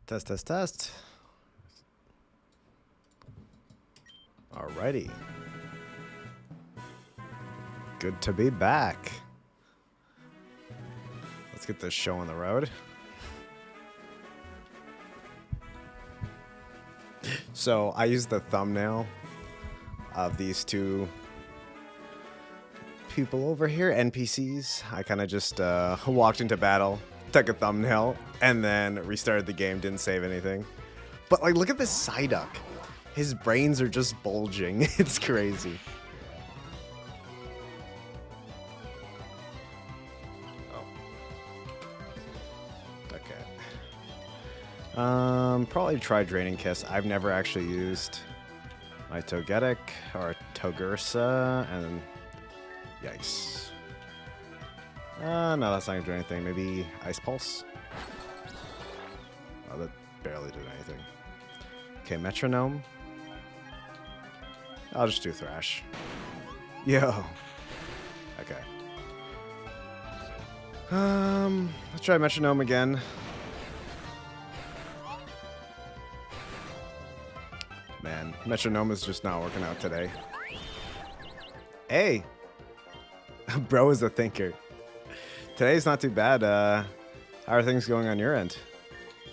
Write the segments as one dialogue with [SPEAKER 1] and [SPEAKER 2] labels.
[SPEAKER 1] Test, test, test. Alrighty. Good to be back. Let's get this show on the road. So I used the thumbnail of these two people over here, NPCs. I kind of just walked into battle, took a thumbnail, and then restarted the game, didn't save anything. But like, look at this Psyduck. His brains are just bulging. It's crazy. Oh. Okay. Probably try Draining Kiss. I've never actually used my Togetic or Togursa, and yikes. No, that's not gonna do anything. Maybe Ice Pulse. Oh, that barely did anything. Okay, Metronome. I'll just do Thrash. Yo. Okay. Let's try Metronome again. Man, Metronome is just not working out today. Hey! Bro is a thinker. Today's not too bad. How are things going on your end?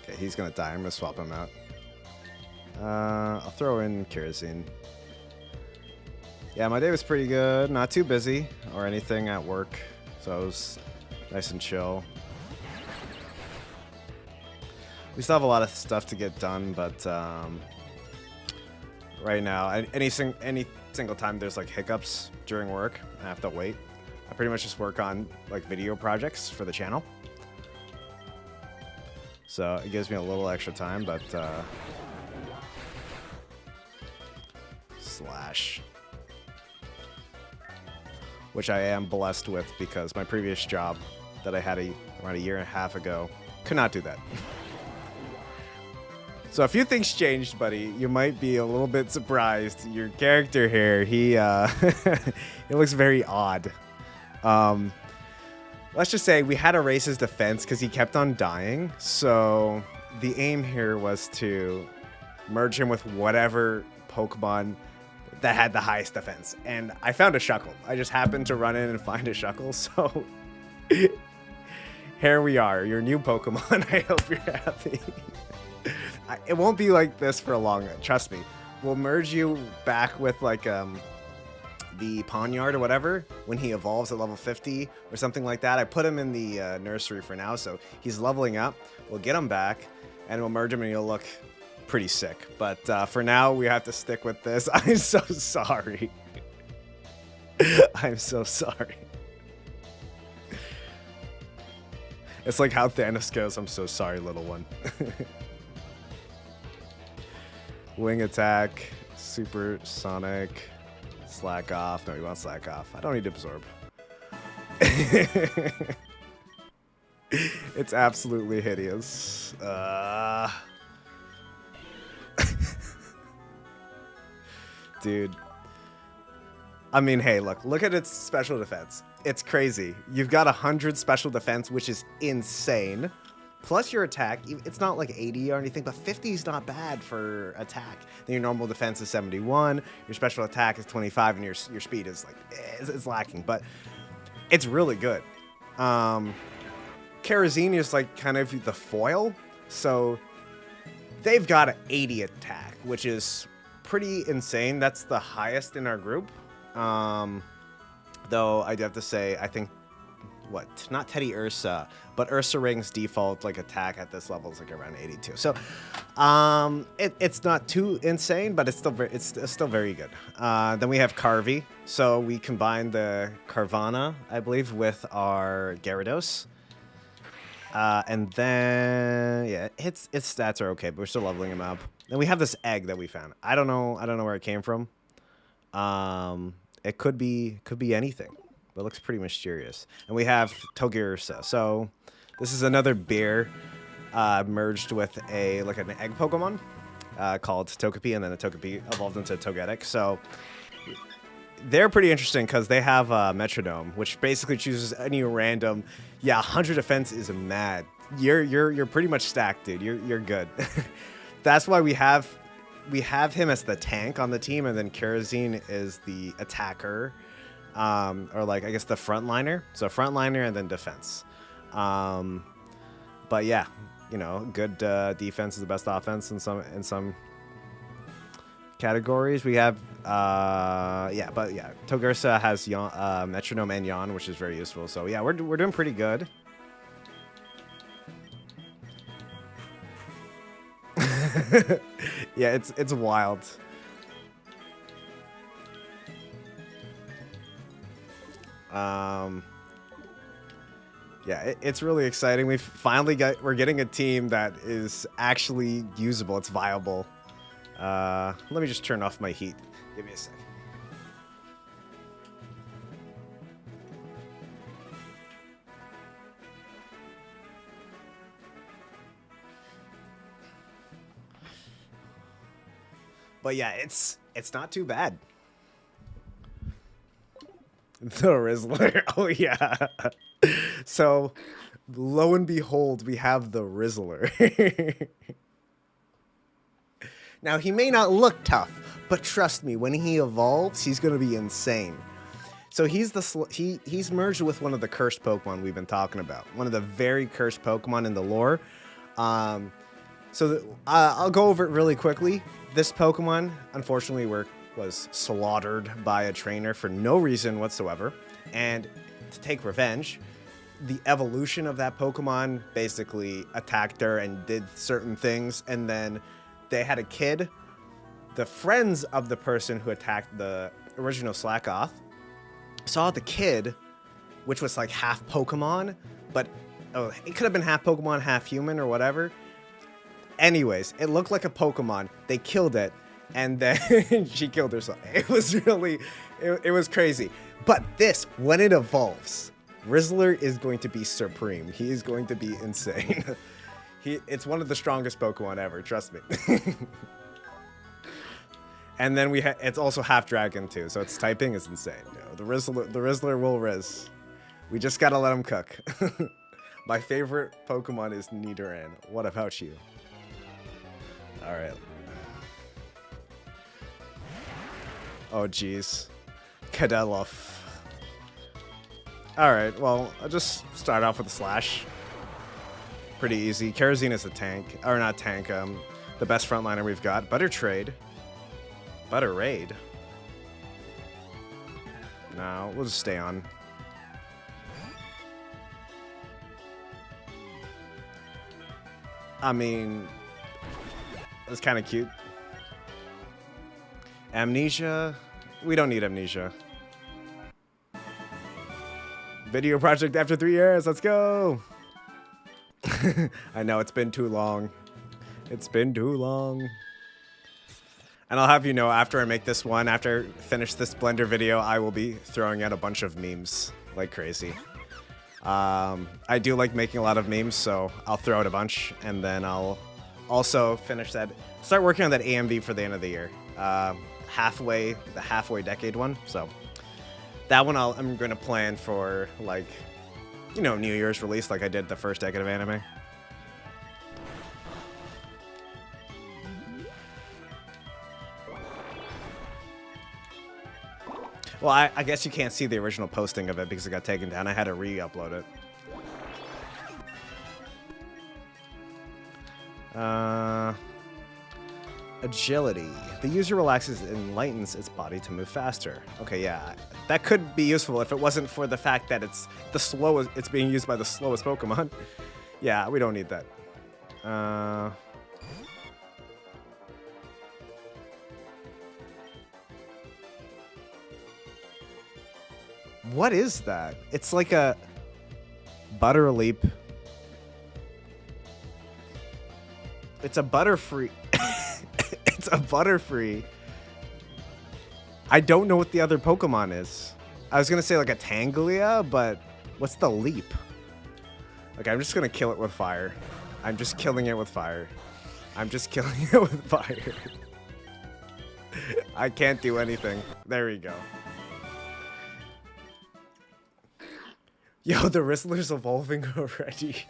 [SPEAKER 1] Okay, he's gonna die. I'm gonna swap him out. I'll throw in Kerosene. Yeah, my day was pretty good. Not too busy or anything at work, so it was nice and chill. We still have a lot of stuff to get done, but right now, any single time there's like hiccups during work, I have to wait. I pretty much just work on like video projects for the channel, so it gives me a little extra time. But slash, which I am blessed with because my previous job that I had around a year and a half ago could not do that. So a few things changed, buddy. You might be a little bit surprised. Your character here, he it looks very odd. Let's just say we had to raise his defense because he kept on dying. So the aim here was to merge him with whatever Pokemon that had the highest defense. And I found a Shuckle. I just happened to run in and find a Shuckle. So here we are, your new Pokemon. I hope you're happy. It won't be like this for long, trust me. We'll merge you back with like the Pawniard or whatever when he evolves at level 50 or something like that. I put him in the nursery for now, so he's leveling up. We'll get him back and we'll merge him and he'll look pretty sick. But for now, we have to stick with this. I'm so sorry. I'm so sorry. It's like how Thanos goes, I'm so sorry, little one. Wing attack, supersonic, slack off. No, you want slack off. I don't need to absorb. It's absolutely hideous. Dude. I mean, hey, look at its special defense. It's crazy. You've got 100 special defense, which is insane. Plus your attack, it's not like 80 or anything, but 50 is not bad for attack. Then your normal defense is 71, your special attack is 25, and your speed is like, it's lacking, but it's really good. Kerosene is like kind of the foil, so they've got an 80 attack, which is pretty insane. That's the highest in our group. Though I do have to say, I think, not Teddy Ursa, but Ursa Ring's default like attack at this level is like around 82. So it's not too insane, but it's still very good. Then we have Carvey. So we combine the Carvana, I believe, with our Gyarados. And then yeah, its stats are okay, but we're still leveling him up. Then we have this egg that we found. I don't know where it came from. It could be anything. But it looks pretty mysterious. And we have Togursa. So this is another bear merged with an egg Pokemon called Togepi, and then the Togepi evolved into Togetic. So they're pretty interesting because they have Metronome, which basically chooses any random. Yeah, 100 defense is mad. You're pretty much stacked, dude. You're good. That's why we have him as the tank on the team, and then Kerosene is the attacker, or like I guess the frontliner. So frontliner and then defense. But yeah, you know, good defense is the best offense in some categories. We have Togursa has Metronome and Yawn, which is very useful. So yeah, we're doing pretty good. Yeah, it's wild. Yeah, it's really exciting. We're getting a team that is actually usable. It's viable. Let me just turn off my heat. Give me a sec. But yeah, it's not too bad. The Rizzler. Oh yeah. So, lo and behold, we have the Rizzler. Now, he may not look tough, but trust me, when he evolves, he's going to be insane. So he's merged with one of the cursed Pokemon we've been talking about. One of the very cursed Pokemon in the lore. I'll go over it really quickly. This Pokemon, unfortunately, was slaughtered by a trainer for no reason whatsoever. And to take revenge, the evolution of that Pokemon basically attacked her and did certain things. And then they had a kid. The friends of the person who attacked the original Slackoth saw the kid, which was like half Pokemon, but it could have been half Pokemon, half human or whatever. Anyways, it looked like a Pokemon. They killed it, and then she killed herself. It was really, it was crazy. But this, when it evolves, Rizzler is going to be supreme. He is going to be insane. It's one of the strongest Pokemon ever, trust me. And then it's also half dragon too, so its typing is insane. The Rizzler will Riz. We just gotta let him cook. My favorite Pokemon is Nidoran. What about you? All right. Oh geez, Kadeloff. All right, well, I'll just start off with a Slash. Pretty easy. Kerosene is a tank, or not tank. The best frontliner we've got. Butter Trade. Butter Raid. No, we'll just stay on. I mean, that's kind of cute. Amnesia. We don't need Amnesia. Video project after 3 years. Let's go. I know, it's been too long. It's been too long. And I'll have you know, after I make this one, after I finish this Blender video, I will be throwing out a bunch of memes like crazy. I do like making a lot of memes, so I'll throw out a bunch, and then I'll also start working on that AMV for the end of the year. The halfway decade one. So that one I'm going to plan for, like, you know, New Year's release, like I did the first decade of anime. Well, I guess you can't see the original posting of it because it got taken down. I had to re-upload it. Agility. The user relaxes and lightens its body to move faster. Okay, yeah. That could be useful if it wasn't for the fact that it's being used by the slowest Pokemon. Yeah, we don't need that. What is that? It's like a Butter Leap. It's a Butterfree. It's a Butterfree. I don't know what the other Pokemon is. I was gonna say like a Tanglia, but what's the Leap? Okay, I'm just gonna kill it with fire. I'm just killing it with fire. I'm just killing it with fire. I can't do anything. There we go. Yo, the Rizzler's evolving already.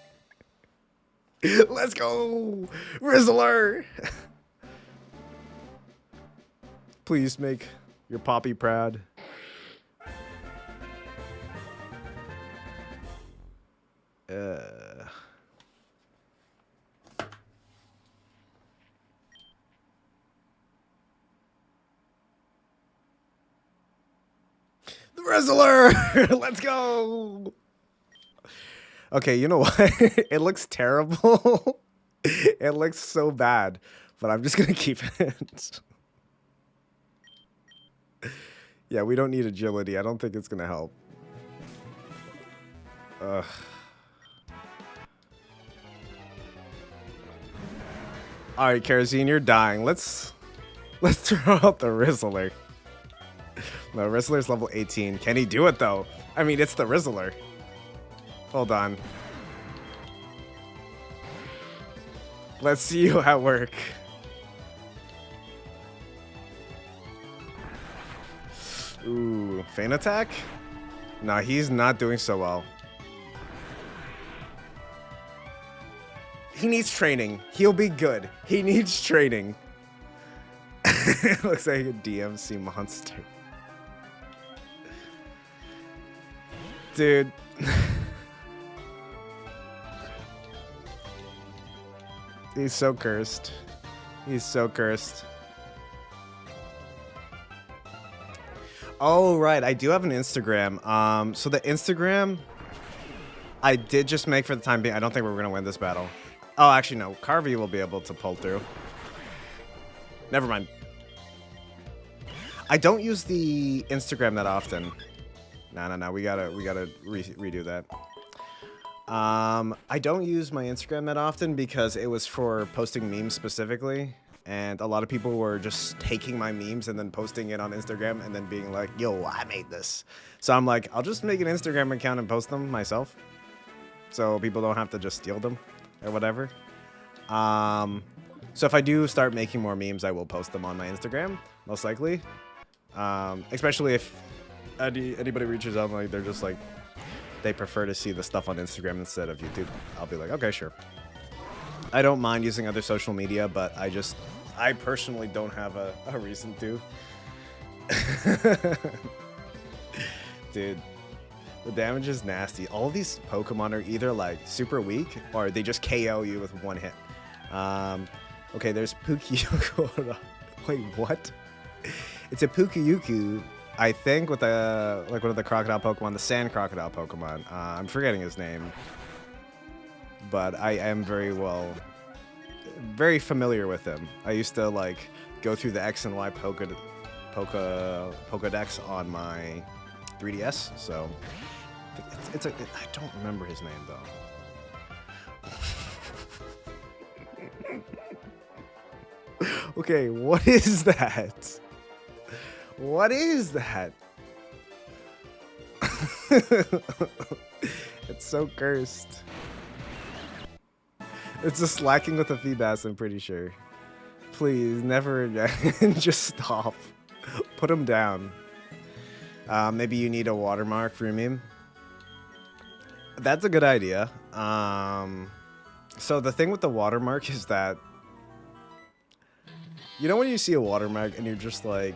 [SPEAKER 1] Let's go, Rizzler. Please make your Poppy proud. The Rizzler! Let's go! Okay, you know what? It looks terrible. It looks so bad, but I'm just gonna keep it. Yeah, we don't need agility. I don't think it's gonna help. Ugh. All right, Kerosene, you're dying. Let's throw out the Rizzler. No, Rizzler's level 18. Can he do it though? I mean, it's the Rizzler. Hold on. Let's see you at work. Ooh, feint attack? Nah, he's not doing so well. He needs training. He'll be good. He needs training. Looks like a DMC monster. Dude. He's so cursed. He's so cursed. Oh, right. I do have an Instagram. So the Instagram I did just make for the time being. I don't think we're going to win this battle. Oh, actually, no. Carvey will be able to pull through. Never mind. I don't use the Instagram that often. No. We gotta redo that. I don't use my Instagram that often because it was for posting memes specifically. And a lot of people were just taking my memes and then posting it on Instagram and then being like, yo, I made this. So I'm like, I'll just make an Instagram account and post them myself. So people don't have to just steal them or whatever. So if I do start making more memes, I will post them on my Instagram, most likely. Especially if anybody reaches out, like they're just like, they prefer to see the stuff on Instagram instead of YouTube. I'll be like, okay, sure. I don't mind using other social media, but I personally don't have a reason to. Dude, the damage is nasty. All of these Pokemon are either like super weak or they just KO you with one hit. Okay, there's Pukiyuku. Wait, what? It's a Pukiyuku, I think, with like one of the crocodile Pokemon, the sand crocodile Pokemon. I'm forgetting his name, but I am very familiar with him. I used to like go through the X and Y Pokedex on my 3DS, so it's I don't remember his name though. Okay, what is that? What is that? It's so cursed. It's just lacking with the Feebas, I'm pretty sure. Please, never again. Just stop. Put him down. Maybe you need a watermark for your meme. That's a good idea. So the thing with the watermark is that, you know when you see a watermark and you're just like,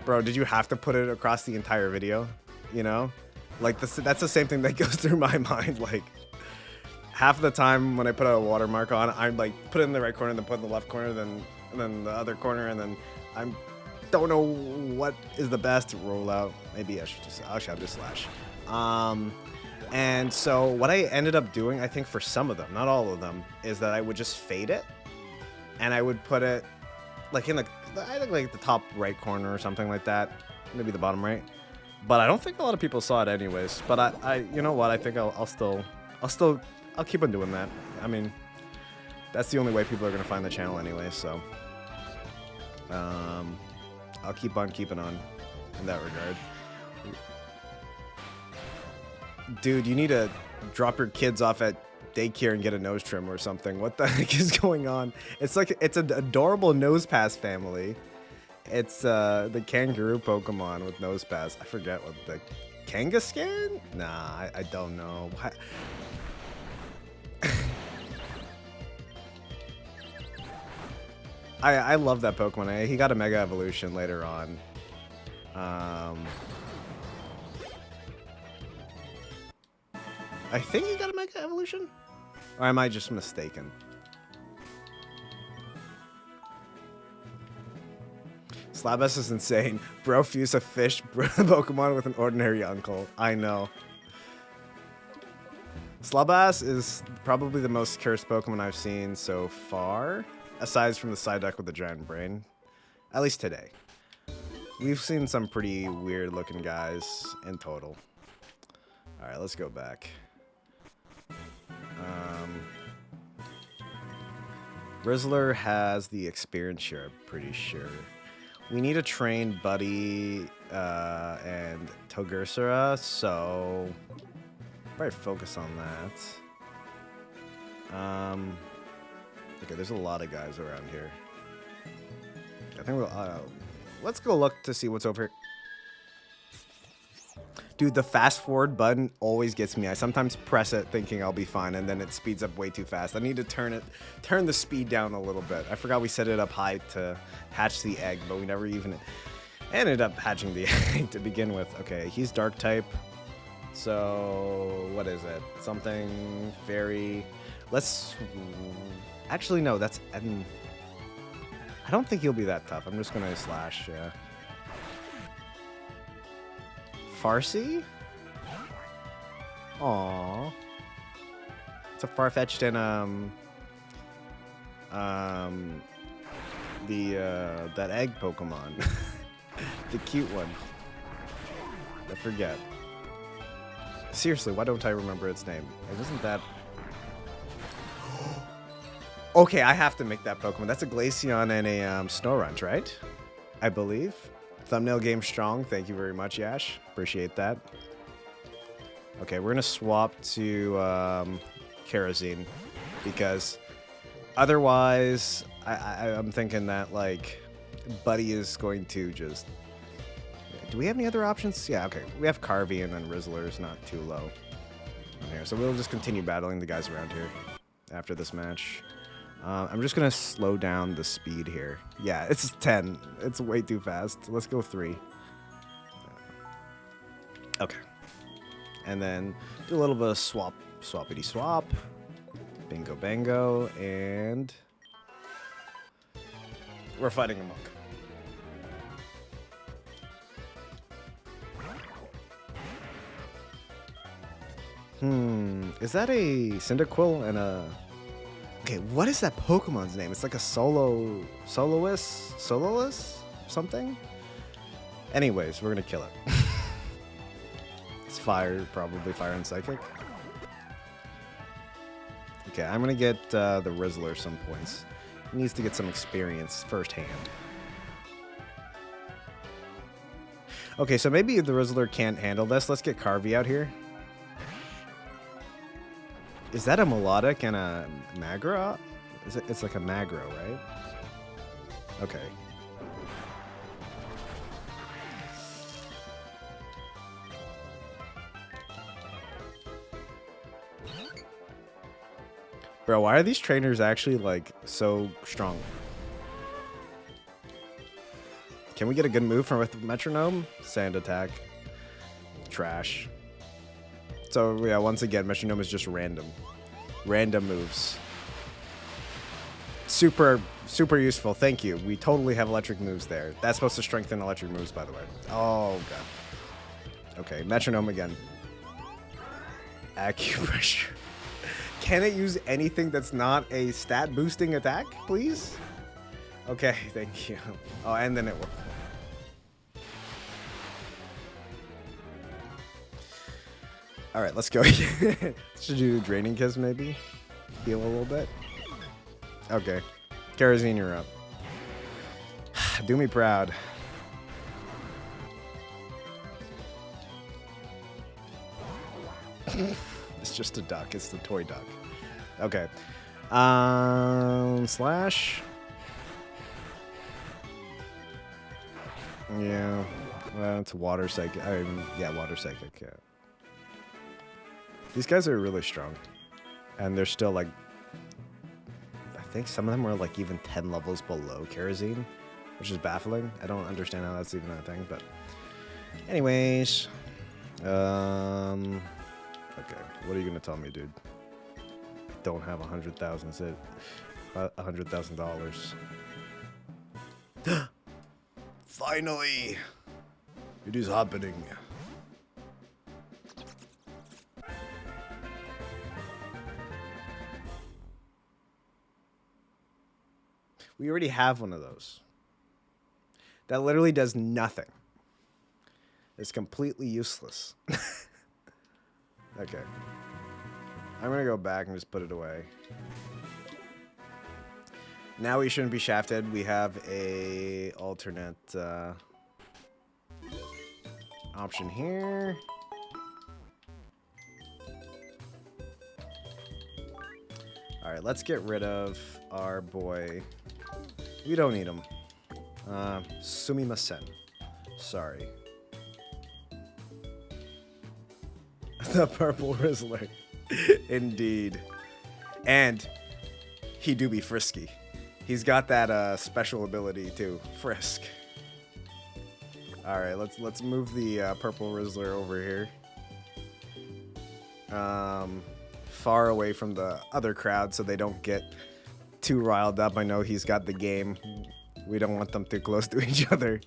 [SPEAKER 1] bro, did you have to put it across the entire video? You know? Like, that's the same thing that goes through my mind. Like, half of the time when I put a watermark on, I'm like, put it in the right corner, then put it in the left corner, and then the other corner, and then I don't know what is the best rollout. Maybe I should just slash. And so what I ended up doing, I think for some of them, not all of them, is that I would just fade it, and I would put it like in I think like the top right corner or something like that, maybe the bottom right. But I don't think a lot of people saw it anyways. But I you know what? I think I'll keep on doing that. I mean, that's the only way people are gonna find the channel anyway. So I'll keep on keeping on in that regard. Dude, you need to drop your kids off at daycare and get a nose trim or something. What the heck is going on? It's like, it's an adorable Nosepass family. It's the kangaroo Pokemon with Nosepass. I forget what the Kangaskhan? Nah, I don't know. I love that Pokemon. He got a Mega Evolution later on. I think he got a Mega Evolution? Or am I just mistaken? Slabus is insane. Bro fused a fish Pokemon with an ordinary uncle. I know. Slabas is probably the most cursed Pokemon I've seen so far, aside from the Psyduck with the giant brain. At least today. We've seen some pretty weird looking guys in total. Alright, let's go back. Rizzler has the experience share, I'm pretty sure. We need to train Buddy and Togersura, so probably focus on that. Okay, there's a lot of guys around here. I think we'll let's go look to see what's over here. Dude, the fast forward button always gets me. I sometimes press it thinking I'll be fine, and then it speeds up way too fast. I need to turn the speed down a little bit. I forgot we set it up high to hatch the egg, but we never even ended up hatching the egg to begin with. Okay, he's dark type. So, what is it? Something fairy. Let's... Actually, no, that's... I don't think he'll be that tough. I'm just going to slash, yeah. Farsi? Aww. It's a Farfetch'd and that egg Pokemon. The cute one. I forget. Seriously, why don't I remember its name? It wasn't that... Okay, I have to make that Pokemon. That's a Glaceon and a Snorunt, right? I believe. Thumbnail game strong. Thank you very much, Yash. Appreciate that. Okay, we're gonna swap to Kerosene because otherwise, I'm thinking that like Buddy is going to just. Do we have any other options? Yeah, okay. We have Carvey and then Rizzler is not too low on here, so we'll just continue battling the guys around here after this match. I'm just going to slow down the speed here. Yeah, it's 10. It's way too fast. Let's go 3. Okay. And then do a little bit of swappity swap. Bingo bango. And we're fighting a monk. Is that a Cyndaquil and a... Okay, what is that Pokemon's name? It's like a Soloist? Something? Anyways, we're gonna kill it. It's fire, probably fire and psychic. Okay, I'm gonna get the Rizzler some points. He needs to get some experience firsthand. Okay, so maybe the Rizzler can't handle this. Let's get Carvey out here. Is that a Melodic and a Magro? It's like a Magro, right? Okay. Bro, why are these trainers actually like so strong? Can we get a good move from with Metronome? Sand attack. Trash. So yeah, once again, Metronome is just random. Random moves. Super useful. Thank you. We totally have electric moves there. That's supposed to strengthen electric moves, by the way. Oh, God. Okay, Metronome again. Acupressure. Can it use anything that's not a stat boosting attack, please? Okay, thank you. Oh, and then it worked. All right, let's go. Should do Draining Kiss, maybe? Heal a little bit? Okay. Kerosene, you're up. Do me proud. It's just a duck. It's the toy duck. Okay. Slash. Yeah. Well, it's water psychic. Yeah, water psychic. Yeah. These guys are really strong. And they're still like... I think some of them were like even 10 levels below kerosene, which is baffling. I don't understand how that's even a thing, but anyways, okay, what are you gonna tell me, dude? I don't have $100,000. Finally, it is happening. We already have one of those. That literally does nothing. It's completely useless. Okay. I'm gonna go back and just put it away. Now we shouldn't be shafted. We have a alternate option here. All right, let's get rid of our boy. We don't need him. Sumimasen. Sorry. The purple Rizzler. Indeed. And he do be frisky. He's got that special ability too, frisk. All right, let's move the purple Rizzler over here. Far away from the other crowd so they don't get too riled up. I know he's got the game. We don't want them too close to each other.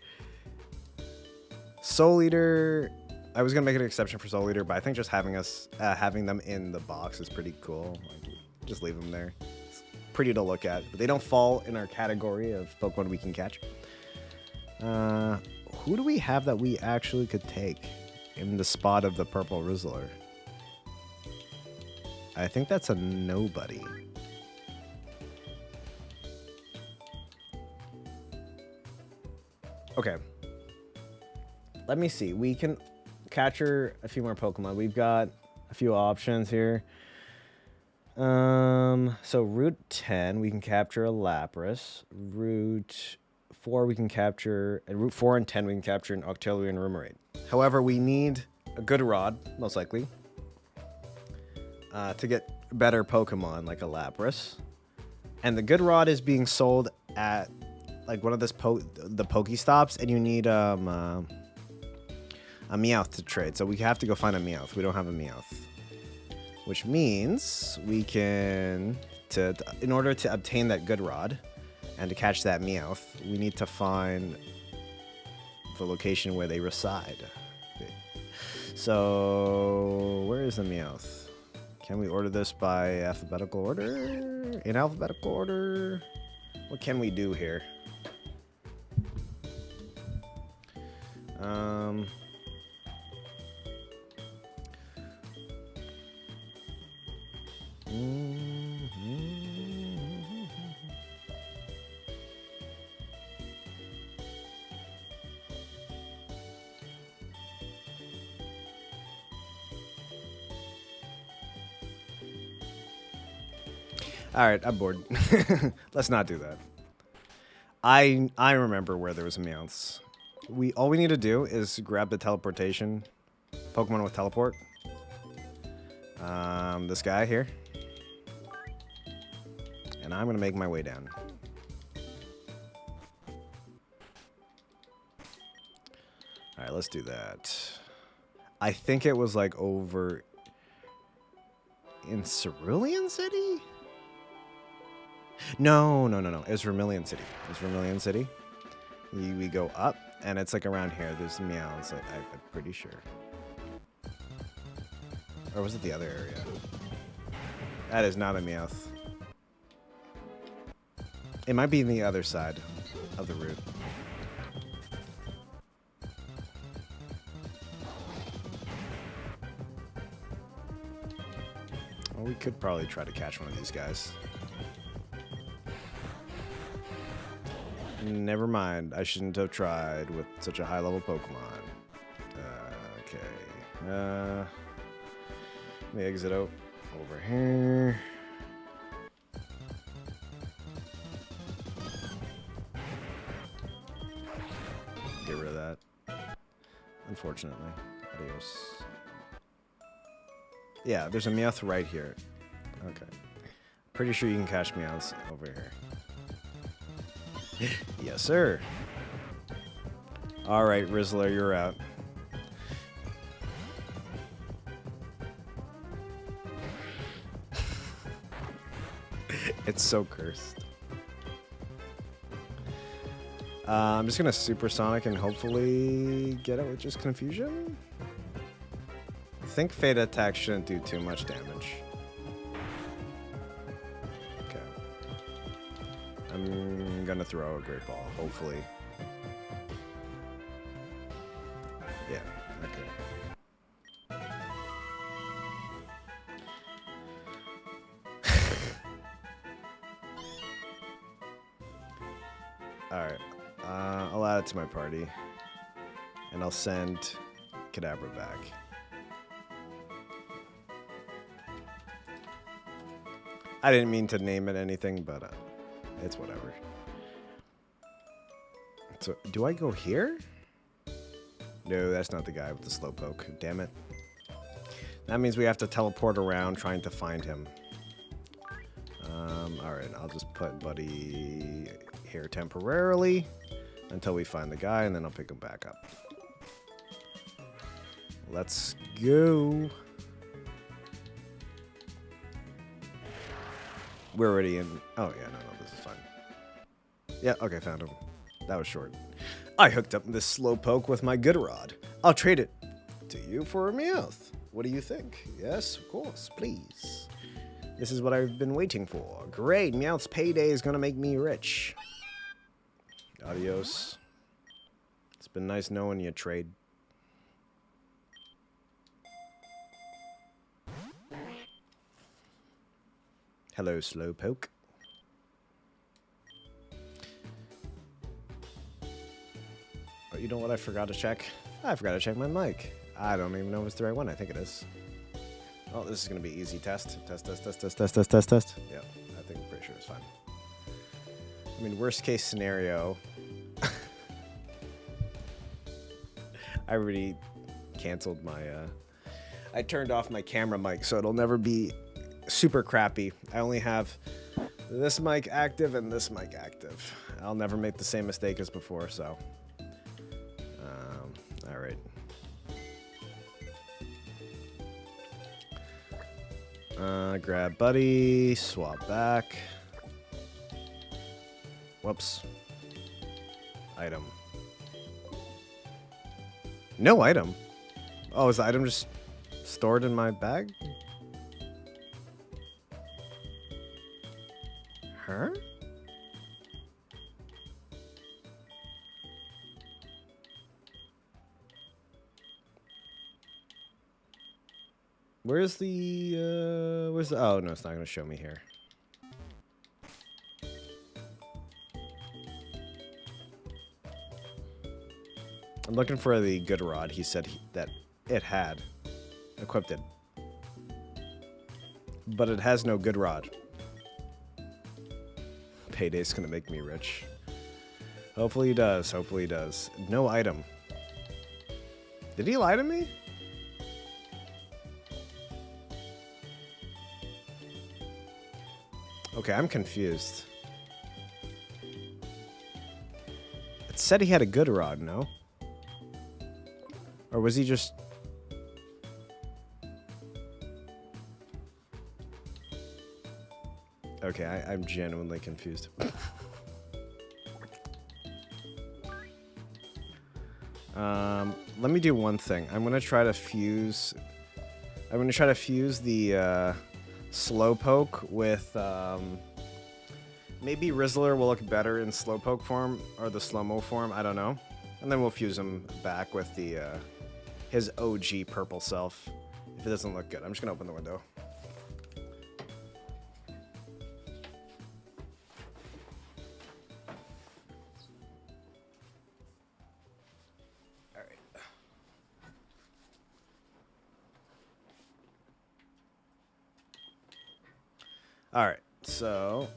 [SPEAKER 1] Soul Eater. I was gonna make an exception for Soul Eater, but I think just having them in the box is pretty cool. Like, just leave them there. It's pretty to look at, but they don't fall in our category of Pokemon we can catch. Who do we have that we actually could take in the spot of the purple Rizzler? I think that's a nobody. Okay. Let me see. We can capture a few more Pokemon. We've got a few options here. So Route 10, we can capture a Lapras. Route 4, we can capture... And Route 4 and 10, we can capture an Octillery and Rumoured. However, we need a good rod, most likely, to get better Pokemon, like a Lapras. And the good rod is being sold at like one of the Pokestops, and you need a Meowth to trade. So we have to go find a Meowth. We don't have a Meowth, which means we can in order to obtain that good rod and to catch that Meowth, we need to find the location where they reside. Okay. So where is the Meowth? Can we order this by alphabetical order? In alphabetical order? What can we do here? All right, I'm bored. Let's not do that. I remember where there was a Meowth. All we need to do is grab the teleportation Pokemon with teleport. This guy here. And I'm gonna make my way down. All right, let's do that. I think it was like over in Cerulean City? No. It's Vermilion City. We go up, and it's like around here. There's Meowths, I'm pretty sure. Or was it the other area? That is not a Meowth. It might be in the other side of the route. Well, we could probably try to catch one of these guys. Never mind. I shouldn't have tried with such a high-level Pokemon. Okay. Let me exit out over here. Get rid of that. Unfortunately. Adios. Yeah, there's a Meowth right here. Okay. Pretty sure you can catch me out over here. Yes, sir. All right, Rizzler, you're out. It's so cursed. I'm just gonna supersonic and hopefully get it with just confusion. I think Fade Attack shouldn't do too much damage. Okay. I'm gonna throw a Great Ball, hopefully. Yeah, okay. Alright. I'll add it to my party. And I'll send Kadabra back. I didn't mean to name it anything, but it's whatever. So, do I go here? No, that's not the guy with the Slowpoke. Damn it. That means we have to teleport around trying to find him. Alright, I'll just put Buddy here temporarily until we find the guy, and then I'll pick him back up. Let's go. We're already in. Oh, yeah, no, this is fine. Yeah, okay, found him. That was short. I hooked up this Slowpoke with my good rod. I'll trade it to you for a Meowth. What do you think? Yes, of course, please. This is what I've been waiting for. Great, Meowth's payday is gonna make me rich. Adios. It's been nice knowing you, trade. Hello, Slowpoke. Oh, you know what I forgot to check? I forgot to check my mic. I don't even know if it's the right one. I think it is. Oh, this is going to be easy test. Test. Yeah, I think I'm pretty sure it's fine. I mean, worst case scenario. I already canceled my... I turned off my camera mic, so it'll never be super crappy. I only have this mic active and this mic active. I'll never make the same mistake as before, so... all right. Grab Buddy, swap back. Whoops. Item. No item. Oh, is the item just stored in my bag? Huh? Where's the, oh, no, it's not going to show me here. I'm looking for the good rod. He said that it had equipped it. But it has no good rod. Payday's going to make me rich. Hopefully he does. Hopefully he does. No item. Did he lie to me? Okay, I'm confused. It said he had a good rod, no? Or was he just... Okay, I'm genuinely confused. Let me do one thing. I'm gonna try to fuse the Slowpoke with maybe Rizzler will look better in Slowpoke form or the slow-mo form. I don't know, and then we'll fuse him back with the his OG purple self. If it doesn't look good, I'm just gonna open the window. Alright, so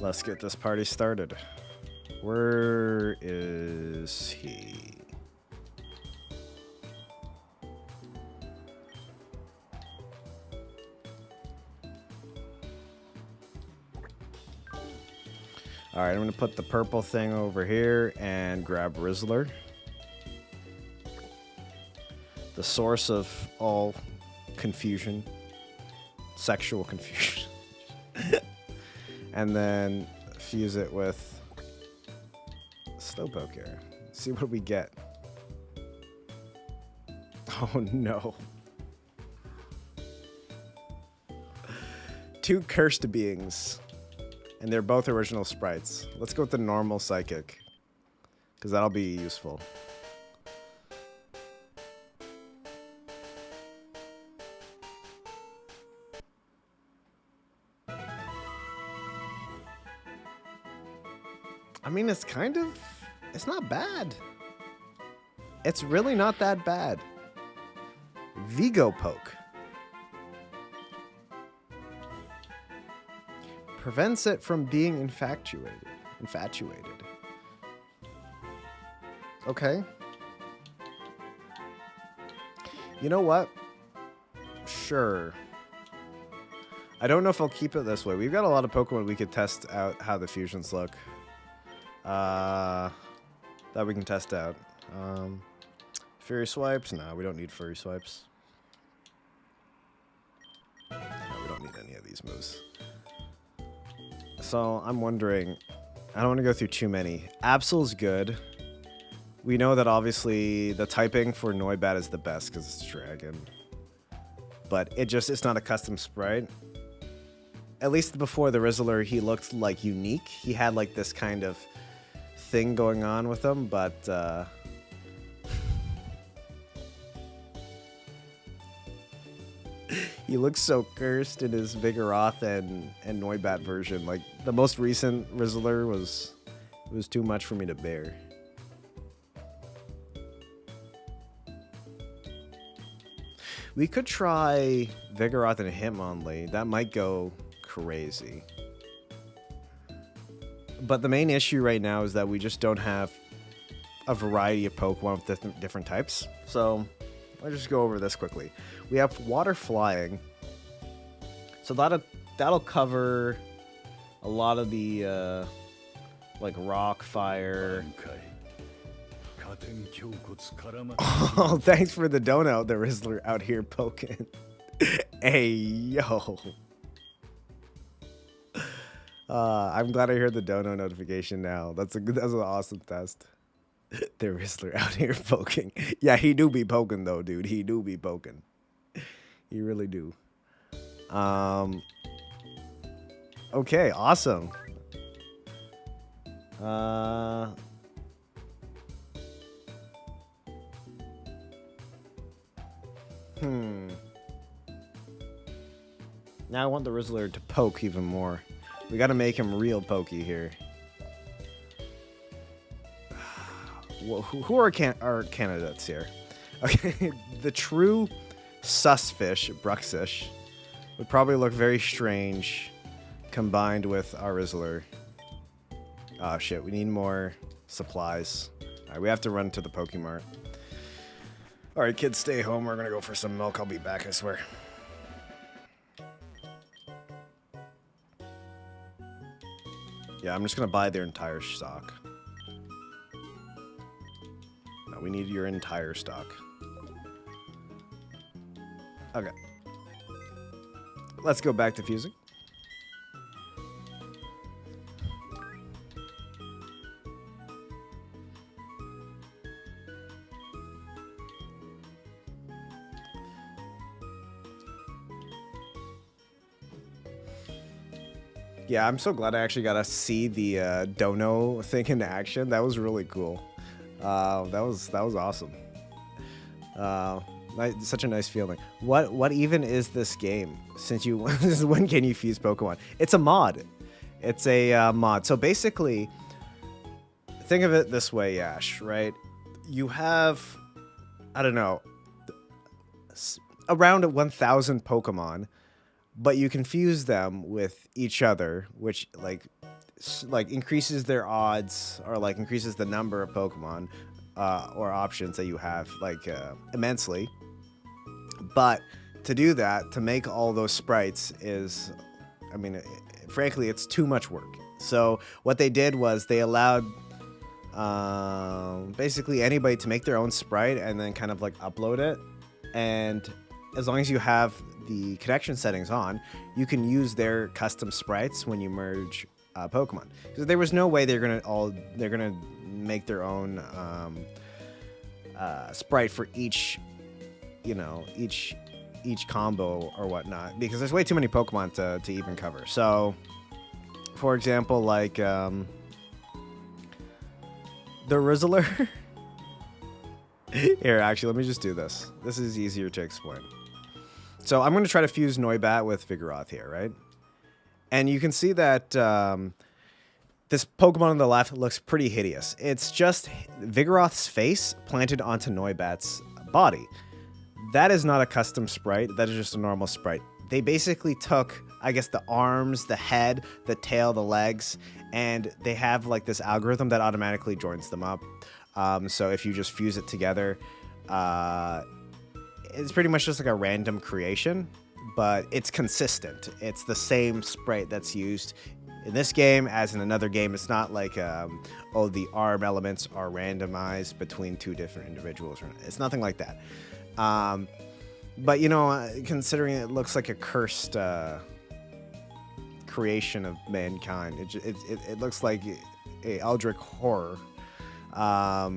[SPEAKER 1] let's get this party started. Where is he? All right, I'm going to put the purple thing over here and grab Rizzler. The source of all confusion. Sexual confusion. And then fuse it with Slowpoke here. See what we get. Oh no. Two cursed beings. And they're both original sprites. Let's go with the normal psychic. Because that'll be useful. I mean, it's kind of... It's not bad. It's really not that bad. Vigo Poke. Prevents it from being infatuated. Okay. You know what? Sure. I don't know if I'll keep it this way. We've got a lot of Pokemon we could test out how the fusions look. That we can test out. Fury Swipes? No, we don't need Fury Swipes. No, we don't need any of these moves. So, I'm wondering... I don't want to go through too many. Absol's good. We know that obviously the typing for Noibat is the best because it's Dragon. But it's not a custom sprite. At least before the Rizzler, he looked like unique. He had like this kind of thing going on with him, but he looks so cursed in his Vigoroth and Noibat version. Like the most recent Rizzler was too much for me to bear. We could try Vigoroth and Hitmonlee. That might go crazy. But the main issue right now is that we just don't have a variety of Pokemon with different types. So I'll just go over this quickly. We have Water Flying. So that'll cover a lot of the like Rock, Fire. Oh, thanks for the donut, the Rizzler out here poking. Hey, yo. I'm glad I heard the dono notification now. That's an awesome test. The Rizzler out here poking. Yeah, he do be poking though, dude. He do be poking. He really do. Okay, awesome. Now I want the Rizzler to poke even more. We gotta make him real pokey here. Well, who are our candidates here? Okay, the true Susfish, Bruxish, would probably look very strange combined with our Rizzler. Oh shit, we need more supplies. Alright, we have to run to the Pokemart. Alright, kids, stay home. We're gonna go for some milk. I'll be back, I swear. Yeah, I'm just gonna buy their entire stock. No, we need your entire stock. Okay. Let's go back to fusing. Yeah, I'm so glad I actually got to see the dono thing in action. That was really cool. That was awesome. Such a nice feeling. What even is this game? Since you when can you fuse Pokemon? It's a mod. It's a mod. So basically, think of it this way, Ash. Right? You have, I don't know, around 1,000 Pokemon. But you can fuse them with each other, which like increases their odds or like increases the number of Pokemon or options that you have immensely. But to do that, to make all those sprites is, I mean, frankly, it's too much work. So what they did was they allowed basically anybody to make their own sprite and then kind of like upload it. And as long as you have the connection settings on, you can use their custom sprites when you merge Pokemon. Because there was no way they're gonna make their own sprite for each, each combo or whatnot, because there's way too many Pokemon to even cover. So, for example, like the Rizzler. Here, actually, let me just do this. This is easier to explain. So I'm going to try to fuse Noibat with Vigoroth here, right? And you can see that this Pokemon on the left looks pretty hideous. It's just Vigoroth's face planted onto Noibat's body. That is not a custom sprite. That is just a normal sprite. They basically took, I guess, the arms, the head, the tail, the legs, and they have like this algorithm that automatically joins them up. So if you just fuse it together, it's pretty much just like a random creation, but it's consistent. It's the same sprite that's used in this game as in another game. It's not like, oh, the arm elements are randomized between two different individuals. It's nothing like that. But, considering it looks like a cursed creation of mankind, it looks like a Eldritch horror. A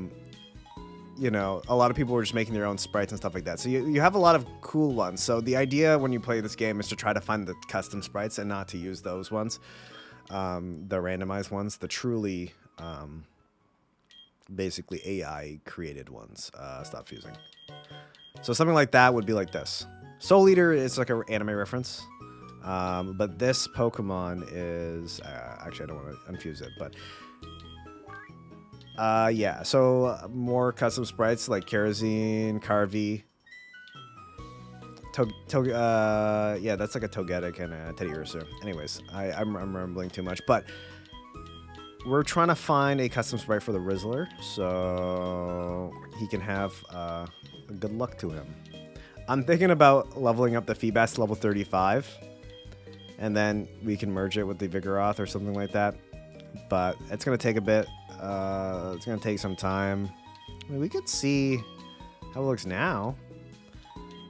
[SPEAKER 1] lot of people were just making their own sprites and stuff like that. So you have a lot of cool ones. So the idea when you play this game is to try to find the custom sprites and not to use those ones, the randomized ones, the truly basically AI created ones. Stop fusing. So something like that would be like this. Soul Eater is like an anime reference. But this Pokemon is... actually, I don't want to unfuse it, but... yeah, so more custom sprites like Kerosene, Carvey. Yeah, that's like a Togetic and a Teddy Ursa. Anyways, I'm rambling too much, but we're trying to find a custom sprite for the Rizzler, so he can have good luck to him. I'm thinking about leveling up the Feebas to level 35, and then we can merge it with the Vigoroth or something like that, but it's going to take a bit. It's going to take some time. I mean, we could see how it looks now.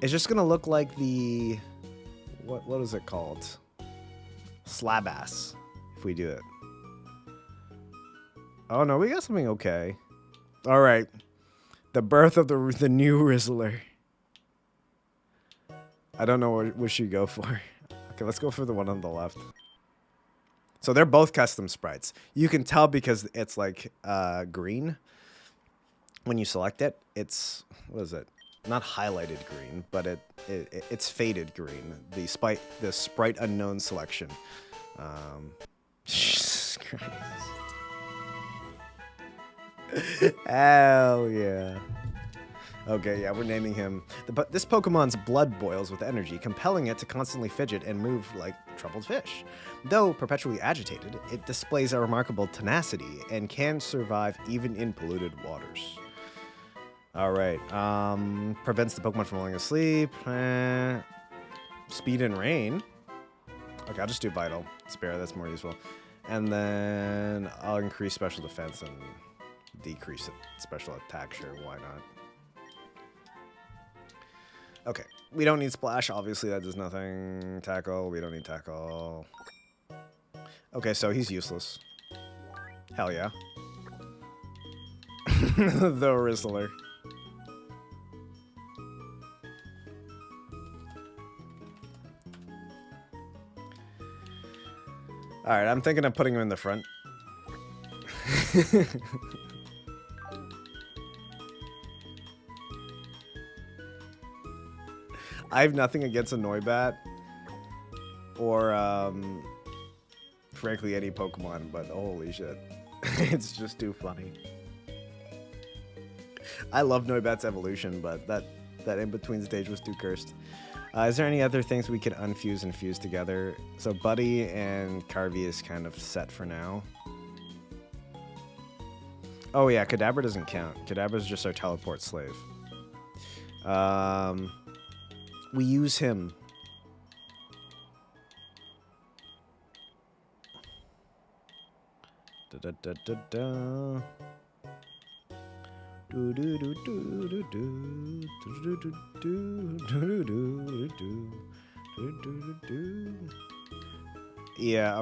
[SPEAKER 1] It's just going to look like the... What is it called? Slabass, if we do it. Oh, no, we got something okay. All right. The birth of the new Rizzler. I don't know what we should go for. Okay, let's go for the one on the left. So they're both custom sprites. You can tell because it's like green. When you select it, it's, what is it? Not highlighted green, but it's faded green. The sprite unknown selection. Jesus Christ. Hell yeah. Okay, yeah, we're naming him. But this Pokemon's blood boils with energy, compelling it to constantly fidget and move like troubled fish. Though perpetually agitated, it displays a remarkable tenacity and can survive even in polluted waters. Alright, prevents the Pokemon from falling asleep. Speed and rain. Okay, I'll just do Vital. Spare, that's more useful. And then I'll increase special defense and decrease special attack, sure, why not? Okay, we don't need Splash, obviously that does nothing. Tackle, we don't need Tackle. Okay, so he's useless. Hell yeah. The Rizzler. Alright, I'm thinking of putting him in the front. I have nothing against a Noibat or, frankly, any Pokemon, but holy shit. It's just too funny. I love Noibat's evolution, but that in-between stage was too cursed. Is there any other things we could unfuse and fuse together? So Buddy and Carvey is kind of set for now. Oh yeah, Kadabra doesn't count. Kadabra is just our teleport slave. We use him. Yeah,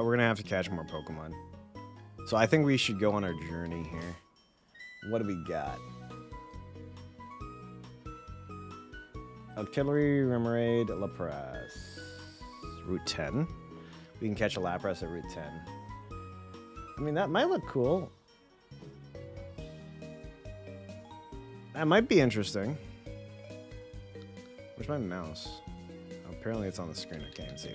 [SPEAKER 1] we're gonna have to catch more Pokemon. So I think we should go on our journey here. What do we got? Artillery, Rumoured, Lapras. Route 10. We can catch a Lapras at Route 10. I mean, that might look cool. That might be interesting. Where's my mouse? Oh, apparently it's on the screen. I can't even see.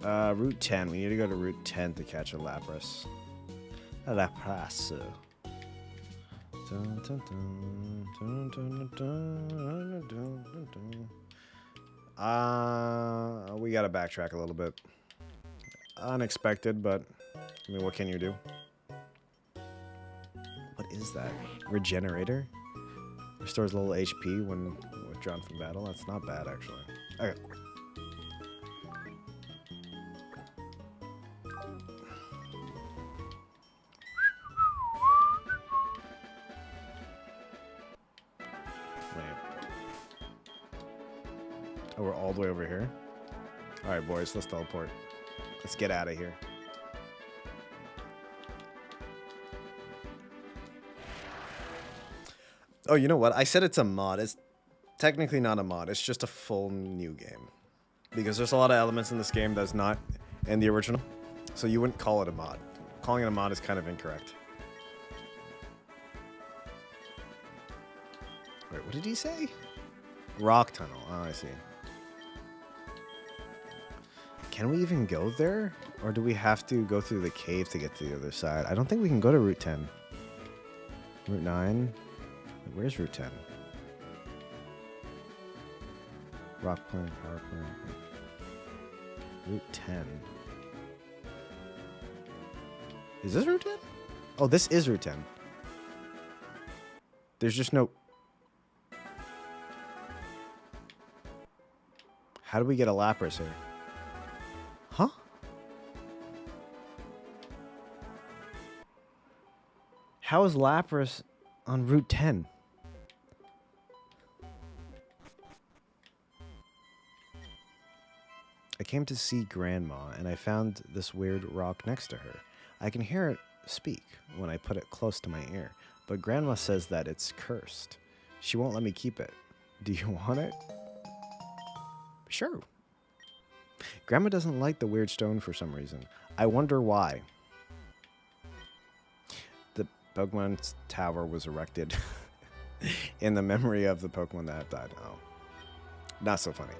[SPEAKER 1] Route 10. We need to go to Route 10 to catch a Lapras. A Lapras. We gotta backtrack a little bit. Unexpected, but I mean, what can you do? What is that? Regenerator? Restores a little HP when withdrawn from battle. That's not bad, actually. Okay. Oh, we're all the way over here? Alright, boys, let's teleport. Let's get out of here. Oh, you know what? I said it's a mod. It's technically not a mod. It's just a full new game. Because there's a lot of elements in this game that's not in the original. So you wouldn't call it a mod. Calling it a mod is kind of incorrect. Wait, what did he say? Rock tunnel. Oh, I see. Can we even go there? Or do we have to go through the cave to get to the other side? I don't think we can go to Route 10. Route 9? Where's Route 10? Rock plant, power plant. Route 10. Is this Route 10? Oh, this is Route 10. There's just no... How do we get a Lapras here? Huh? How is Lapras on Route 10? I came to see Grandma, and I found this weird rock next to her. I can hear it speak when I put it close to my ear, but Grandma says that it's cursed. She won't let me keep it. Do you want it? Sure. Grandma doesn't like the weird stone for some reason. I wonder why. The Pokemon Tower was erected in the memory of the Pokemon that have died. Oh. Not so funny.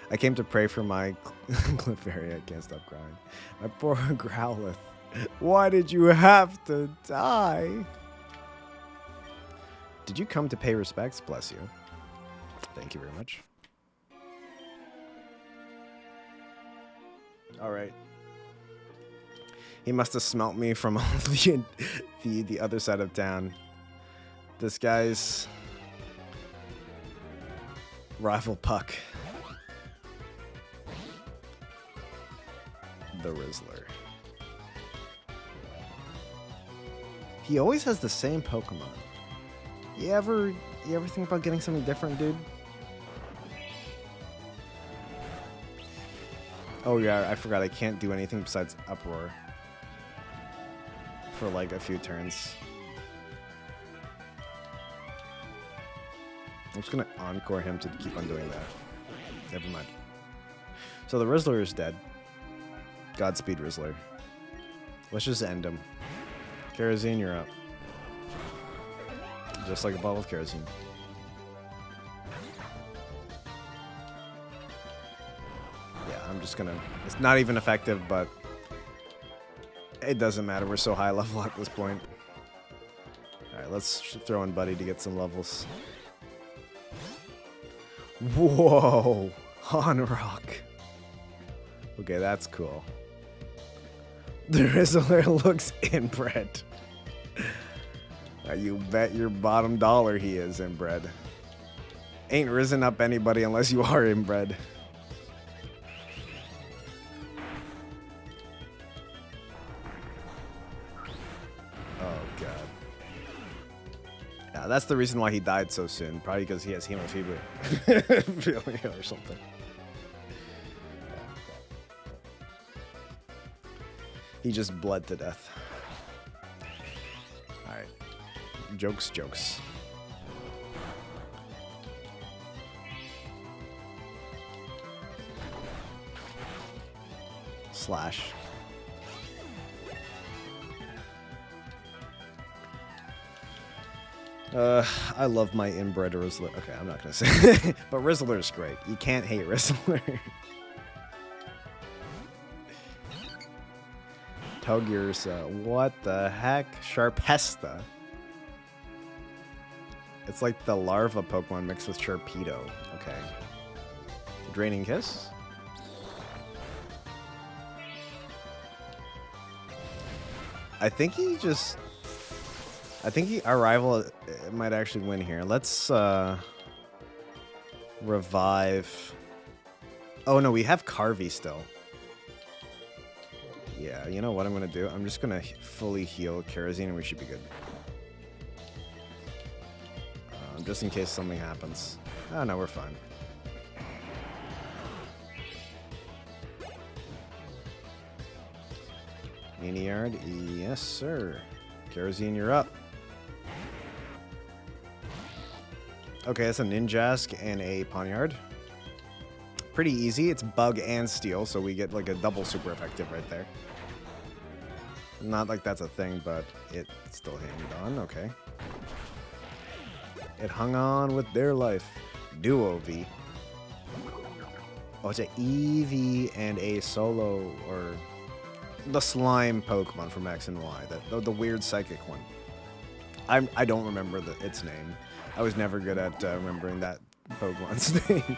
[SPEAKER 1] I came to pray for my Clefairy. I can't stop crying. My poor Growlithe. Why did you have to die? Did you come to pay respects? Bless you. Thank you very much. All right. He must have smelt me from the other side of town. This guy's rival Puck. The Rizzler. He always has the same Pokemon. You ever think about getting something different, dude? Oh yeah, I forgot I can't do anything besides Uproar for like a few turns. I'm just gonna encore him to keep on doing that. Never mind. So the Rizzler is dead. Godspeed, Rizzler. Let's just end him. Kerosene, you're up. Just like a bottle of kerosene. Yeah, I'm just gonna... It's not even effective, but... It doesn't matter. We're so high level at this point. Alright, let's throw in Buddy to get some levels. Whoa! On rock. Okay, that's cool. The Rizzler looks inbred. You bet your bottom dollar he is inbred. Ain't risen up anybody unless you are inbred. That's the reason why he died so soon. Probably because he has hemophilia or something. He just bled to death. Alright. Jokes, jokes. Slash. I love my inbred Rizzler. Okay, I'm not gonna say but Rizzler's great. You can't hate Rizzler. Togursa. What the heck? Sharpesta. It's like the larva Pokemon mixed with Sharpedo. Okay. Draining Kiss? I think our rival might actually win here. Let's revive. Oh no, we have Carvey still. Yeah, you know what I'm gonna do? I'm just gonna fully heal Kerosene and we should be good. Just in case something happens. Oh no, we're fine. Miniard, yes sir. Kerosene, you're up. Okay, that's a Ninjask and a Pawniard. Pretty easy. It's Bug and Steel, so we get like a double super effective right there. Not like that's a thing, but it still hanged on. Okay. It hung on with their life. Duo V. Oh, it's an Eevee and a Solo, or the slime Pokemon from X and Y. The weird psychic one. I don't remember its name. I was never good at remembering that Pokemon's name.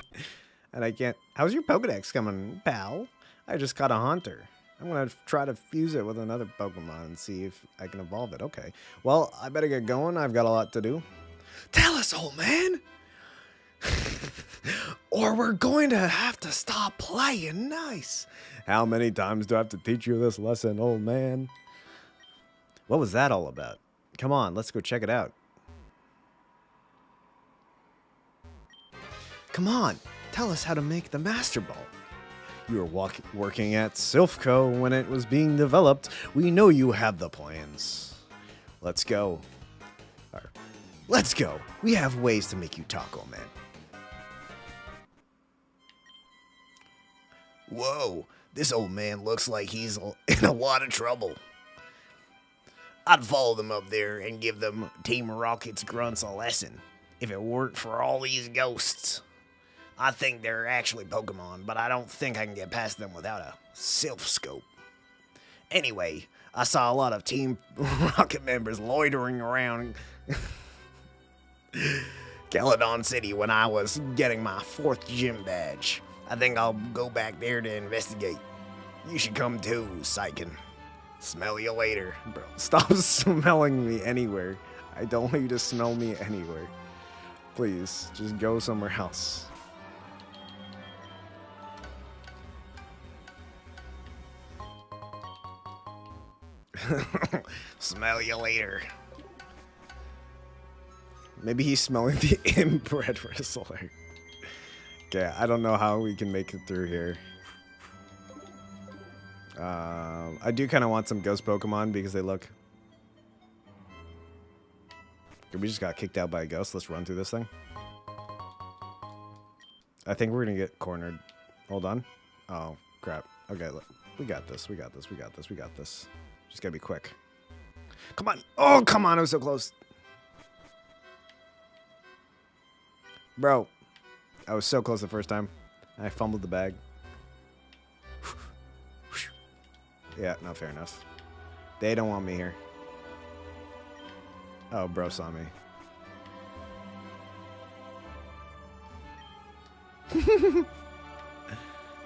[SPEAKER 1] And I can't... How's your Pokedex coming, pal? I just caught a Haunter. I'm going to try to fuse it with another Pokemon and see if I can evolve it. Okay. Well, I better get going. I've got a lot to do. Tell us, old man! Or we're going to have to stop playing nice. How many times do I have to teach you this lesson, old man? What was that all about? Come on, let's go check it out. Come on, tell us how to make the Master Ball. You were working at Silphco when it was being developed. We know you have the plans. Let's go. Let's go. We have ways to make you talk, old man. Whoa, this old man looks like he's in a lot of trouble. I'd follow them up there and give them Team Rocket's grunts a lesson, if it weren't for all these ghosts. I think they're actually Pokemon, but I don't think I can get past them without a Sylph Scope. Anyway, I saw a lot of Team Rocket members loitering around Caledon City when I was getting my 4th gym badge. I think I'll go back there to investigate. You should come too, Psychen. Smell you later. Bro, stop smelling me anywhere. I don't want you to smell me anywhere. Please, just go somewhere else. Smell you later. Maybe he's smelling the inbred Rizzler. Okay, I don't know how we can make it through here. I do kind of want some ghost Pokemon because they look... Okay, we just got kicked out by a ghost. Let's run through this thing. I think we're going to get cornered. Hold on. Oh, crap. Okay, look. We got this. We got this. We got this. We got this. Just gotta be quick. Come on. Oh, come on. I was so close. Bro. I was so close the first time. I fumbled the bag. Yeah, no, fair enough. They don't want me here. Oh, bro saw me.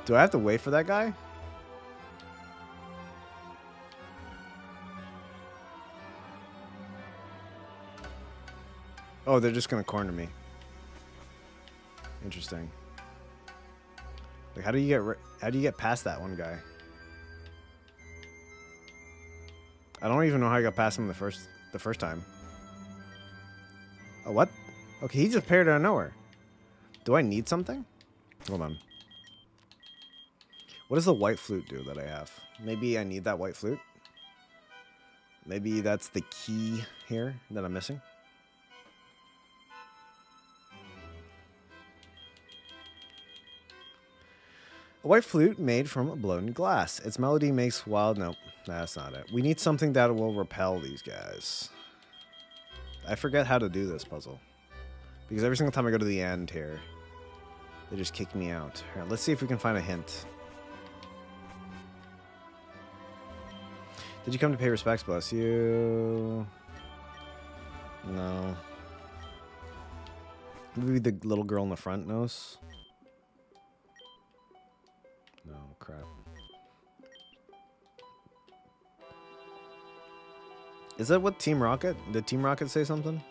[SPEAKER 1] Do I have to wait for that guy? Oh, they're just gonna corner me. Interesting. Like, how do you get past that one guy? I don't even know how I got past him the first time. Oh, what? Okay, he just appeared out of nowhere. Do I need something? Hold on. What does the white flute do that I have? Maybe I need that white flute? Maybe that's the key here that I'm missing? A white flute made from blown glass. Its melody makes wild... Nope, that's not it. We need something that will repel these guys. I forget how to do this puzzle. Because every single time I go to the end here, they just kick me out. Here, let's see if we can find a hint. Did you come to pay respects? Bless you. No. Maybe the little girl in the front knows. No, crap. Is that what Team Rocket? Did Team Rocket say something?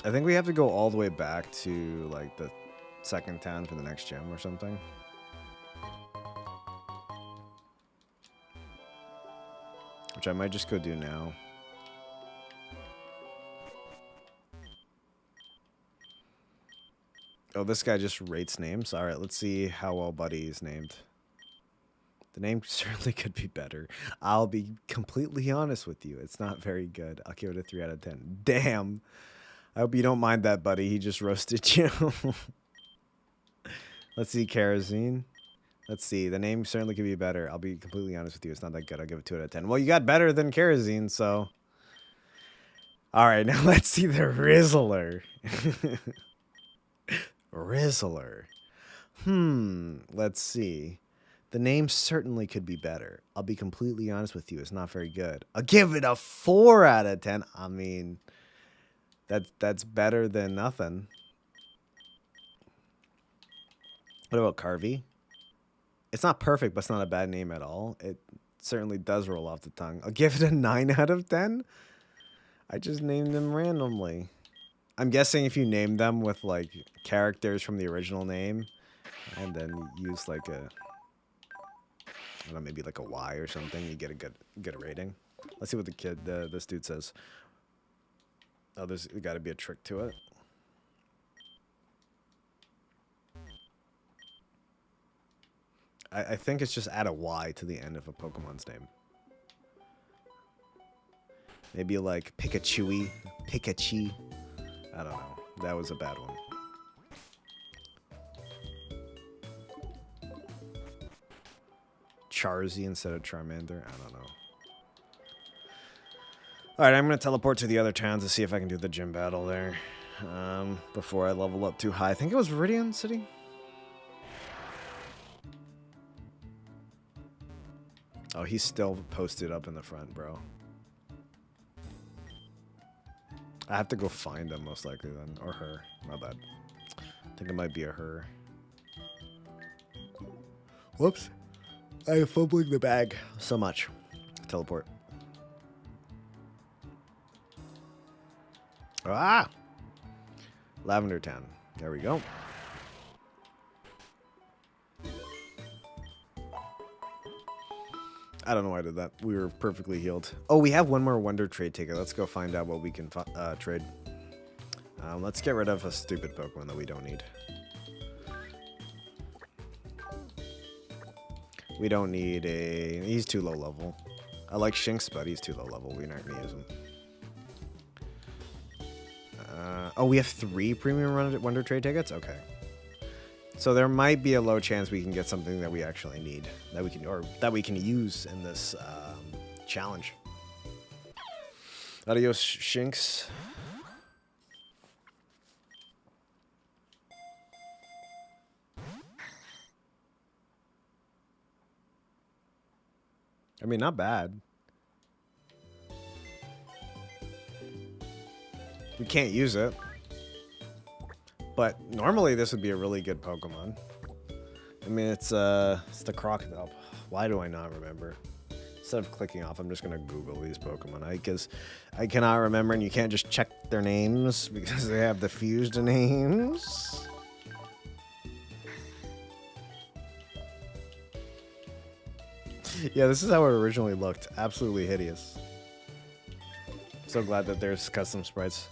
[SPEAKER 1] I think we have to go all the way back to, like, the second town for the next gem or something. Which I might just go do now. Oh, this guy just rates names. All right, let's see how well Buddy is named. The name certainly could be better. I'll be completely honest with you. It's not very good. I'll give it a 3 out of 10. Damn. I hope you don't mind that, Buddy. He just roasted you. Let's see, Kerosene. Let's see. The name certainly could be better. I'll be completely honest with you. It's not that good. I'll give it 2 out of 10. Well, you got better than Kerosene, so... All right, now let's see the Rizzler. Rizzler. Let's see. The name certainly could be better. I'll be completely honest with you. It's not very good. I'll give it a 4 out of 10. I mean, that's better than nothing. What about Carvey? It's not perfect, but it's not a bad name at all. It certainly does roll off the tongue. I'll give it a 9 out of 10. I just named them randomly. I'm guessing if you name them with, like, characters from the original name, and then use, like, a... I don't know, maybe like a Y or something, you get a good rating. Let's see what this dude says. Oh, there's got to be a trick to it. I think it's just add a Y to the end of a Pokemon's name. Maybe like Pikachu. I don't know. That was a bad one. Charzy instead of Charmander. I don't know. Alright, I'm going to teleport to the other towns to see if I can do the gym battle there. Before I level up too high. I think it was Viridian City. Oh, he's still posted up in the front, bro. I have to go find him most likely then. Or her. My bad. I think it might be a her. Whoops. I am fumbling the bag so much. Teleport. Ah! Lavender Town. There we go. I don't know why I did that. We were perfectly healed. Oh, we have one more Wonder Trade ticket. Let's go find out what we can trade. Let's get rid of a stupid Pokemon that we don't need. We don't need a... He's too low level. I like Shinx, but he's too low level. We're not going to use him. Oh, we have 3 premium Wonder Trade tickets? Okay. So there might be a low chance we can get something that we actually need. That we can use in this challenge. Adios, Shinx. I mean, not bad. We can't use it. But normally this would be a really good Pokemon. I mean, it's the Crocodile. Why do I not remember? Instead of clicking off, I'm just going to Google these Pokemon. Because I cannot remember, and you can't just check their names because they have the fused names. Yeah, this is how it originally looked. Absolutely hideous. So glad that there's custom sprites.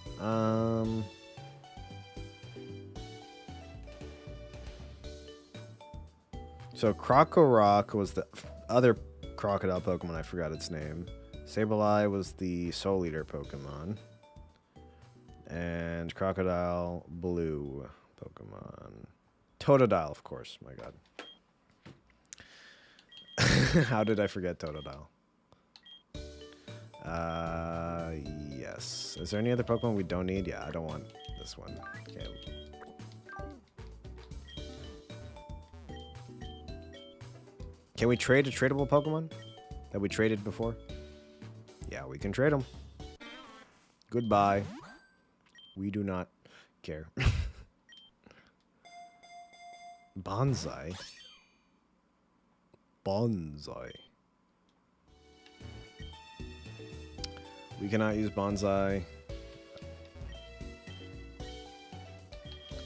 [SPEAKER 1] So Crocorock was the other crocodile Pokemon. I forgot its name. Sableye was the Soul Eater Pokemon. And Crocodile Blue Pokemon. Totodile, of course. My god. How did I forget Totodile? Yes. Is there any other Pokemon we don't need? Yeah, I don't want this one. Okay. Can we trade a tradable Pokemon that we traded before? Yeah, we can trade them. Goodbye. We do not care. Bonsai. Bonsai. We cannot use Bonsai.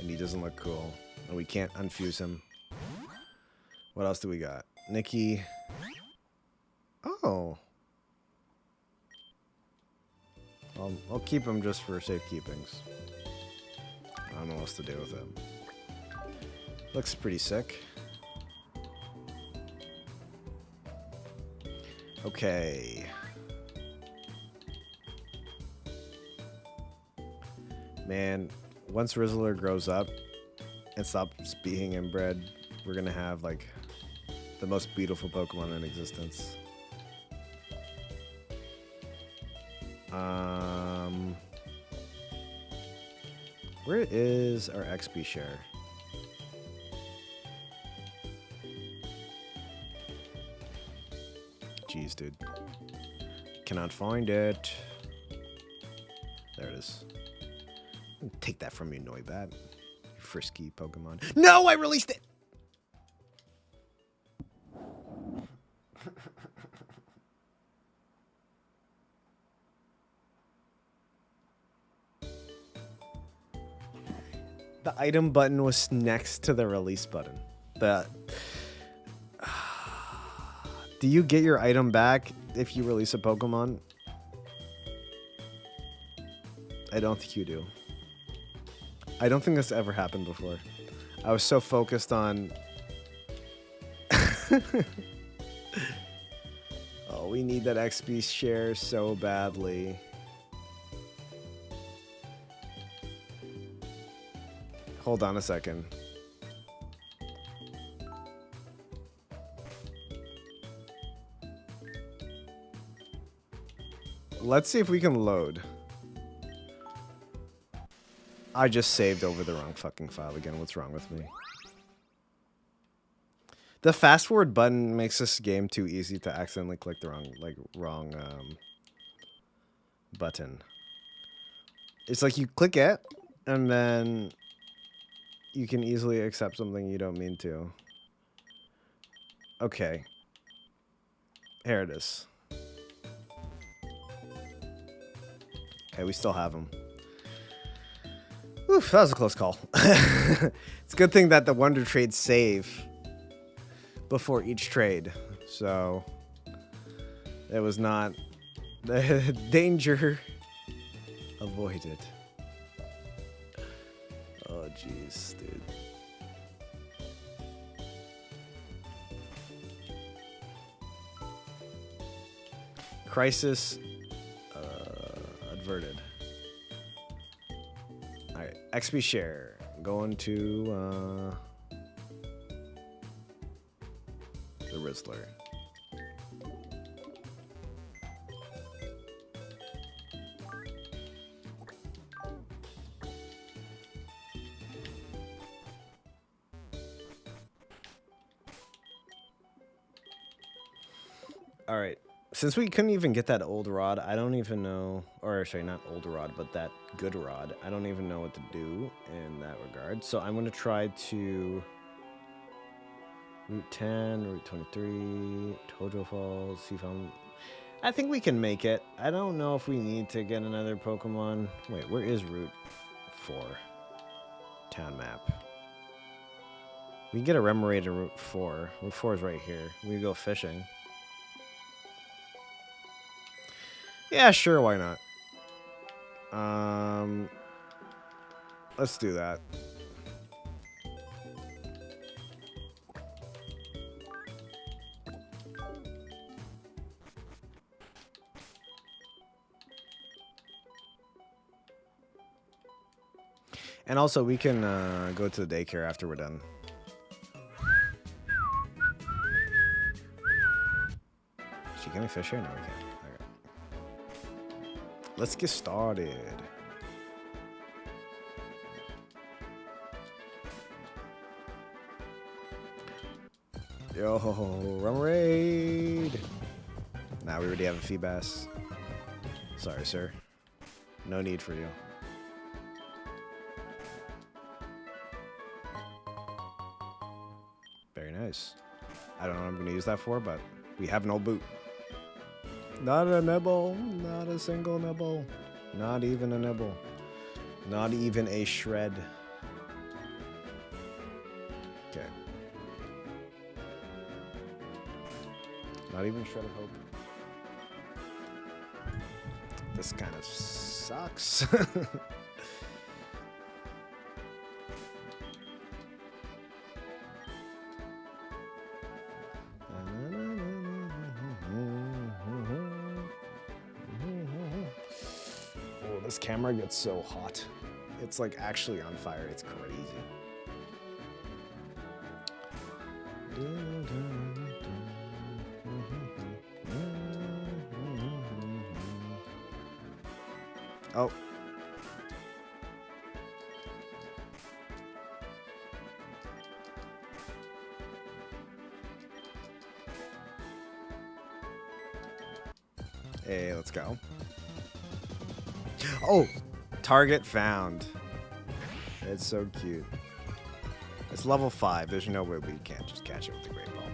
[SPEAKER 1] And he doesn't look cool. And we can't unfuse him. What else do we got? Nikki. Oh. I'll keep him just for safekeepings. I don't know what else to do with him. Looks pretty sick. Okay. Man, once Rizzler grows up and stops being inbred, we're gonna have like the most beautiful Pokemon in existence. Where is our XP share? Jeez, dude. Cannot find it. There it is. Take that from me, Noibat. You frisky Pokemon. No, I released it! The item button was next to the release button. Do you get your item back if you release a Pokemon? I don't think you do. I don't think this ever happened before. I was so focused on... Oh, we need that XP share so badly. Hold on a second. Let's see if we can load. I just saved over the wrong fucking file again. What's wrong with me? The fast forward button makes this game too easy to accidentally click the wrong button. It's like you click it and then you can easily accept something you don't mean to. Okay. Here it is. Okay, we still have them. Oof, that was a close call. It's a good thing that the Wonder Trades save before each trade. So it was not the danger avoided. Oh, jeez, dude. Crisis averted. Alright, XP share. Going to the Rizzler. Alright. Since we couldn't even get that old rod, I don't even know, or sorry, not old rod, but that good rod. I don't even know what to do in that regard. So I'm going to try to Route 10, Route 23, Tojo Falls, Seafoam. I think we can make it. I don't know if we need to get another Pokemon. Wait, where is Route 4? Town map. We can get a Remoraid in Route 4. Route 4 is right here. We go fishing. Yeah, sure, why not? Let's do that. And also, we can go to the daycare after we're done. Can we fish here? No, we can't. Okay. Let's get started. Yo, rumoured. Nah, we already have a fee bass. Sorry, sir. No need for you. Very nice. I don't know what I'm going to use that for, but we have an old boot. Not a nibble. Not a single nibble. Not even a nibble. Not even a shred. Okay. Not even a shred of hope. This kind of sucks. This camera gets so hot. It's like actually on fire. It's crazy. Oh. Hey, let's go. Oh, target found. It's so cute. It's level 5. There's no way we can't just catch it with the great ball.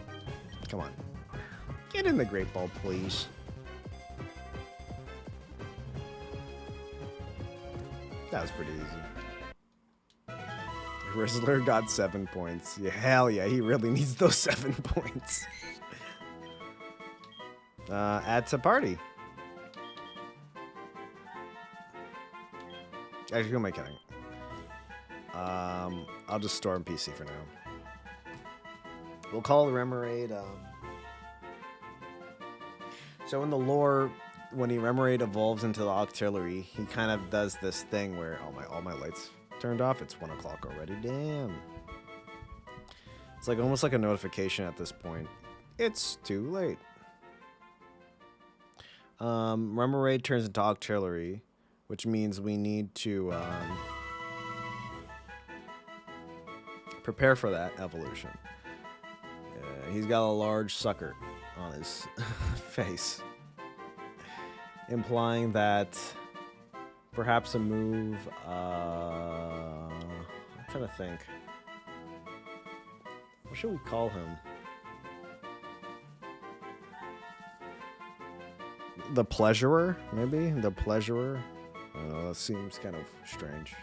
[SPEAKER 1] Come on. Get in the great ball, please. That was pretty easy. Rizzler got 7 points. Yeah, hell yeah, he really needs those 7 points. Add to party. Actually, who am I kidding? I'll just store him PC for now. We'll call the Remoraid. So in the lore, when Remoraid evolves into the Octillery, he kind of does this thing where all my lights turned off. It's 1 o'clock already. Damn. It's like almost like a notification at this point. It's too late. Remoraid turns into Octillery, which means we need to prepare for that evolution. He's got a large sucker on his face, implying that perhaps a move. I'm trying to think. What should we call him? The Pleasurer, maybe? The Pleasurer? I don't know, that seems kind of strange.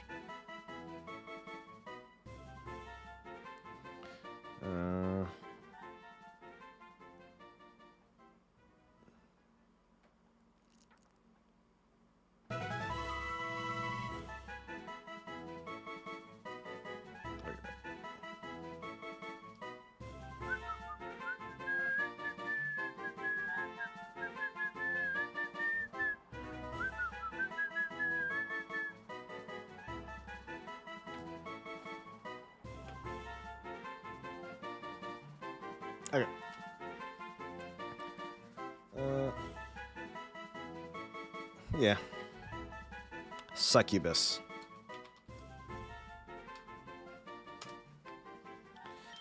[SPEAKER 1] Okay. Yeah. Succubus.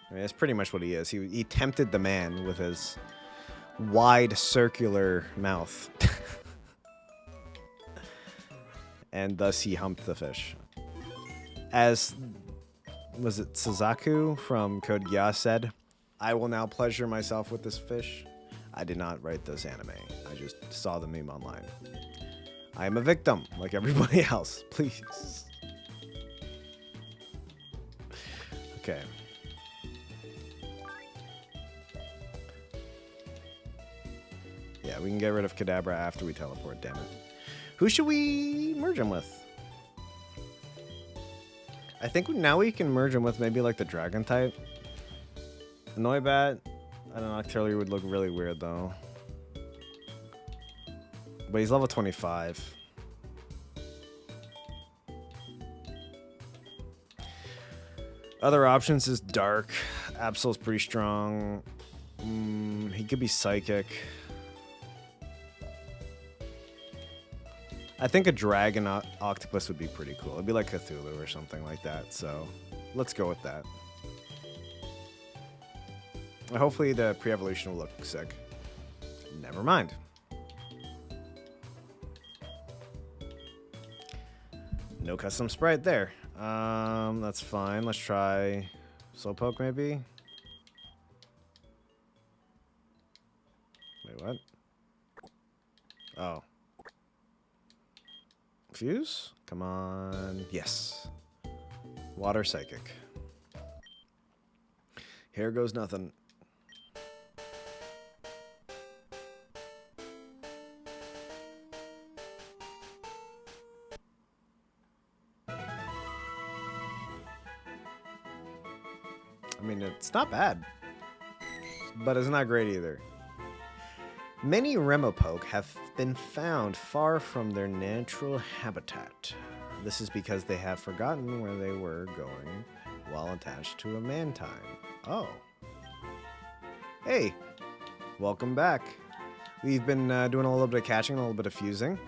[SPEAKER 1] I mean, that's pretty much what he is. He tempted the man with his wide circular mouth. And thus he humped the fish. As, was it Suzaku from Code Geass said, I will now pleasure myself with this fish. I did not write this anime. I just saw the meme online. I am a victim, like everybody else. Please. Okay. Yeah, we can get rid of Kadabra after we teleport, damn it. Who should we merge him with? I think now we can merge him with maybe like the dragon type. Noibat, I don't know, Noctillery would look really weird though. But he's level 25. Other options is Dark. Absol's pretty strong. He could be Psychic. I think a Dragon Octopus would be pretty cool. It'd be like Cthulhu or something like that. So let's go with that. Hopefully the pre-evolution will look sick. Never mind. No custom sprite there. That's fine. Let's try Slowpoke maybe. Wait, what? Oh. Fuse? Come on. Yes. Water Psychic. Here goes nothing. I mean, it's not bad, but it's not great either. Many Remopoke have been found far from their natural habitat. This is because they have forgotten where they were going while attached to a Mantine. Oh. Hey, welcome back. We've been doing a little bit of catching, a little bit of fusing.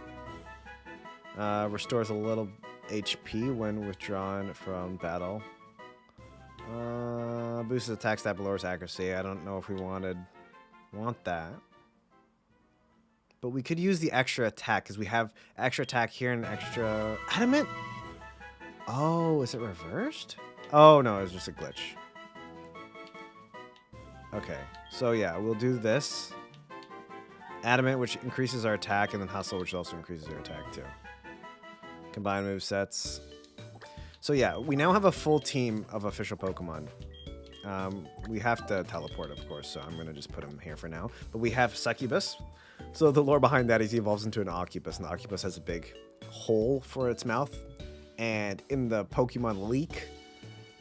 [SPEAKER 1] Restores a little HP when withdrawn from battle. Boosted attack stat, lowers accuracy. I don't know if we want that. But we could use the extra attack because we have extra attack here and extra adamant. Oh, is it reversed? Oh no, it's just a glitch. Okay, so yeah, we'll do this. Adamant, which increases our attack, and then Hustle, which also increases our attack too. Combine move sets. So yeah, we now have a full team of official Pokemon. We have to teleport, of course, so I'm going to just put him here for now. But we have Succubus. So the lore behind that is he evolves into an Occupus, and the Occupus has a big hole for its mouth. And in the Pokemon leak,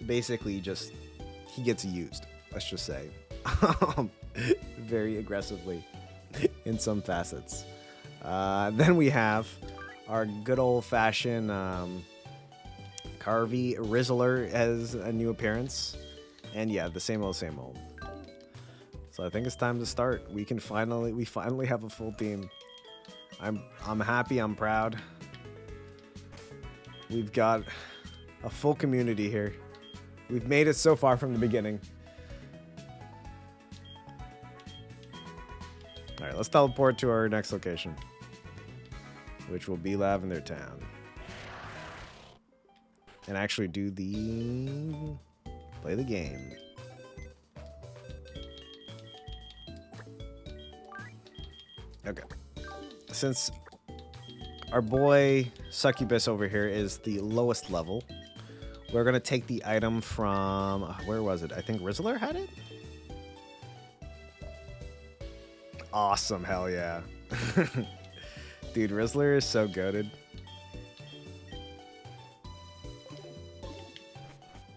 [SPEAKER 1] basically just, he gets used, let's just say. Very aggressively in some facets. Then we have our good old-fashioned Carvey Rizzler as a new appearance. And yeah, the same old, same old. So I think it's time to start. We finally have a full team. I'm happy, I'm proud. We've got a full community here. We've made it so far from the beginning. All right, let's teleport to our next location, which will be Lavender Town. And actually do play the game. Okay. Since our boy Succubus over here is the lowest level, we're going to take the item from... where was it? I think Rizzler had it? Awesome. Hell yeah. Dude, Rizzler is so goated.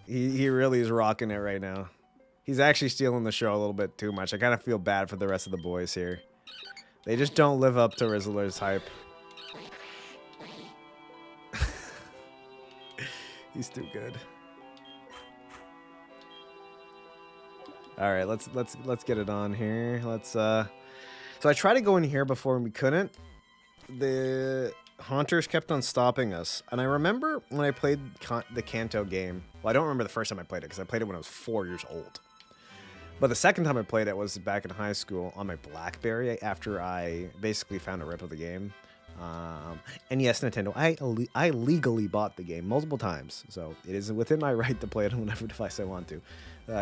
[SPEAKER 1] He really is rocking it right now. He's actually stealing the show a little bit too much. I kind of feel bad for the rest of the boys here. They just don't live up to Rizzler's hype. He's too good. All right, let's get it on here. So I tried to go in here before and we couldn't. The Haunters kept on stopping us. And I remember when I played the Kanto game. Well, I don't remember the first time I played it because I played it when I was 4 years old. But the second time I played it was back in high school on my BlackBerry after I basically found a rip of the game. And yes, Nintendo, I legally bought the game multiple times. So it is within my right to play it on whatever device I want to.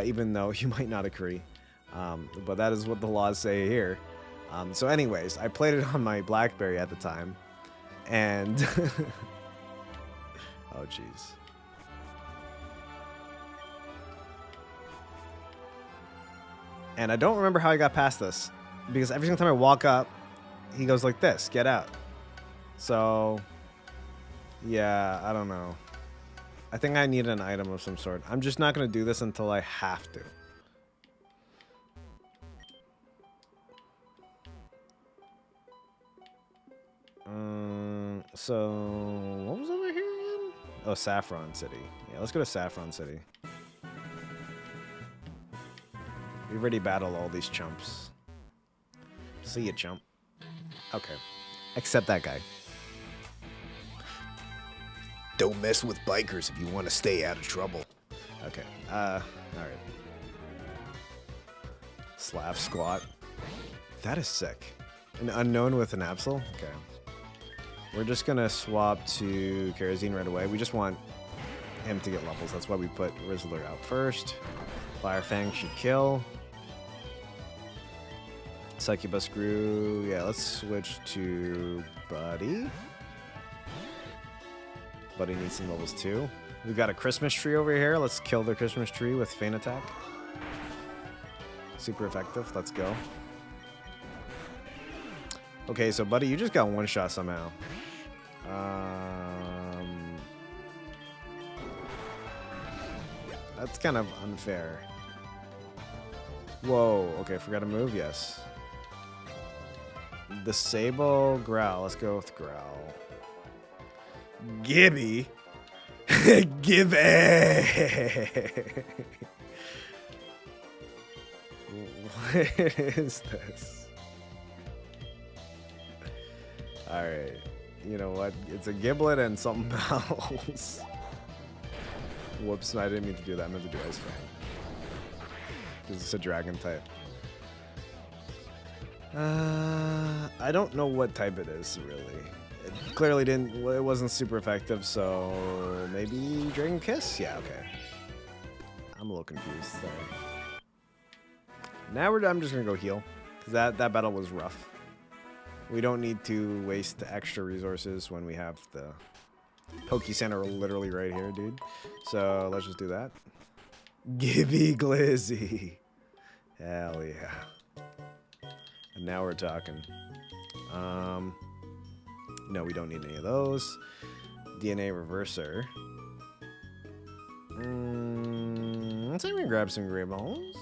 [SPEAKER 1] Even though you might not agree. But that is what the laws say here. So anyways, I played it on my BlackBerry at the time. And... oh, jeez. And I don't remember how I got past this. Because every single time I walk up, he goes like this, get out. So, yeah, I don't know. I think I need an item of some sort. I'm just not going to do this until I have to. So, what was over here again? Oh, Saffron City. Yeah, let's go to Saffron City. We've already battled all these chumps. See ya, chump. Okay. Except that guy. Don't mess with bikers if you want to stay out of trouble. Okay. Alright. Slav squat. That is sick. An unknown with an Absol? Okay. We're just gonna swap to Kerosene right away. We just want him to get levels. That's why we put Rizzler out first. Firefang should kill. Succubus grew. Yeah, let's switch to Buddy. Buddy needs some levels too. We've got a Christmas tree over here. Let's kill the Christmas tree with Feint Attack. Super effective. Let's go. Okay, so Buddy, you just got one shot somehow. That's kind of unfair. Whoa, okay, forgot to move, yes. Disable Growl, let's go with Growl. Gibby? Gibby! What is this? Alright, you know what? It's a Giblet and something else. Whoops, I didn't mean to do that. I meant to do Ice Fang. Because it's a dragon type. I don't know what type it is, really. It clearly it wasn't super effective, so maybe Dragon Kiss? Yeah, okay. I'm a little confused. Sorry. Now I'm just going to go heal. Because that battle was rough. We don't need to waste extra resources when we have the Poke Center literally right here, dude. So let's just do that. Gibby Glizzy. Hell yeah. And now we're talking. No, we don't need any of those. DNA Reverser. Let's see if we can grab some Great Balls.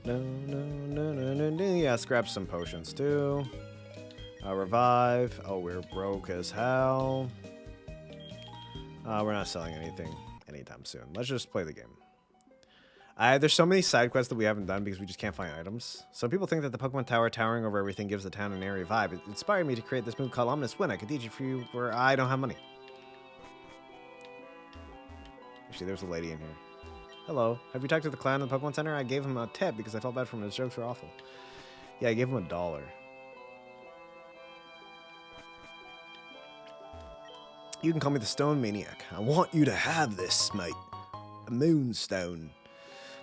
[SPEAKER 1] No. Yeah, let's grab some potions too. Revive. Oh, we're broke as hell. We're not selling anything anytime soon. Let's just play the game. There's so many side quests that we haven't done because we just can't find items. Some people think that the Pokemon Tower towering over everything gives the town an airy vibe. It inspired me to create this move called Ominous Wind. I could teach it for you where I don't have money. Actually, there's a lady in here. Hello. Have you talked to the clown in the Pokemon Center? I gave him a tip because I felt bad for him. His jokes were awful. Yeah, I gave him $1. You can call me the Stone Maniac. I want you to have this, mate. A moonstone.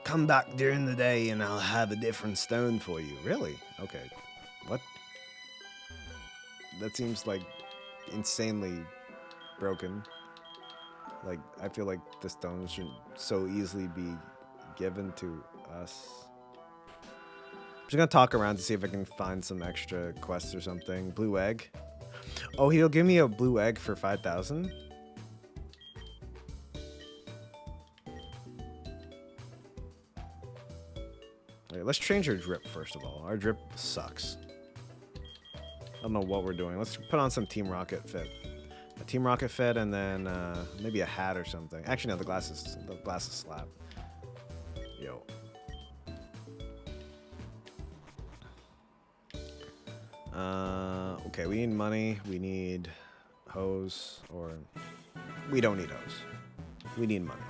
[SPEAKER 1] Come back during the day and I'll have a different stone for you. Really? Okay. What? That seems like insanely broken. Like, I feel like the stones shouldn't so easily be given to us. I'm just gonna talk around to see if I can find some extra quests or something. Blue egg. Oh, he'll give me a blue egg for 5,000? Okay, let's change our drip first of all. Our drip sucks. I don't know what we're doing. Let's put on some Team Rocket fit. A Team Rocket fit and then maybe a hat or something. Actually, no, the glasses slap. Yo. Okay, we need money. We need hose, or we don't need hose. We need money.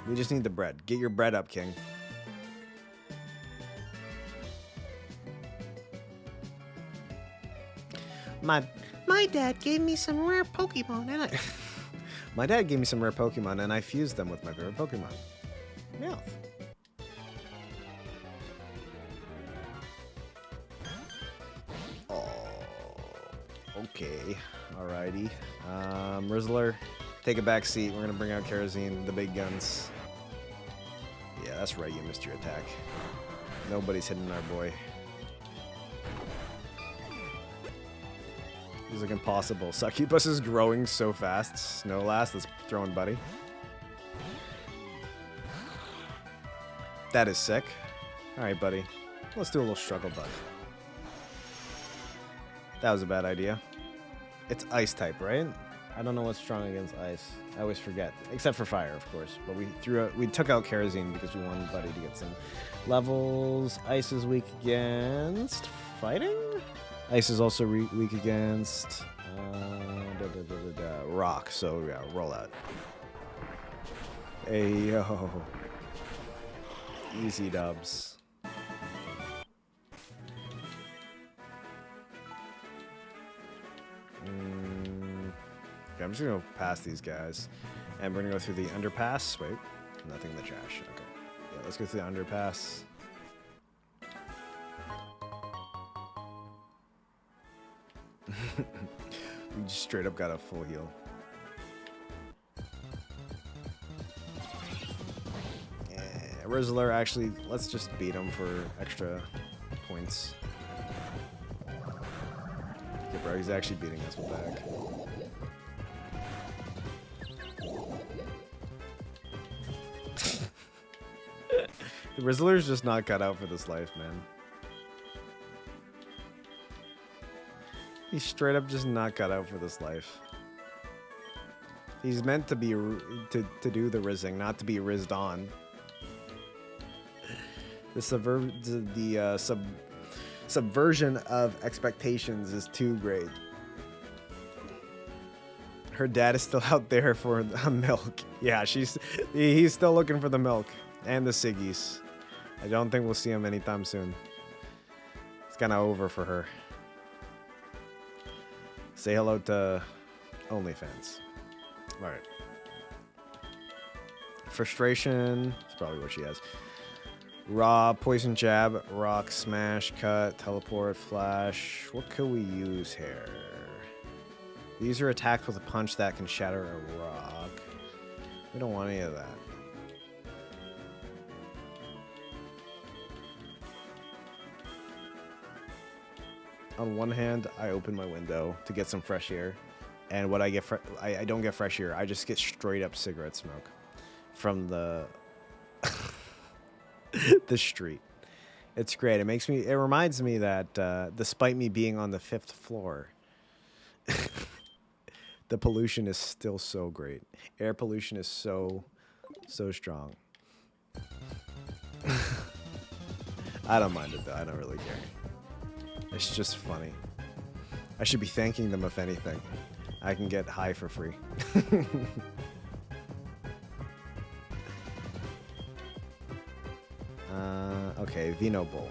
[SPEAKER 1] We just need the bread. Get your bread up, King. My dad gave me some rare Pokemon and I... My dad gave me some rare Pokemon and I fused them with my favorite Pokemon. Meowth. Okay. Alrighty. Rizzler, take a back seat. We're gonna bring out Kerosene, the big guns. Yeah, that's right. You missed your attack. Nobody's hitting our boy. He's looking impossible. Succubus is growing so fast. Snow Last, let's throw in Buddy. That is sick. Alright, buddy. Let's do a little struggle bug. That was a bad idea. It's ice type, right? I don't know what's strong against ice. I always forget. Except for fire, of course. But we took out Kerosene because we wanted Buddy to get some levels. Ice is weak against fighting? Ice is also weak against rock. So yeah, roll out. Hey yo. Easy dubs. Okay, I'm just gonna go past these guys, and we're gonna go through the underpass. Wait, nothing in the trash. Okay, yeah, let's go through the underpass. We just straight up got a full heal. Rizzler, actually, let's just beat him for extra points. Okay, bro, he's actually beating us with back. The Rizzler's just not cut out for this life, man. He's straight up just not cut out for this life. He's meant to be to do the rizzing, not to be rizzed on. The subversion of expectations is too great. Her dad is still out there for the milk. Yeah, he's still looking for the milk and the ciggies. I don't think we'll see him anytime soon. It's kind of over for her. Say hello to OnlyFans. All right. Frustration. That's probably what she has. Raw, poison jab, rock, smash, cut, teleport, flash. What could we use here? These are attacked with a punch that can shatter a rock. We don't want any of that. On one hand, I open my window to get some fresh air, and what I get, I don't get fresh air. I just get straight up cigarette smoke from the the street. It's great. It reminds me that despite me being on the 5th floor, the pollution is still so great. Air pollution is so strong. I don't mind it though. I don't really care. It's just funny. I should be thanking them if anything. I can get high for free. Okay, Vino Bowl.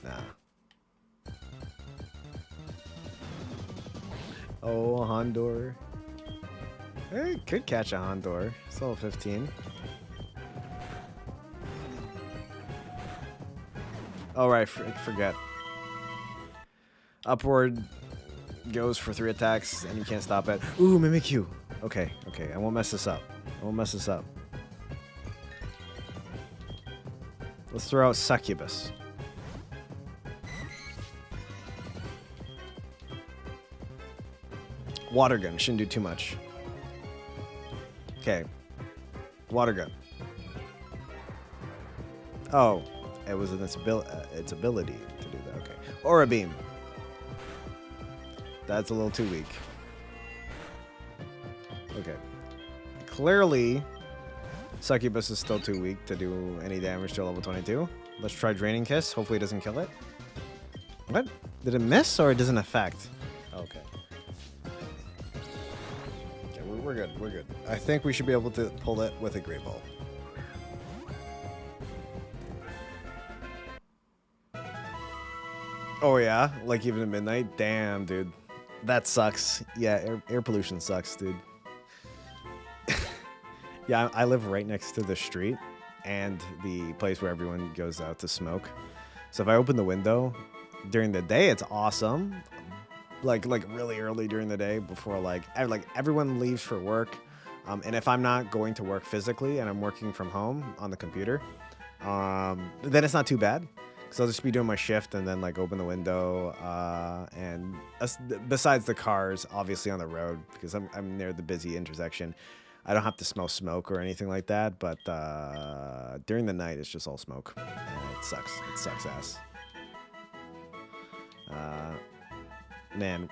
[SPEAKER 1] Nah. Oh, a Hondor. Hey, could catch a Hondor. It's level 15. Oh, right, forget. Upward goes for 3 attacks, and you can't stop it. Ooh, Mimikyu. Okay, I won't mess this up. Let's throw out Succubus. Water gun, shouldn't do too much. Okay. Water gun. Oh, it was its ability to do that. Okay. Aura beam. That's a little too weak. Okay. Clearly, Succubus is still too weak to do any damage to level 22. Let's try Draining Kiss. Hopefully it doesn't kill it. What? Did it miss or it doesn't affect? Okay. Okay, we're good. We're good. I think we should be able to pull it with a Great Ball. Oh yeah? Like even at midnight? Damn, dude. That sucks. Yeah, air pollution sucks, dude. Yeah, I live right next to the street and the place where everyone goes out to smoke. So if I open the window, During the day, it's awesome. Like really early during the day before like everyone leaves for work. And if I'm not going to work physically and I'm working from home on the computer, then it's not too bad. So I'll just be doing my shift and then like open the window. And besides the cars, obviously on the road, because I'm near the busy intersection, I don't have to smell smoke or anything like that. But during the night, it's just all smoke. And it sucks. It sucks ass. Man,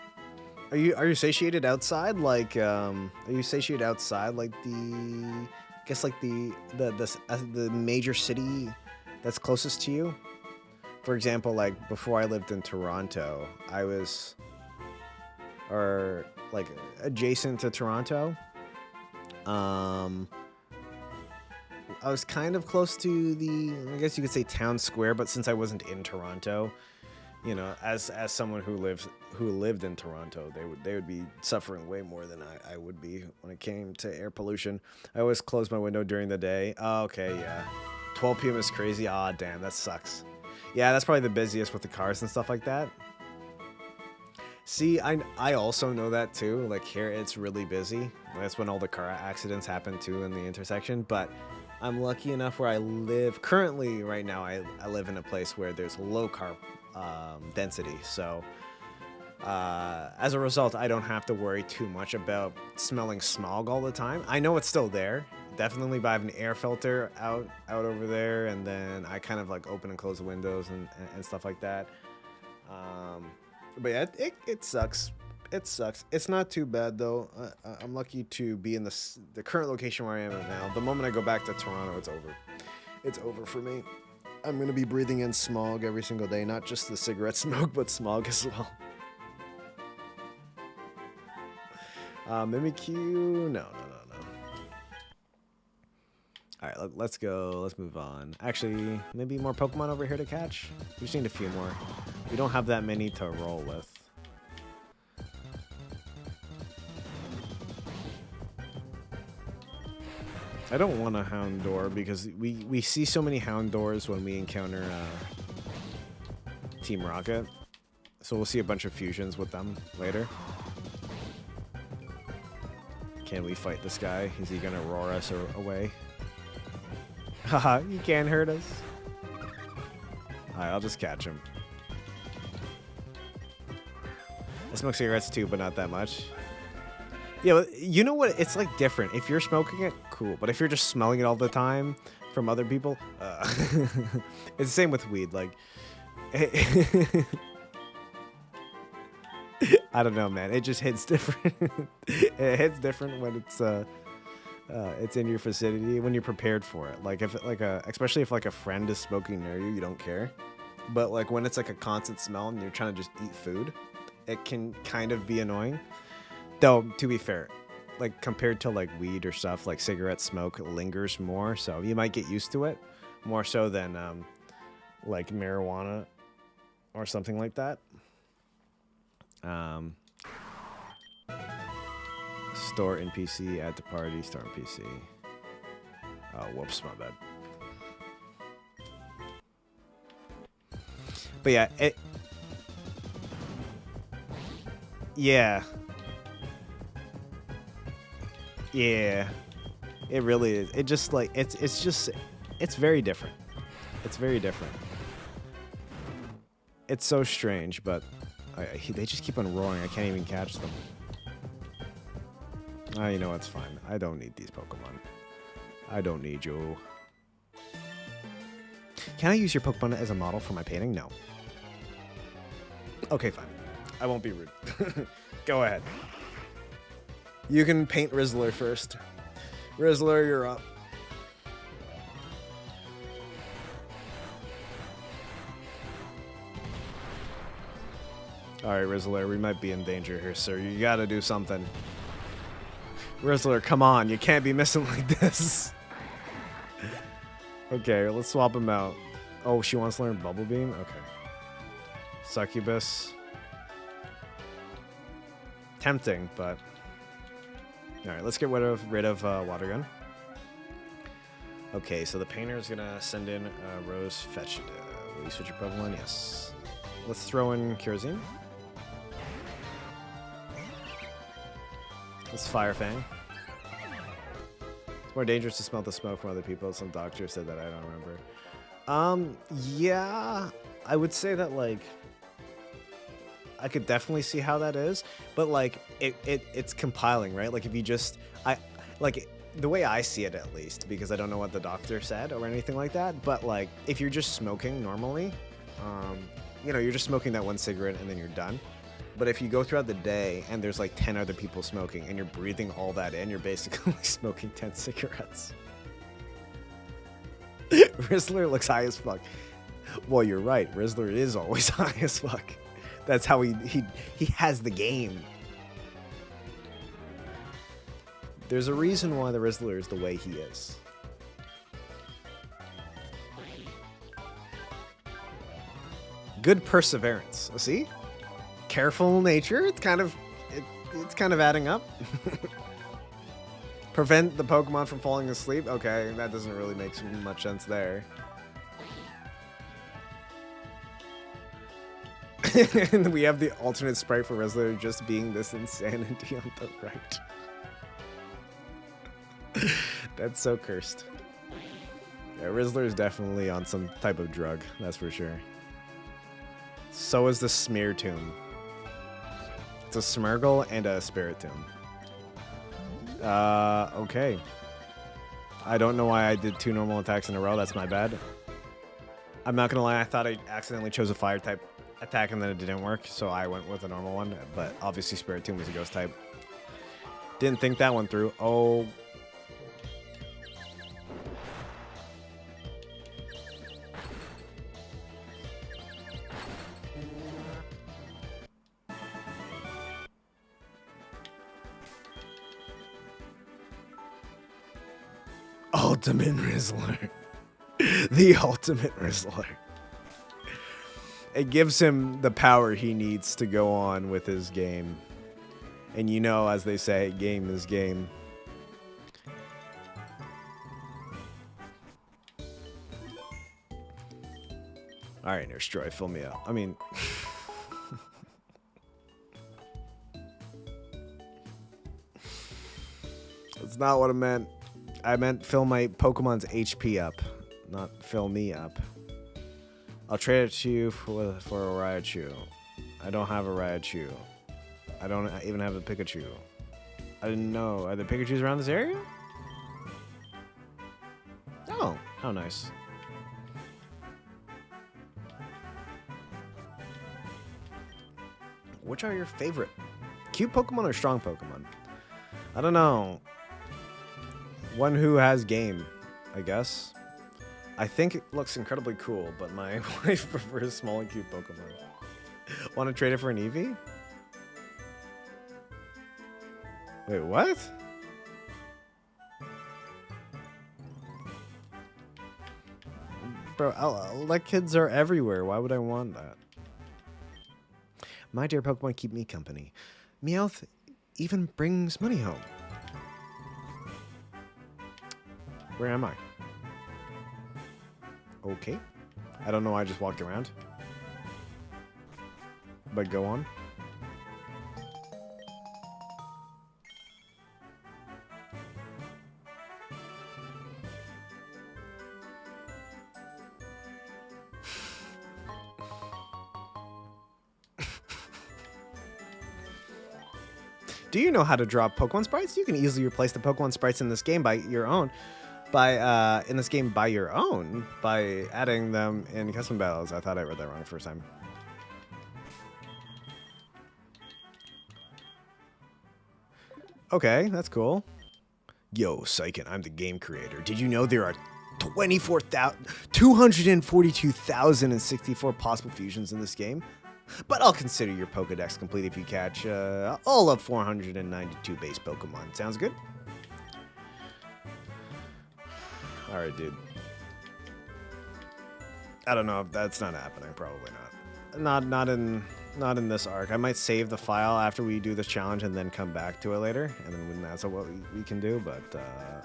[SPEAKER 1] are you satiated outside? Like, are you satiated outside? Like I guess like the major city that's closest to you. For example, like before I lived in Toronto, or like adjacent to Toronto. I was kind of close to I guess you could say town square, but since I wasn't in Toronto, you know, as someone who lived in Toronto, they would be suffering way more than I would be when it came to air pollution. I always close my window during the day. Oh, okay, yeah. 12 p.m. is crazy. Ah, damn, that sucks. Yeah, that's probably the busiest with the cars and stuff like that. See, I also know that too. Like here, it's really busy. That's when all the car accidents happen too in the intersection. But I'm lucky enough where I live currently right now. I live in a place where there's low car density. So as a result, I don't have to worry too much about smelling smog all the time. I know it's still there, definitely, but I have an air filter out over there, and then I kind of like open and close the windows and stuff like that. But yeah, it sucks. It sucks. It's not too bad though. I'm lucky to be in the current location where I am now. The moment I go back to Toronto, it's over. It's over for me. I'm gonna be breathing in smog every single day, not just the cigarette smoke, but smog as well. Mimikyu, no. All right, let's go. Let's move on. Actually, maybe more Pokemon over here to catch. We just need a few more. We don't have that many to roll with. I don't want a Houndour because we see so many Houndours when we encounter Team Rocket. So we'll see a bunch of fusions with them later. Can we fight this guy? Is he gonna roar us away? Haha, you can't hurt us. Alright, I'll just catch him. I smoke cigarettes too, but not that much. Yeah, you know what? It's like different. If you're smoking it, cool. But if you're just smelling it all the time from other people, it's the same with weed. Like, I don't know, man. It just hits different. It hits different when it's in your vicinity, when you're prepared for it. Like especially if like a friend is smoking near you, you don't care. But like when it's like a constant smell and you're trying to just eat food, it can kind of be annoying. Though, to be fair, like compared to like weed or stuff, like cigarette smoke lingers more, so you might get used to it more so than like marijuana or something like that. Store NPC, add to party, store NPC. Oh, whoops, my bad. But yeah, Yeah, it really is. It just like it's very different. It's very different. It's so strange, but they just keep on roaring. I can't even catch them. Ah, you know, it's fine. I don't need these Pokemon. I don't need you. Can I use your Pokemon as a model for my painting? No. Okay, fine. I won't be rude. Go ahead. You can paint Rizzler first. Rizzler, you're up. Alright, Rizzler, we might be in danger here, sir. You gotta do something. Rizzler, come on. You can't be missing like this. Okay, let's swap him out. Oh, she wants to learn Bubble Beam? Okay. Succubus. Tempting, but... Alright, let's get rid of Water Gun. Okay, so the painter is gonna send in Rose Fetch. Will you switch your Pokemon? Yes. Let's throw in kerosene. Let's Fire Fang. It's more dangerous to smell the smoke from other people. Some doctor said that, I don't remember. Yeah, I would say that, like, I could definitely see how that is, but like it's compiling, right? Like if you just, the way I see it at least, because I don't know what the doctor said or anything like that, but like if you're just smoking normally, you know, you're just smoking that one cigarette and then you're done. But if you go throughout the day and there's like 10 other people smoking and you're breathing all that in, you're basically smoking 10 cigarettes. Rizzler looks high as fuck. Well, you're right. Rizzler is always high as fuck. That's how he has the game. There's a reason why the Rizzler is the way he is. Good perseverance. See? Careful nature. It's kind of adding up. Prevent the Pokemon from falling asleep. Okay, that doesn't really make much sense there. And we have the alternate sprite for Rizzler just being this insanity on the right. That's so cursed. Yeah, Rizzler is definitely on some type of drug, that's for sure. So is the Smear Tomb. It's a Smeargle and a Spiritomb. Okay. I don't know why I did 2 normal attacks in a row, that's my bad. I'm not gonna lie, I thought I accidentally chose a fire type attack and then it didn't work, so I went with a normal one, but obviously Spiritomb was a ghost type. Didn't think that one through. Oh. Ultimate Rizzler. The ultimate Rizzler. It gives him the power he needs to go on with his game. And you know, as they say, game is game. Alright, Nurse Joy, fill me out. I mean... That's not what I meant. I meant fill my Pokemon's HP up, not fill me up. I'll trade it to you for a Raichu. I don't have a Raichu. I don't even have a Pikachu. I didn't know. Are there Pikachus around this area? Oh, how nice. Which are your favorite? Cute Pokemon or strong Pokemon? I don't know. One who has game, I guess. I think it looks incredibly cool, but my wife prefers small and cute Pokemon. Want to trade it for an Eevee? Wait, what? Bro, like kids are everywhere. Why would I want that? My dear Pokemon keep me company. Meowth even brings money home. Where am I? Okay. I don't know why I just walked around. But go on. Do you know how to draw Pokemon sprites? You can easily replace the Pokemon sprites in this game by your own. By adding them in custom battles. I thought I read that wrong the first time. Okay, that's cool. Yo, Psychic, I'm the game creator. Did you know there are 242,064 possible fusions in this game? But I'll consider your Pokedex complete if you catch all of 492 base Pokemon. Sounds good? Alright, dude. I don't know if that's not happening. Probably not. Not in this arc. I might save the file after we do this challenge and then come back to it later, and then that's what we can do. But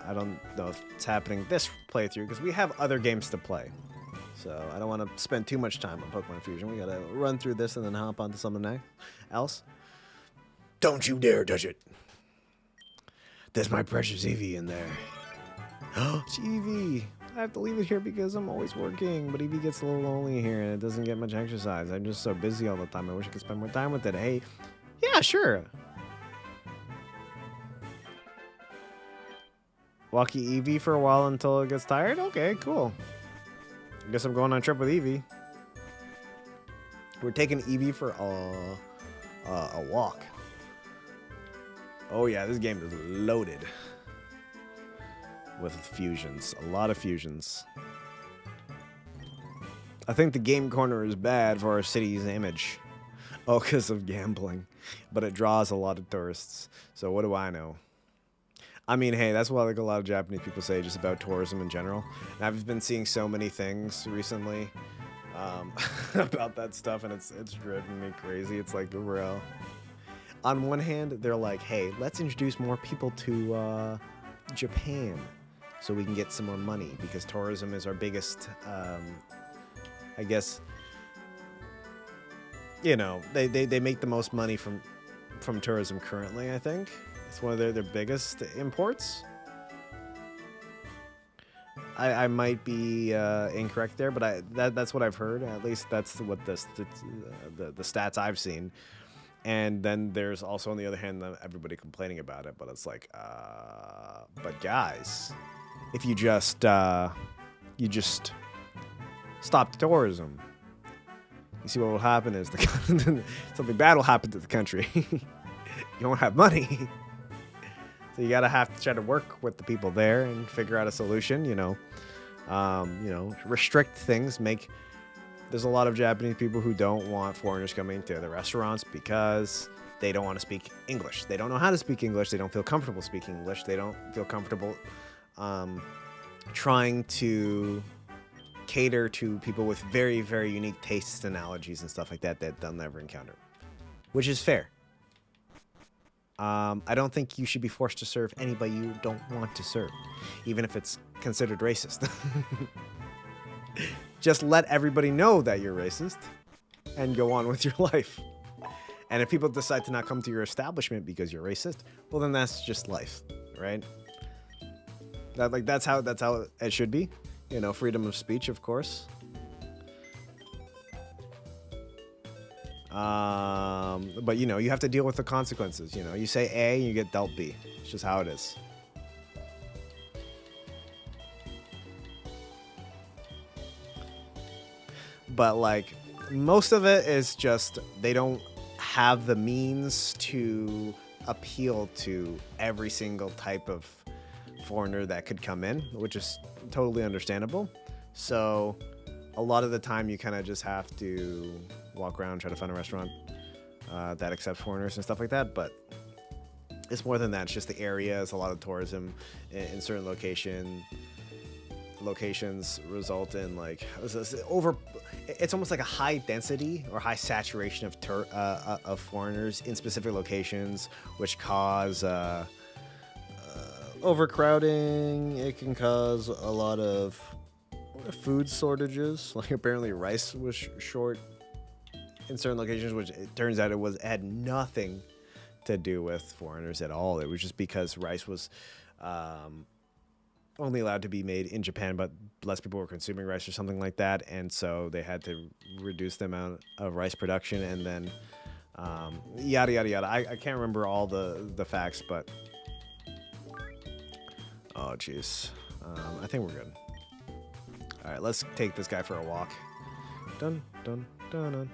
[SPEAKER 1] I don't know if it's happening this playthrough because we have other games to play. So I don't want to spend too much time on Pokemon Fusion. We gotta run through this and then hop onto something else. Don't you dare touch it. There's my precious Eevee in there. Oh, it's Eevee. I have to leave it here because I'm always working, but Eevee gets a little lonely here and it doesn't get much exercise. I'm just so busy all the time. I wish I could spend more time with it. Hey, yeah, sure. Walkie Eevee for a while until it gets tired? Okay, cool. I guess I'm going on a trip with Eevee. We're taking Eevee for a walk. Oh yeah, this game is loaded with fusions. A lot of fusions. I think the game corner is bad for our city's image. Oh, because of gambling. But it draws a lot of tourists. So what do I know? I mean, hey, that's what like a lot of Japanese people say just about tourism in general. And I've been seeing so many things recently about that stuff, and it's driven me crazy. It's like, bro. On one hand, they're like, hey, let's introduce more people to Japan so we can get some more money because tourism is our biggest, I guess, you know, they make the most money from tourism currently, I think. It's one of their biggest imports. I might be incorrect there, but that's what I've heard. At least that's what the stats I've seen. And then there's also, on the other hand, everybody complaining about it. But it's like, but guys, if you just stop tourism, you see what will happen is something bad will happen to the country. You won't have money. So you gotta have to try to work with the people there and figure out a solution. You know, restrict things. There's a lot of Japanese people who don't want foreigners coming to the restaurants because they don't want to speak English. They don't know how to speak English. They don't feel comfortable speaking English. They don't feel comfortable trying to cater to people with very, very unique tastes and allergies and stuff like that they'll never encounter, which is fair. I don't think you should be forced to serve anybody you don't want to serve, even if it's considered racist. Just let everybody know that you're racist and go on with your life. And if people decide to not come to your establishment because you're racist, well, then that's just life, right? That's how it should be. You know, freedom of speech, of course. But, you know, you have to deal with the consequences. You know, you say A, you get dealt B. It's just how it is. But, like, most of it is just they don't have the means to appeal to every single type of foreigner that could come in, which is totally understandable. So a lot of the time you kind of just have to walk around, try to find a restaurant that accepts foreigners and stuff like that. But it's more than that. It's just the area. It's a lot of tourism in certain locations result in like it's almost like a high density or high saturation of foreigners in specific locations, which cause overcrowding. It can cause a lot of food shortages. Like apparently rice was short in certain locations, which it turns out it had nothing to do with foreigners at all. It was just because rice was only allowed to be made in Japan, but less people were consuming rice or something like that, and so they had to reduce the amount of rice production, and then yada yada yada. I can't remember all the facts, but oh jeez, I think we're good. All right, let's take this guy for a walk. Dun dun dun dun.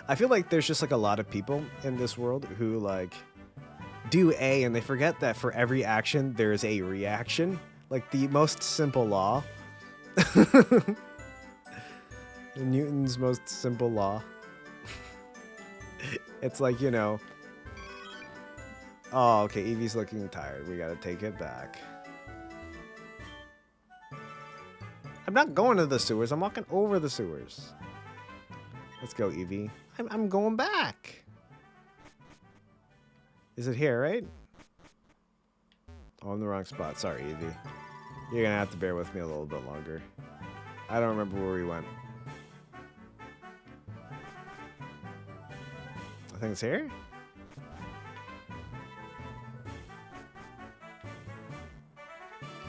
[SPEAKER 1] I feel like there's just like a lot of people in this world who like do A and they forget that for every action there is a reaction. Like the most simple law. Newton's most simple law. It's like, you know, oh, okay, Eevee's looking tired. We gotta take it back. I'm not going to the sewers. I'm walking over the sewers. Let's go, Eevee. I'm going back. Is it here, right? Oh, I'm in the wrong spot. Sorry, Eevee. You're gonna have to bear with me a little bit longer. I don't remember where we went. I think it's here?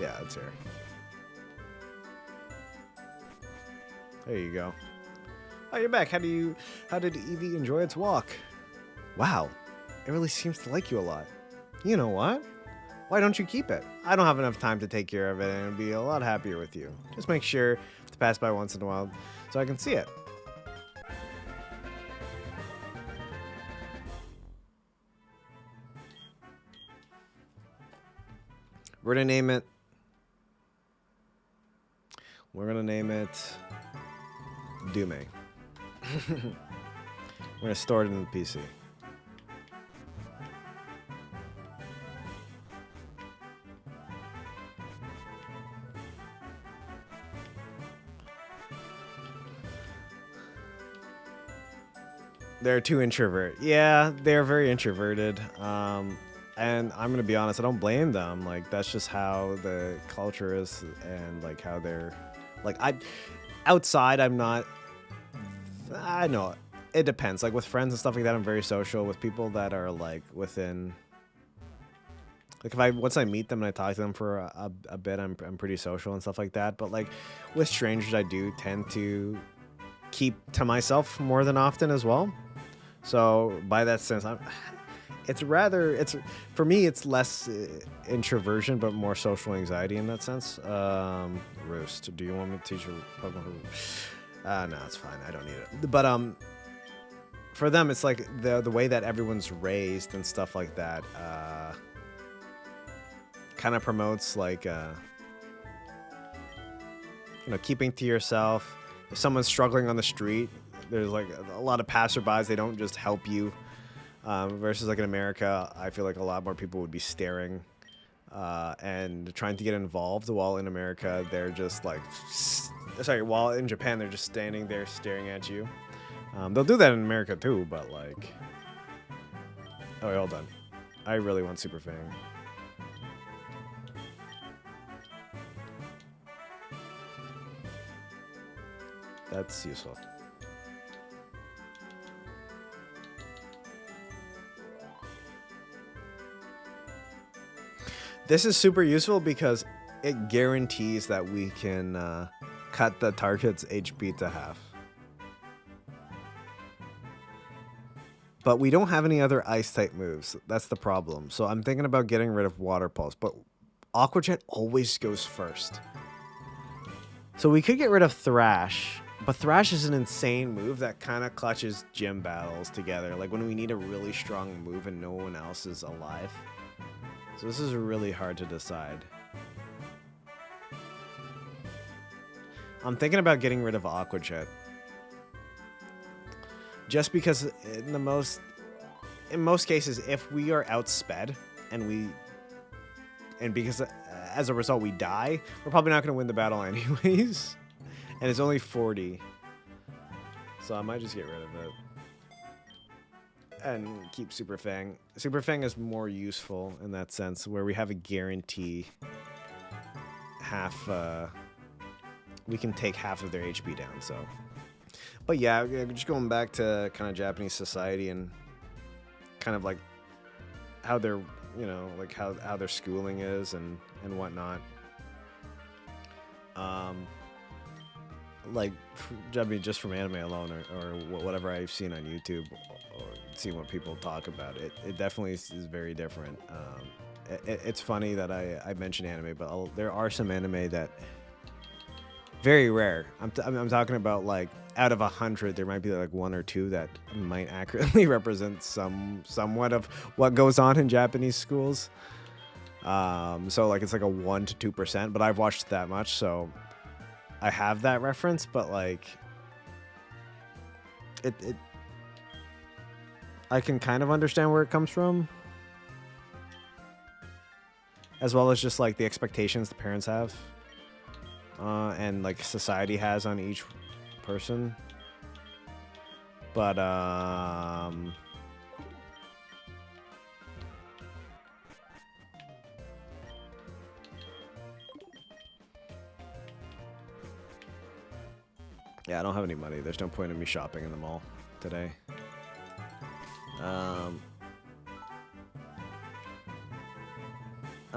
[SPEAKER 1] Yeah, it's here. There you go. Oh, you're back. How did Evie enjoy its walk? Wow, it really seems to like you a lot. You know what? Why don't you keep it? I don't have enough time to take care of it and it'd be a lot happier with you. Just make sure to pass by once in a while so I can see it. We're gonna name it. We're gonna name it Dume. We're gonna store it in the PC. They're too introvert. Yeah, they're very introverted. And I'm gonna be honest, I don't blame them. Like that's just how the culture is, and like how they're, like outside I'm not. I know it depends. Like with friends and stuff like that, I'm very social. With people that are like within, like if once I meet them and I talk to them for a bit, I'm pretty social and stuff like that. But like with strangers, I do tend to keep to myself more than often as well. So by that sense, it's for me, it's less introversion, but more social anxiety in that sense. Roost, do you want me to teach you Pokemon? No, it's fine. I don't need it. But for them, it's like the way that everyone's raised and stuff like that kind of promotes like keeping to yourself. If someone's struggling on the street, there's like a lot of passerbys. They don't just help you. Versus like in America, I feel like a lot more people would be staring and trying to get involved. While in America, they're just like, while in Japan, they're just standing there staring at you. They'll do that in America too, but like, oh wait, hold on. I really want Super Fang. That's useful. This is super useful because it guarantees that we can cut the target's HP to half. But we don't have any other ice-type moves. That's the problem. So I'm thinking about getting rid of Water Pulse, but Aqua Jet always goes first. So we could get rid of Thrash, but Thrash is an insane move that kind of clutches gym battles together. Like when we need a really strong move and no one else is alive. So this is really hard to decide. I'm thinking about getting rid of Aqua Jet. Just because in most cases, if we are outsped and because as a result we die, we're probably not going to win the battle anyways. And it's only 40. So I might just get rid of it. And keep Super Fang. Super Fang is more useful in that sense, where we have a guarantee we can take half of their HP down, so. But yeah, just going back to kind of Japanese society and kind of like how their, like how their schooling is and whatnot. Like, just from anime alone or whatever I've seen on YouTube or seen what people talk about, it definitely is very different. It's funny that I mention anime, but there are some anime that very rare. I'm talking about like out of 100, there might be like 1 or 2 that might accurately represent somewhat of what goes on in Japanese schools. So like it's like a 1 to 2%, but I've watched that much, so I have that reference. But like I can kind of understand where it comes from, as well as just like the expectations the parents have and like society has on each person. But Yeah, I don't have any money. There's no point in me shopping in the mall today. I'll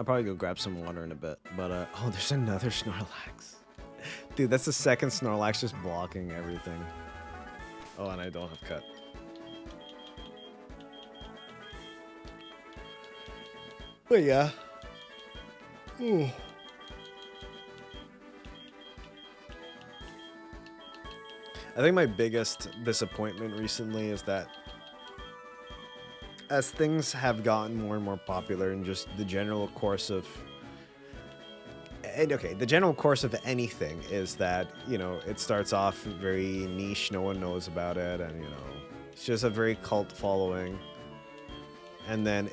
[SPEAKER 1] probably go grab some water in a bit. But, oh, there's another Snorlax. Dude, that's the second Snorlax just blocking everything. Oh, and I don't have cut. But yeah. Ooh. I think my biggest disappointment recently is that as things have gotten more and more popular in just the general course of... And okay, the general course of anything is that, you know, it starts off very niche, no one knows about it, and, you know, it's just a very cult following. And then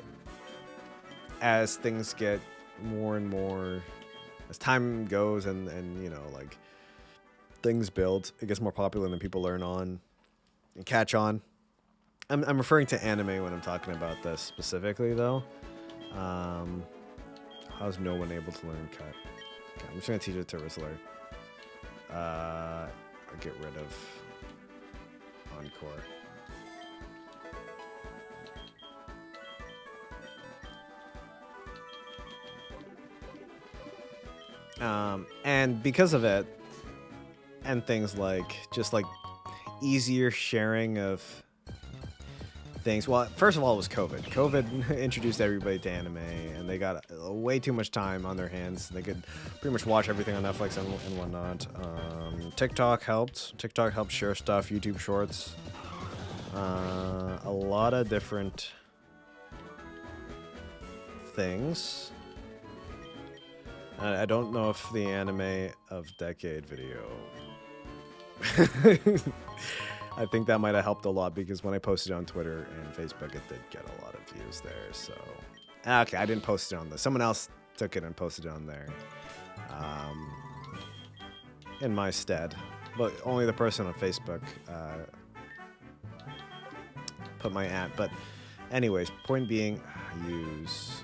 [SPEAKER 1] as things get more and more, as time goes and you know, like, things build, it gets more popular and then people learn on and catch on. I'm referring to anime when I'm talking about this specifically, though. How's no one able to learn cut? Okay, I'm just gonna teach it to Rizzler. I'll get rid of Encore. And because of it, and things like, just like easier sharing of things. Well, first of all, it was COVID. COVID introduced everybody to anime, and they got way too much time on their hands. They could pretty much watch everything on Netflix and whatnot. TikTok helped. TikTok helped share stuff, YouTube Shorts. A lot of different things. I don't know if the anime of decade video... I think that might have helped a lot because when I posted it on Twitter and Facebook, it did get a lot of views there. So, okay, I didn't post it on there. Someone else took it and posted it on there in my stead. But only the person on Facebook put my ad. But anyways, point being, use...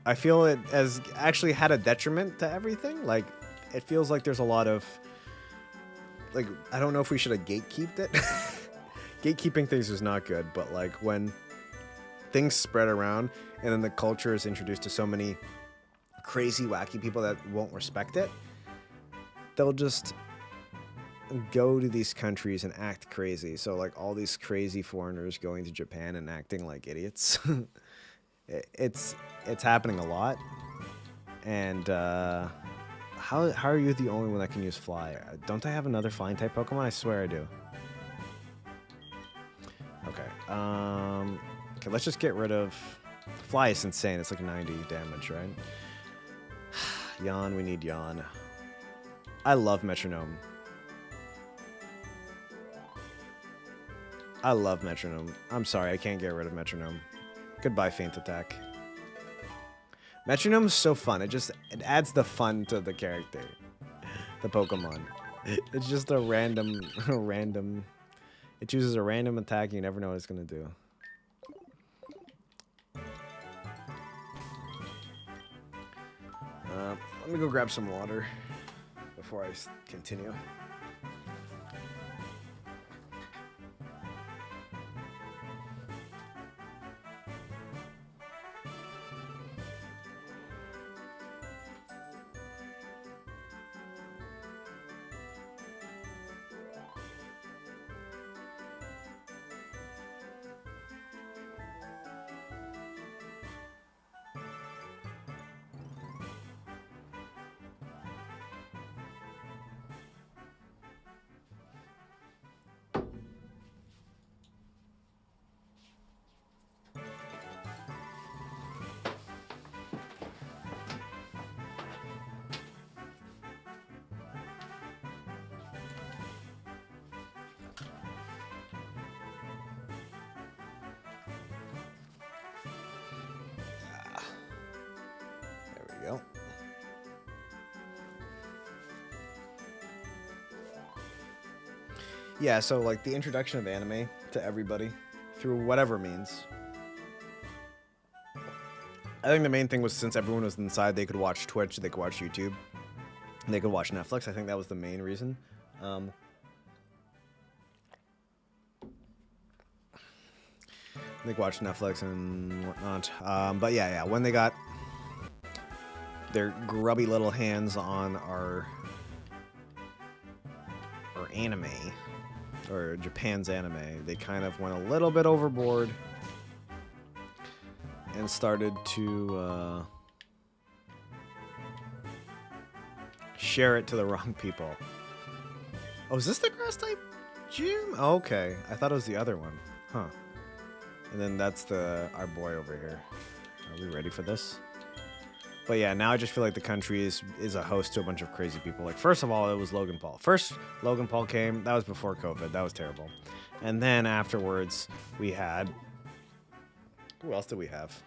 [SPEAKER 1] I feel it has actually had a detriment to everything. Like, it feels like there's a lot of... Like, I don't know if we should have gatekeeped it. Gatekeeping things is not good, but like when things spread around and then the culture is introduced to so many crazy, wacky people that won't respect it, they'll just go to these countries and act crazy. So like all these crazy foreigners going to Japan and acting like idiots. It's happening a lot. And how are you the only one that can use fly? Don't I have another flying type Pokemon? I swear I do. Okay. Okay, let's just get rid of... Fly is insane. It's like 90 damage, right? Yawn, we need Yawn. I love Metronome. I love Metronome. I'm sorry, I can't get rid of Metronome. Goodbye, Faint Attack. Metronome is so fun. It adds the fun to the character, the Pokemon. It's just a random. It chooses a random attack. You never know what it's gonna do. Let me go grab some water before I continue. Go. Yeah, so like the introduction of anime to everybody through whatever means. I think the main thing was since everyone was inside, they could watch Twitch, they could watch YouTube. They could watch Netflix. I think that was the main reason. They could watch Netflix and whatnot. But yeah, when they got their grubby little hands on our anime, or Japan's anime, they kind of went a little bit overboard and started to share it to the wrong people. Oh, is this the grass type gym? Oh, okay, I thought it was the other one. Huh. And then that's our boy over here. Are we ready for this? But yeah, now I just feel like the country is a host to a bunch of crazy people. Like, first of all, it was Logan Paul. First, Logan Paul came. That was before COVID. That was terrible. And then afterwards, we had... Who else did we have?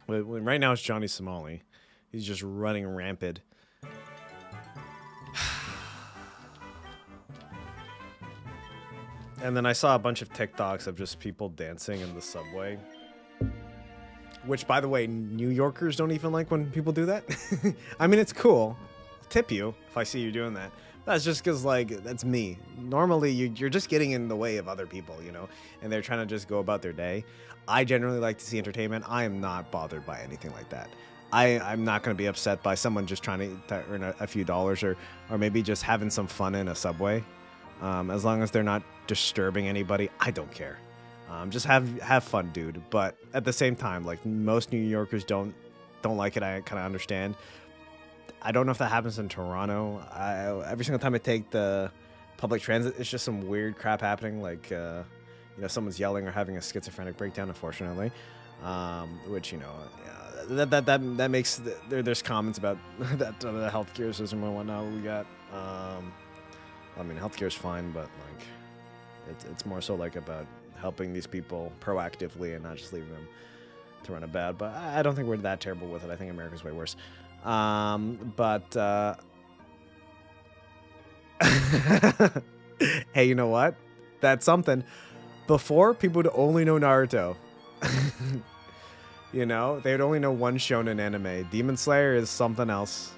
[SPEAKER 1] Right now, it's Johnny Somali. He's just running rampant. And then I saw a bunch of TikToks of just people dancing in the subway. Which, by the way, New Yorkers don't even like when people do that. I mean, it's cool. I'll tip you if I see you doing that. That's just because, like, that's me. Normally, you're just getting in the way of other people, you know? And they're trying to just go about their day. I generally like to see entertainment. I am not bothered by anything like that. I'm not going to be upset by someone just trying to earn a few dollars or maybe just having some fun in a subway. As long as they're not disturbing anybody, I don't care. Just have fun, dude. But at the same time, like, most New Yorkers don't like it. I kind of understand. I don't know if that happens in Toronto. Every single time I take the public transit, it's just some weird crap happening. Like, someone's yelling or having a schizophrenic breakdown, unfortunately. Which, that makes there's comments about that the healthcare system and whatnot we got. I mean, healthcare is fine, but like, it's more so like about helping these people proactively and not just leaving them to run a bad. But I don't think we're that terrible with it. I think America's way worse. Hey, you know what? That's something. Before, people would only know Naruto. You know, they would only know one shonen anime. Demon Slayer is something else.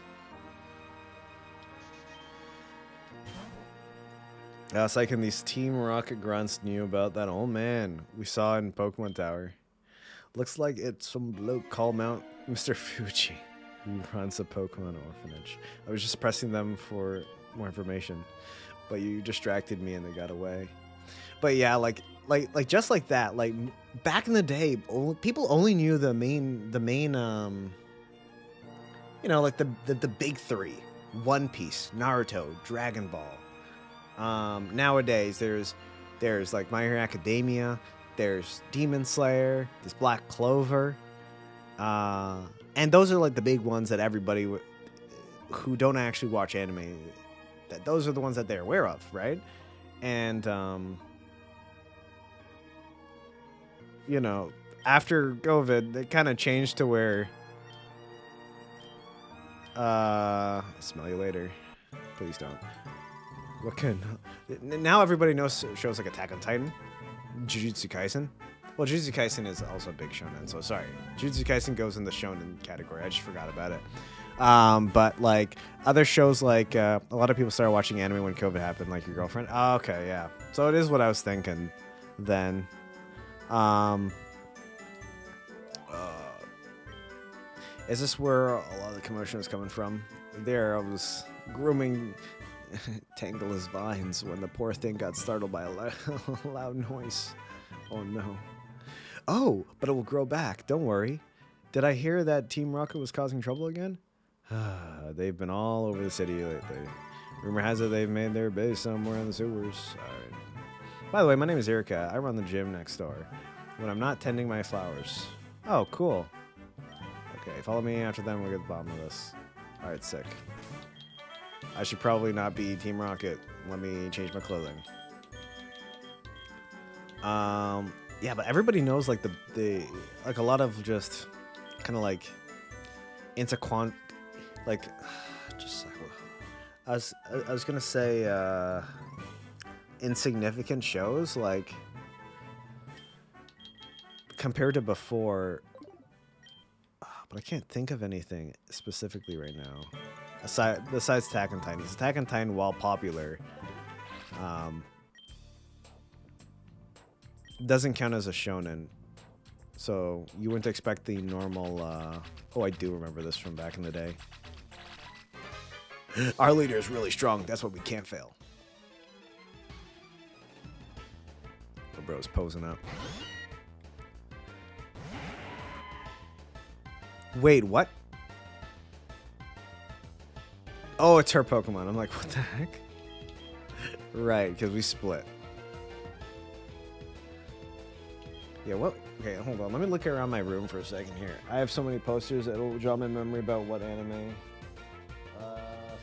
[SPEAKER 1] It's like in these Team Rocket grunts knew about that old man we saw in Pokemon Tower. Looks like it's some bloke called Mr. Fuji, who runs a Pokemon orphanage. I was just pressing them for more information, but you distracted me and they got away. But yeah, like just like that, like back in the day, people only knew the main like the big three: One Piece, Naruto, Dragon Ball. Nowadays there's like My Hero Academia, there's Demon Slayer, there's Black Clover, and those are like the big ones that everybody who don't actually watch anime, those are the ones that they're aware of, right? And after COVID, it kind of changed to where smell you later. Please don't. Now everybody knows shows like Attack on Titan, Jujutsu Kaisen. Well, Jujutsu Kaisen is also a big shonen, so sorry. Jujutsu Kaisen goes in the shonen category. I just forgot about it. But like other shows, like a lot of people started watching anime when COVID happened, like your girlfriend. Oh, okay, yeah. So it is what I was thinking then. Is this where a lot of the commotion is coming from? There, I was grooming Tangless vines when the poor thing got startled by a loud noise. Oh no. Oh, but it will grow back. Don't worry. Did I hear that Team Rocket was causing trouble again? They've been all over the city lately. Rumor has it they've made their base somewhere in the sewers. Alright. By the way, my name is Erica. I run the gym next door when I'm not tending my flowers. Oh, cool. Okay, follow me after them. We'll get to the bottom of this. Alright, sick. I should probably not be Team Rocket. Let me change my clothing. Yeah, but everybody knows like the like a lot of just kind of like like just I was gonna say insignificant shows like compared to before, but I can't think of anything specifically right now. besides Attack on Titan. Attack on Titan, while popular, doesn't count as a shonen. So you wouldn't expect the normal. Oh, I do remember this from back in the day. Our leader is really strong. That's what we can't fail. The bro's posing up. Wait, what? Oh, it's her Pokemon. I'm like, what the heck? Right, because we split. Yeah, what? Okay, hold on. Let me look around my room for a second here. I have so many posters that will draw my memory about what anime.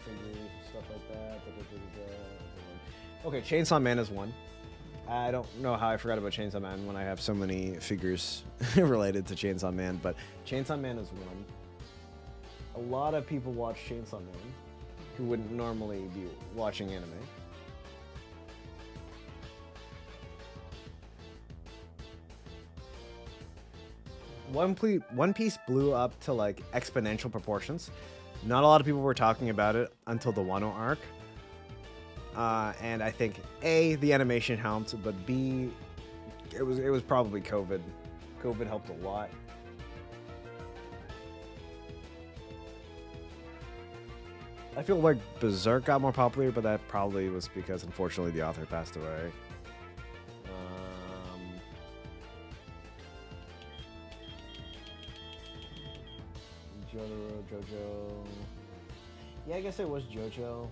[SPEAKER 1] Figures, stuff like that. Okay, Chainsaw Man is one. I don't know how I forgot about Chainsaw Man when I have so many figures related to Chainsaw Man, but Chainsaw Man is one. A lot of people watch Chainsaw Man who wouldn't normally be watching anime. One Piece blew up to like exponential proportions. Not a lot of people were talking about it until the Wano arc. And I think A, the animation helped, but B, it was probably COVID. COVID helped a lot. I feel like Berserk got more popular, but that probably was because unfortunately the author passed away. JoJo. Yeah, I guess it was JoJo.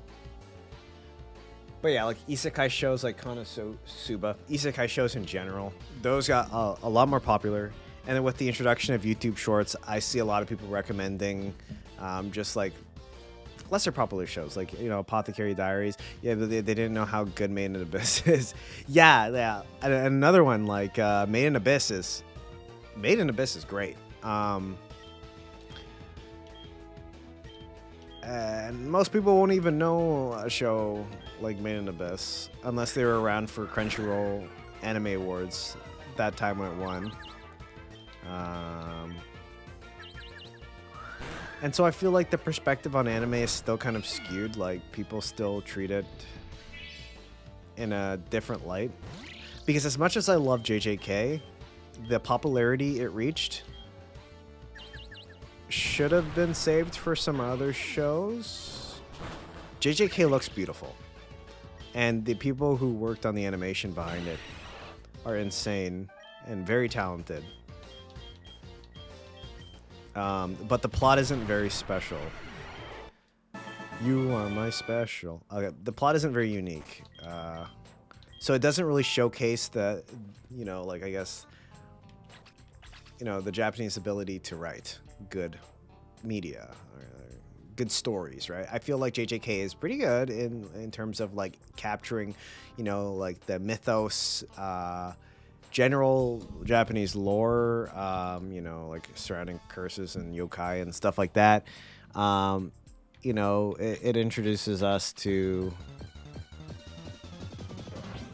[SPEAKER 1] But yeah, like isekai shows like Konosuba, isekai shows in general, those got a lot more popular. And then with the introduction of YouTube Shorts, I see a lot of people recommending just like lesser popular shows, like, you know, Apothecary Diaries. Yeah, but they didn't know how good Made in Abyss is. Yeah. And another one like Made in Abyss is great. And most people won't even know a show like Made in Abyss unless they were around for Crunchyroll Anime Awards that time when it won. And so I feel like the perspective on anime is still kind of skewed. Like, people still treat it in a different light. Because as much as I love JJK, the popularity it reached should have been saved for some other shows. JJK looks beautiful. And the people who worked on the animation behind it are insane and very talented. But the plot isn't very special. You are my special. Okay, the plot isn't very unique. So it doesn't really showcase the, you know, like, I guess, you know, the Japanese ability to write good media, good stories, right? I feel like JJK is pretty good in terms of like capturing, you know, like the mythos, general Japanese lore, you know, like surrounding curses and yokai and stuff like that. You know, it introduces us to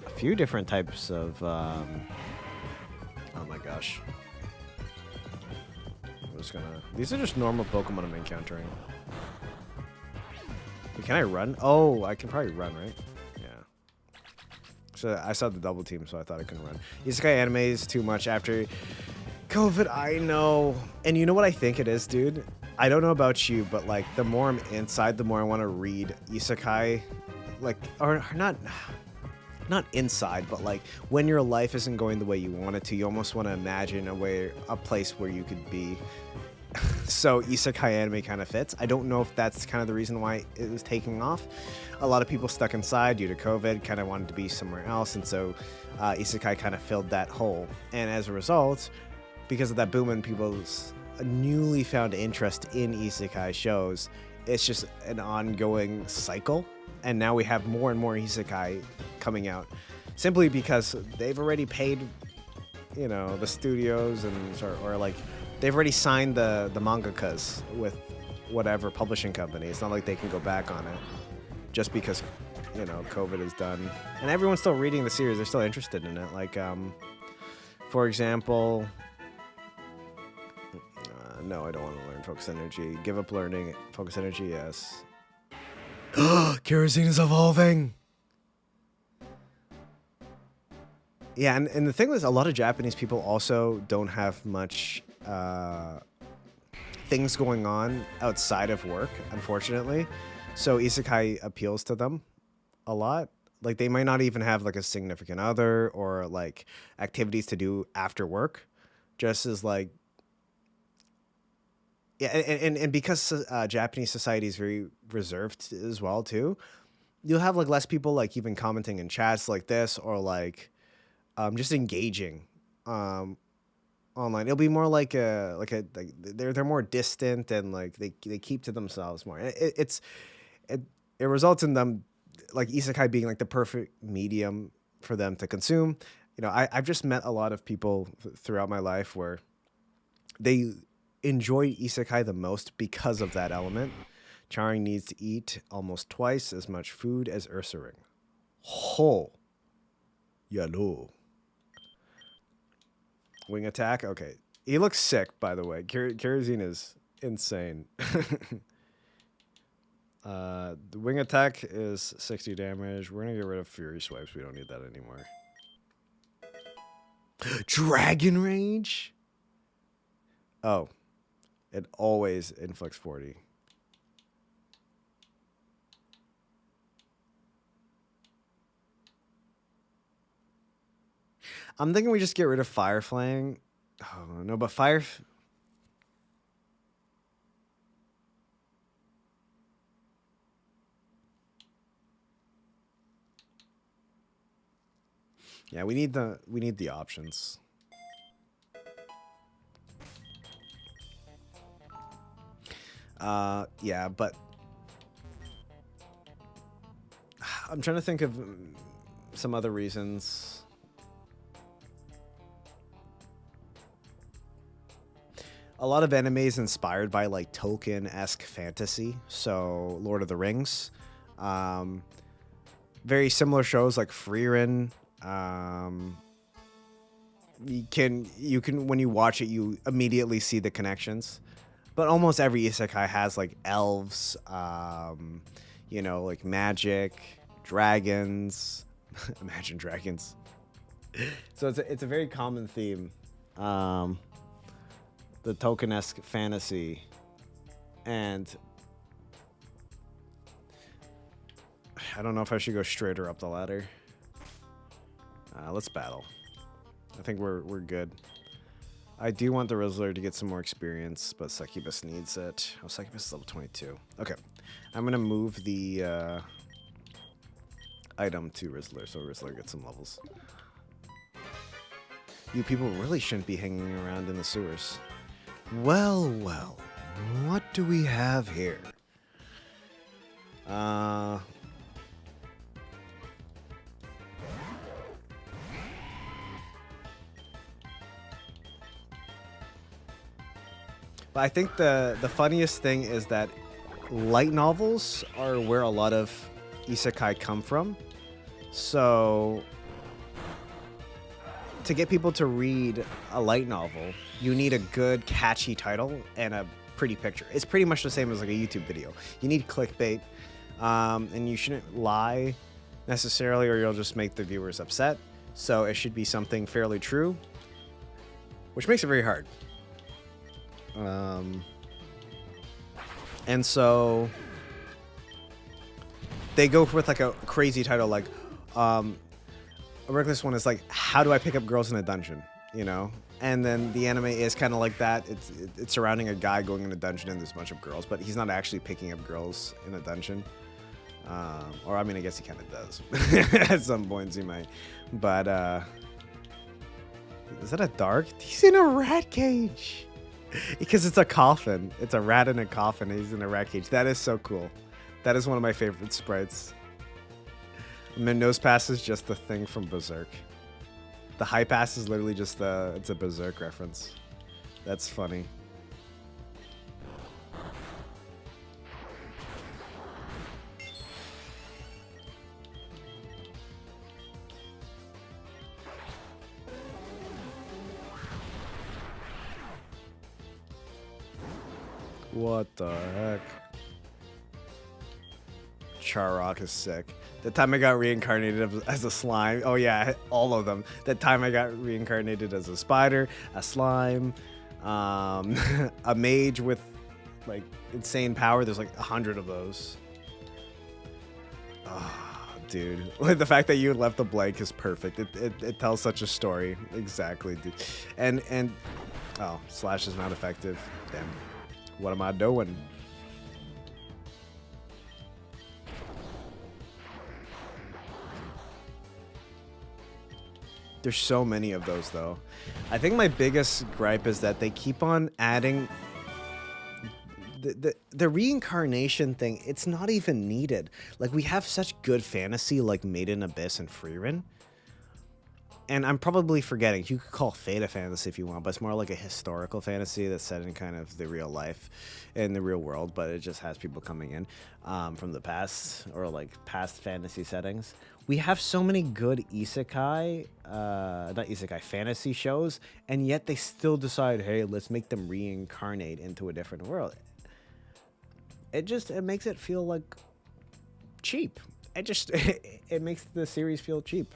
[SPEAKER 1] a few different types of, oh my gosh. These are just normal Pokemon I'm encountering. Can I run? Oh, I can probably run, right? Yeah. So I saw the double team, so I thought I couldn't run. Isekai anime is too much after COVID, I know. And you know what I think it is, dude? I don't know about you, but like the more I'm inside, the more I want to read isekai. Like, or not inside, but like when your life isn't going the way you want it to, you almost want to imagine a place where you could be. So isekai anime kind of fits. I don't know if that's kind of the reason why it was taking off. A lot of people stuck inside due to COVID kind of wanted to be somewhere else, and so isekai kind of filled that hole. And as a result, because of that boom in people's newly found interest in isekai shows, it's just an ongoing cycle. And now we have more and more isekai coming out simply because they've already paid, you know, the studios and or like they've already signed the mangakas with whatever publishing company. It's not like they can go back on it just because, you know, COVID is done. And everyone's still reading the series. They're still interested in it. Like, for example, no, I don't want to learn focus energy. Give up learning focus energy, yes. Kerosene is evolving. Yeah, and the thing is, a lot of Japanese people also don't have much things going on outside of work, unfortunately. So isekai appeals to them a lot. Like they might not even have like a significant other or like activities to do after work, just as like yeah, and because Japanese society is very reserved as well too, you'll have like less people like even commenting in chats like this or like just engaging um, online. It'll be more like they're more distant and like they keep to themselves more. It it results in them like isekai being like the perfect medium for them to consume. You know, I've just met a lot of people throughout my life where they enjoy isekai the most because of that element. Charing needs to eat almost twice as much food as Ursaring. Ho. Yalo. Wing attack? Okay. He looks sick, by the way. Kerosene is insane. The wing attack is 60 damage. We're going to get rid of Fury Swipes. We don't need that anymore. Dragon Rage? Oh. It always inflicts 40. I'm thinking we just get rid of Fire Flang. Oh, no, but Fire... Yeah, we need the options. Yeah, but I'm trying to think of some other reasons. A lot of anime is inspired by like Tolkien-esque fantasy, so Lord of the Rings. Very similar shows like Frieren. You can when you watch it, you immediately see the connections. But almost every isekai has like elves, you know, like magic, dragons. Imagine dragons. So it's a very common theme. The Tolkien-esque fantasy, and I don't know if I should go straighter up the ladder. Let's battle. I think we're good. I do want the Rizzler to get some more experience, but Succubus needs it. Oh, Succubus is level 22. Okay. I'm going to move the item to Rizzler, so Rizzler gets some levels. You people really shouldn't be hanging around in the sewers. Well, well. What do we have here? But I think the funniest thing is that light novels are where a lot of isekai come from. So to get people to read a light novel, you need a good, catchy title and a pretty picture. It's pretty much the same as like a YouTube video. You need clickbait, and you shouldn't lie necessarily, or you'll just make the viewers upset. So it should be something fairly true, which makes it very hard. And so they go with like a crazy title, like a reckless one is like, how do I pick up girls in a dungeon, you know? And then the anime is kind of like that. It's surrounding a guy going in a dungeon and there's a bunch of girls, but he's not actually picking up girls in a dungeon. Or I mean, I guess he kind of does. At some points he might. But is that a dark? He's in a rat cage. Because it's a coffin. It's a rat in a coffin. He's in a rat cage. That is so cool. That is one of my favorite sprites. And the nose pass is just the thing from Berserk. The high pass is literally just it's a Berserk reference. That's funny. What the heck? Charrock is sick. The time I got reincarnated as a slime. Oh yeah, all of them. That time I got reincarnated as a spider, a slime, a mage with like insane power. There's like 100 of those. Oh, dude. The fact that you left the blank is perfect. It tells such a story. Exactly, dude. And oh, slash is not effective. Damn. What am I doing? There's so many of those, though. I think my biggest gripe is that they keep on adding the reincarnation thing. It's not even needed. Like, we have such good fantasy like Maiden Abyss and Freerin. And I'm probably forgetting. You could call Fate a fantasy if you want, but it's more like a historical fantasy that's set in kind of the real life, in the real world, but it just has people coming in from the past, or like past fantasy settings. We have so many good isekai, not isekai, fantasy shows, and yet they still decide, hey, let's make them reincarnate into a different world. It makes it feel like cheap. It makes the series feel cheap.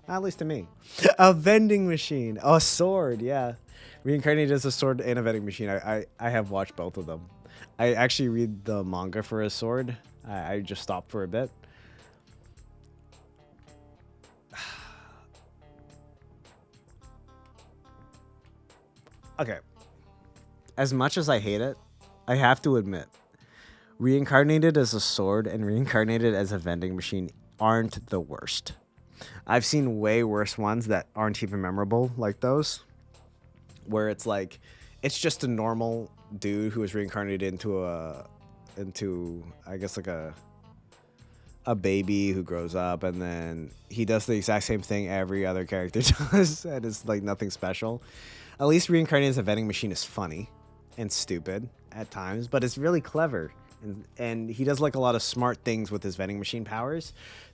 [SPEAKER 1] At least to me. A vending machine. A sword, yeah. Reincarnated as a sword and a vending machine. I have watched both of them. I actually read the manga for a sword. I just stopped for a bit. Okay. As much as I hate it, I have to admit, reincarnated as a sword and reincarnated as a vending machine aren't the worst. I've seen way worse ones that aren't even memorable, like those, where it's like, it's just a normal dude who is reincarnated into I guess like a baby who grows up, and then he does the exact same thing every other character does, and it's like nothing special. At least reincarnated as a vending machine is funny and stupid at times, but it's really clever. And he does like a lot of smart things with his vending machine powers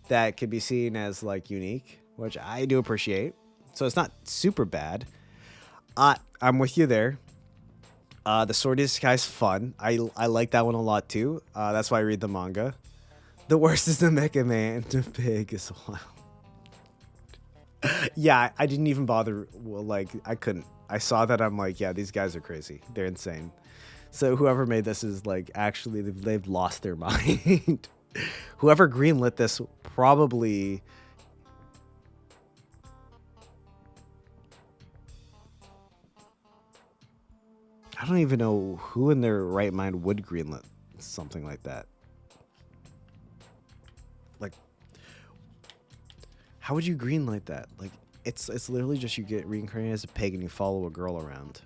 [SPEAKER 1] that could be seen as like unique, which I do appreciate. So it's not super bad. I'm with you there. The Sword Isekai's fun. I like that one a lot too. That's why I read the manga. The worst is the Mecha Man. The pig is wild. Yeah, I didn't even bother. Well, like, I couldn't. I saw that. I'm like, yeah, these guys are crazy. They're insane. So whoever made this is like, actually, they've lost their mind. Whoever greenlit this probably... I don't even know who in their right mind would greenlit something like that. Like, how would you greenlight that? Like, it's literally just you get reincarnated as a pig and you follow a girl around.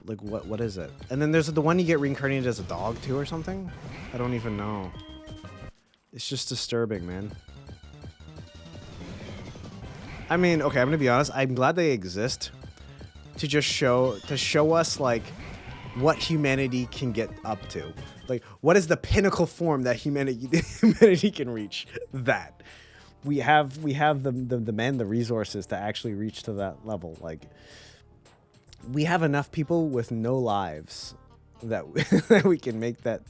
[SPEAKER 1] Like what is it? And then there's the one you get reincarnated as a dog too or something? I don't even know. It's just disturbing, man. I mean, okay, I'm gonna be honest. I'm glad they exist to just show us like what humanity can get up to. Like, what is the pinnacle form that humanity can reach? That we have the men, the resources to actually reach to that level. Like, we have enough people with no lives that that we can make that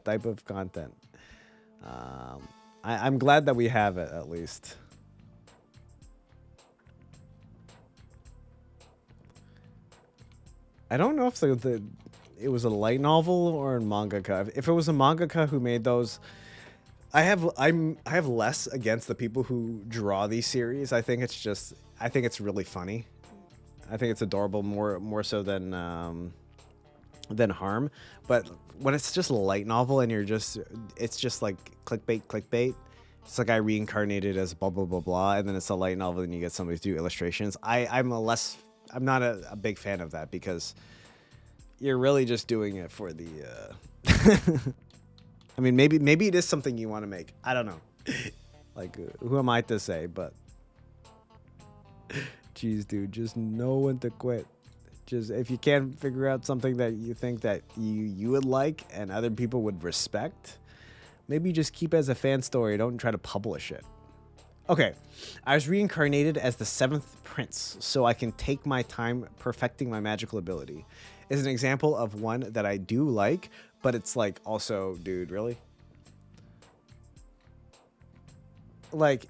[SPEAKER 1] type of content. I'm glad that we have it, at least. I don't know if it was a light novel or a mangaka. If it was a mangaka who made those, I have less against the people who draw these series. I think it's really funny. I think it's adorable more so than harm. But when it's just a light novel and it's just like clickbait. It's like I reincarnated as blah blah blah blah, and then it's a light novel and you get somebody to do illustrations. I'm not a big fan of that, because you're really just doing it for the I mean, maybe it is something you want to make. I don't know. Like, who am I to say? But jeez, dude, just know when to quit. Just, if you can't figure out something that you think that you would like and other people would respect, maybe just keep it as a fan story. Don't try to publish it. Okay, I was reincarnated as the 7th prince, so I can take my time perfecting my magical ability. Is an example of one that I do like, But it's like, also, dude, really? Like,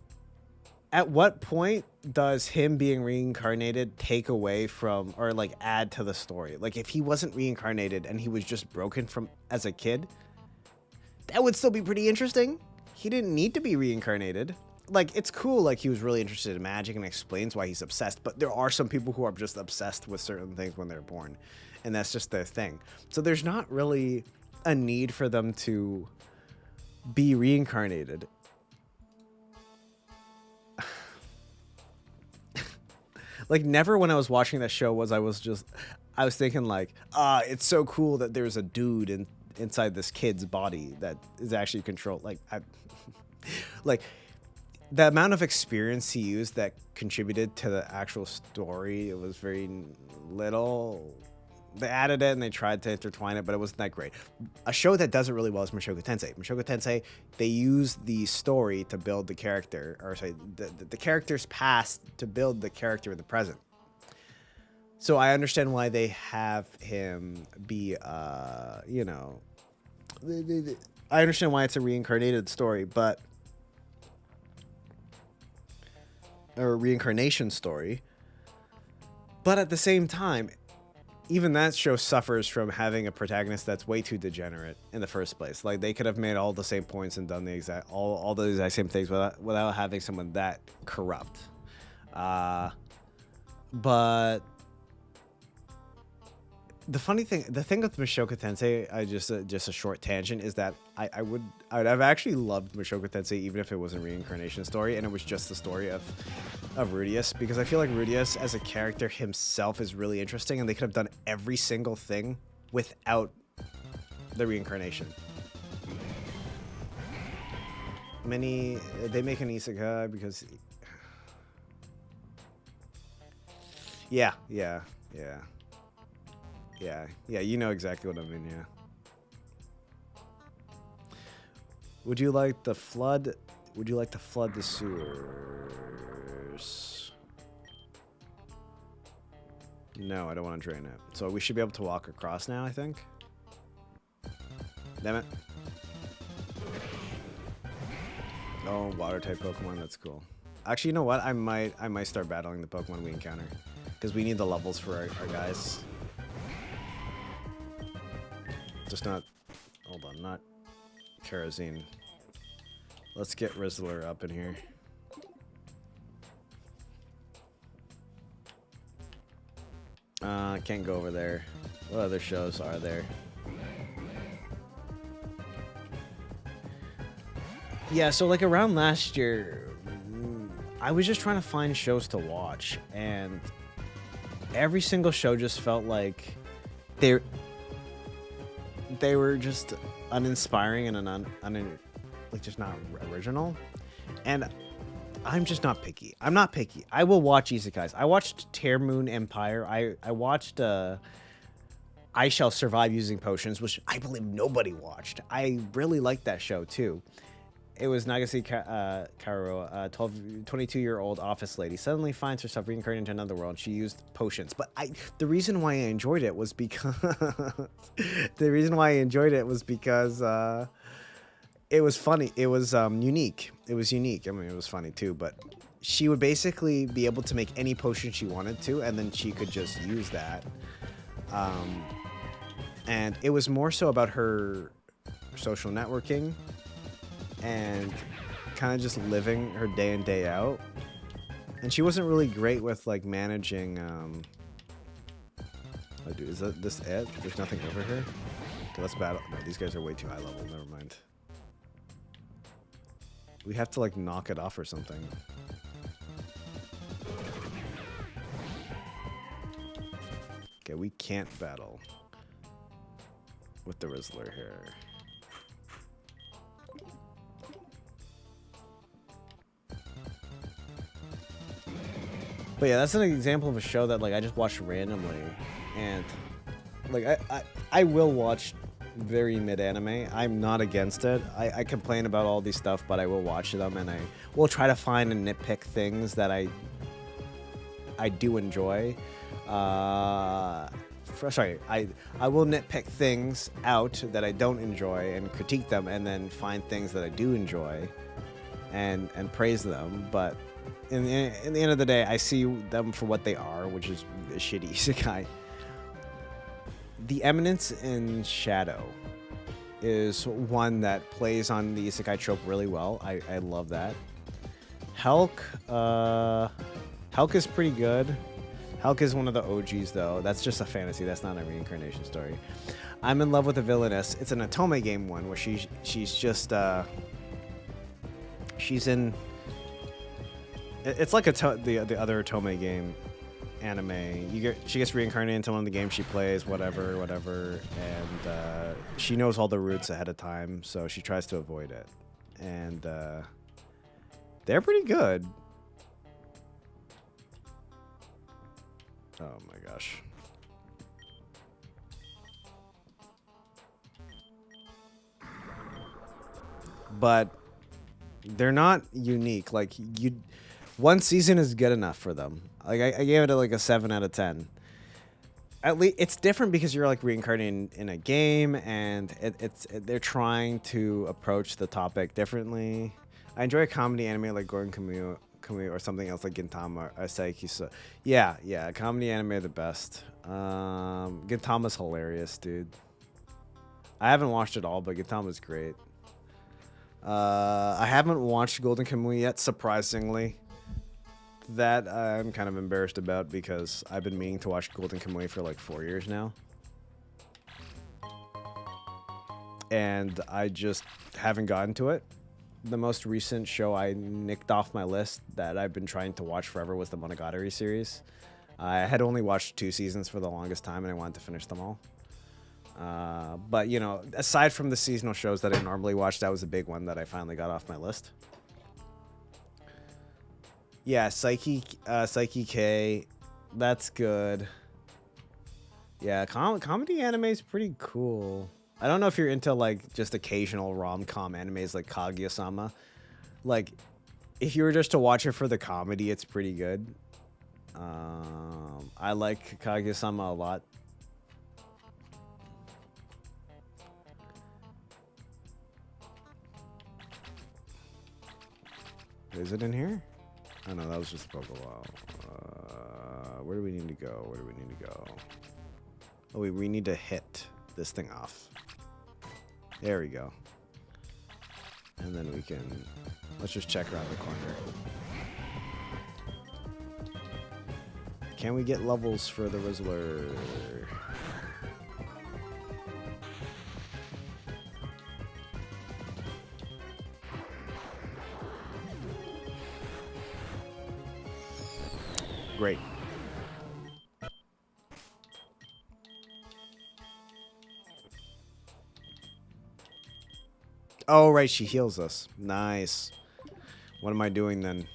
[SPEAKER 1] at what point does him being reincarnated take away from, or like add to the story? Like, if he wasn't reincarnated and he was just broken from as a kid, that would still be pretty interesting. He didn't need to be reincarnated. Like, it's cool, like, he was really interested in magic and explains why he's obsessed, but there are some people who are just obsessed with certain things when they're born, and that's just their thing. So there's not really a need for them to be reincarnated. Like, never when I was watching that show I was thinking like, it's so cool that there's a dude inside this kid's body that is actually controlled. Like, like, the amount of experience he used that contributed to the actual story, it was very little. They added it and they tried to intertwine it, but it wasn't that great. A show that does it really well is Mushoku Tensei. Mushoku Tensei, they use the story to build the character, or sorry, the character's past to build the character in the present. So I understand why they have him be, you know, I understand why it's a reincarnated story, but, or a reincarnation story. But at the same time, even that show suffers from having a protagonist that's way too degenerate in the first place. Like, they could have made all the same points and done the exact all the exact same things without having someone that corrupt. But the thing with Mushoku Tensei, just a short tangent, is that I would have actually loved Mushoku Tensei even if it was a reincarnation story and it was just the story of Rudius, because I feel like Rudius as a character himself is really interesting, and they could have done every single thing without the reincarnation. They make an isekai because yeah, you know exactly what I mean. Yeah. Would you like to flood the sewers? No, I don't want to drain it. So we should be able to walk across now, I think. Damn it. Oh, water type Pokemon, that's cool. Actually, you know what? I might start battling the Pokemon we encounter, because we need the levels for our guys. Just not, hold on, not kerosene. Let's get Rizzler up in here. Can't go over there. What other shows are there? Yeah, so like around last year, I was just trying to find shows to watch, and every single show just felt like they were just uninspiring and like just not original. And I'm just not picky. I'm not picky. I will watch isekais. I watched Tear Moon Empire. I watched I Shall Survive Using Potions, which I believe nobody watched. I really liked that show too. It was Nagase Karo, a 22-year-old office lady, suddenly finds herself reincarnated into another world. She used potions. But the reason why I enjoyed it was because it was funny. It was unique. It was unique. I mean, it was funny too, but she would basically be able to make any potion she wanted to, and then she could just use that. And it was more so about her social networking and kind of just living her day in, day out. And she wasn't really great with like managing. Oh, dude, is this it? There's nothing over here? Okay, let's battle. No, these guys are way too high level. Never mind. We have to like knock it off or something. Okay, we can't battle with the Rizzler here. But yeah, that's an example of a show that like I just watched randomly, and like I will watch very mid anime. I'm not against it. I complain about all these stuff, but I will watch them, and I will try to find and nitpick things that I do enjoy. sorry, I will nitpick things out that I don't enjoy and critique them, and then find things that I do enjoy, and praise them. But in the end of the day, I see them for what they are, which is a shitty isekai. The Eminence in Shadow is one that plays on the isekai trope really well. I love that. Helk is pretty good. Helk is one of the OGs, though. That's just a fantasy. That's not a reincarnation story. I'm in love with the villainess. It's an Otome game one where she's just she's in. It's like the other Otome game anime. She gets reincarnated into one of the games she plays, whatever, and she knows all the routes ahead of time, so she tries to avoid it. And they're pretty good. Oh my gosh. But they're not unique. Like, one season is good enough for them. Like, I gave it like a 7 out of 10. At least it's different because you're like reincarnating in a game, and they're trying to approach the topic differently. I enjoy a comedy anime like Gordon Kamui or something else like Gintama or Saiki. So yeah, comedy anime are the best. Gintama's hilarious, dude. I haven't watched it all, but Gintama's great. I haven't watched Golden Kamui yet, surprisingly. That I'm kind of embarrassed about because I've been meaning to watch Golden Kamui for like 4 years now. And I just haven't gotten to it. The most recent show I nicked off my list that I've been trying to watch forever was the Monogatari series. I had only watched 2 seasons for the longest time, and I wanted to finish them all. But, you know, aside from the seasonal shows that I normally watch, that was a big one that I finally got off my list. Yeah, Psyche K, that's good. Yeah, comedy anime is pretty cool. I don't know if you're into like just occasional rom-com animes like Kaguya-sama. Like, if you were just to watch it for the comedy, it's pretty good. I like Kaguya-sama a lot. Is it in here? Oh no, that was just a Pokeball. Where do we need to go? Where do we need to go? Oh, we need to hit this thing off. There we go. And then we can... Let's just check around the corner. Can we get levels for the Rizzler? Great. Oh, right, she heals us. Nice. What am I doing then?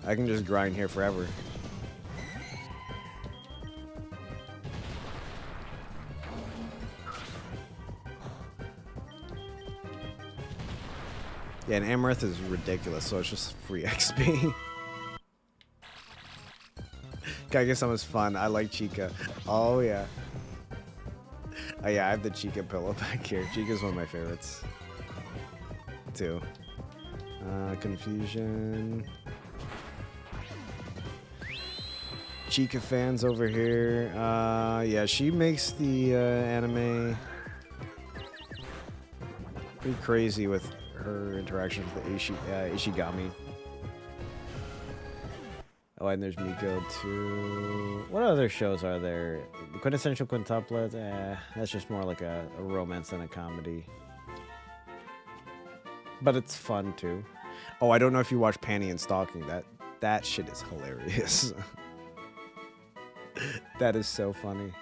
[SPEAKER 1] I can just grind here forever. Yeah, and Amaranth is ridiculous, so it's just free XP. Kaguya-sama's fun. I like Chica. Oh, yeah. Oh, yeah, I have the Chica pillow back here. Chica's one of my favorites, too. Confusion. Chica fans over here. Yeah, she makes the anime pretty crazy with her interactions with the Ishigami. Oh, and there's Miko too. What other shows are there? The Quintessential Quintuplet? That's just more like a romance than a comedy. But it's fun too. Oh, I don't know if you watch Panty and Stalking. That shit is hilarious. That is so funny.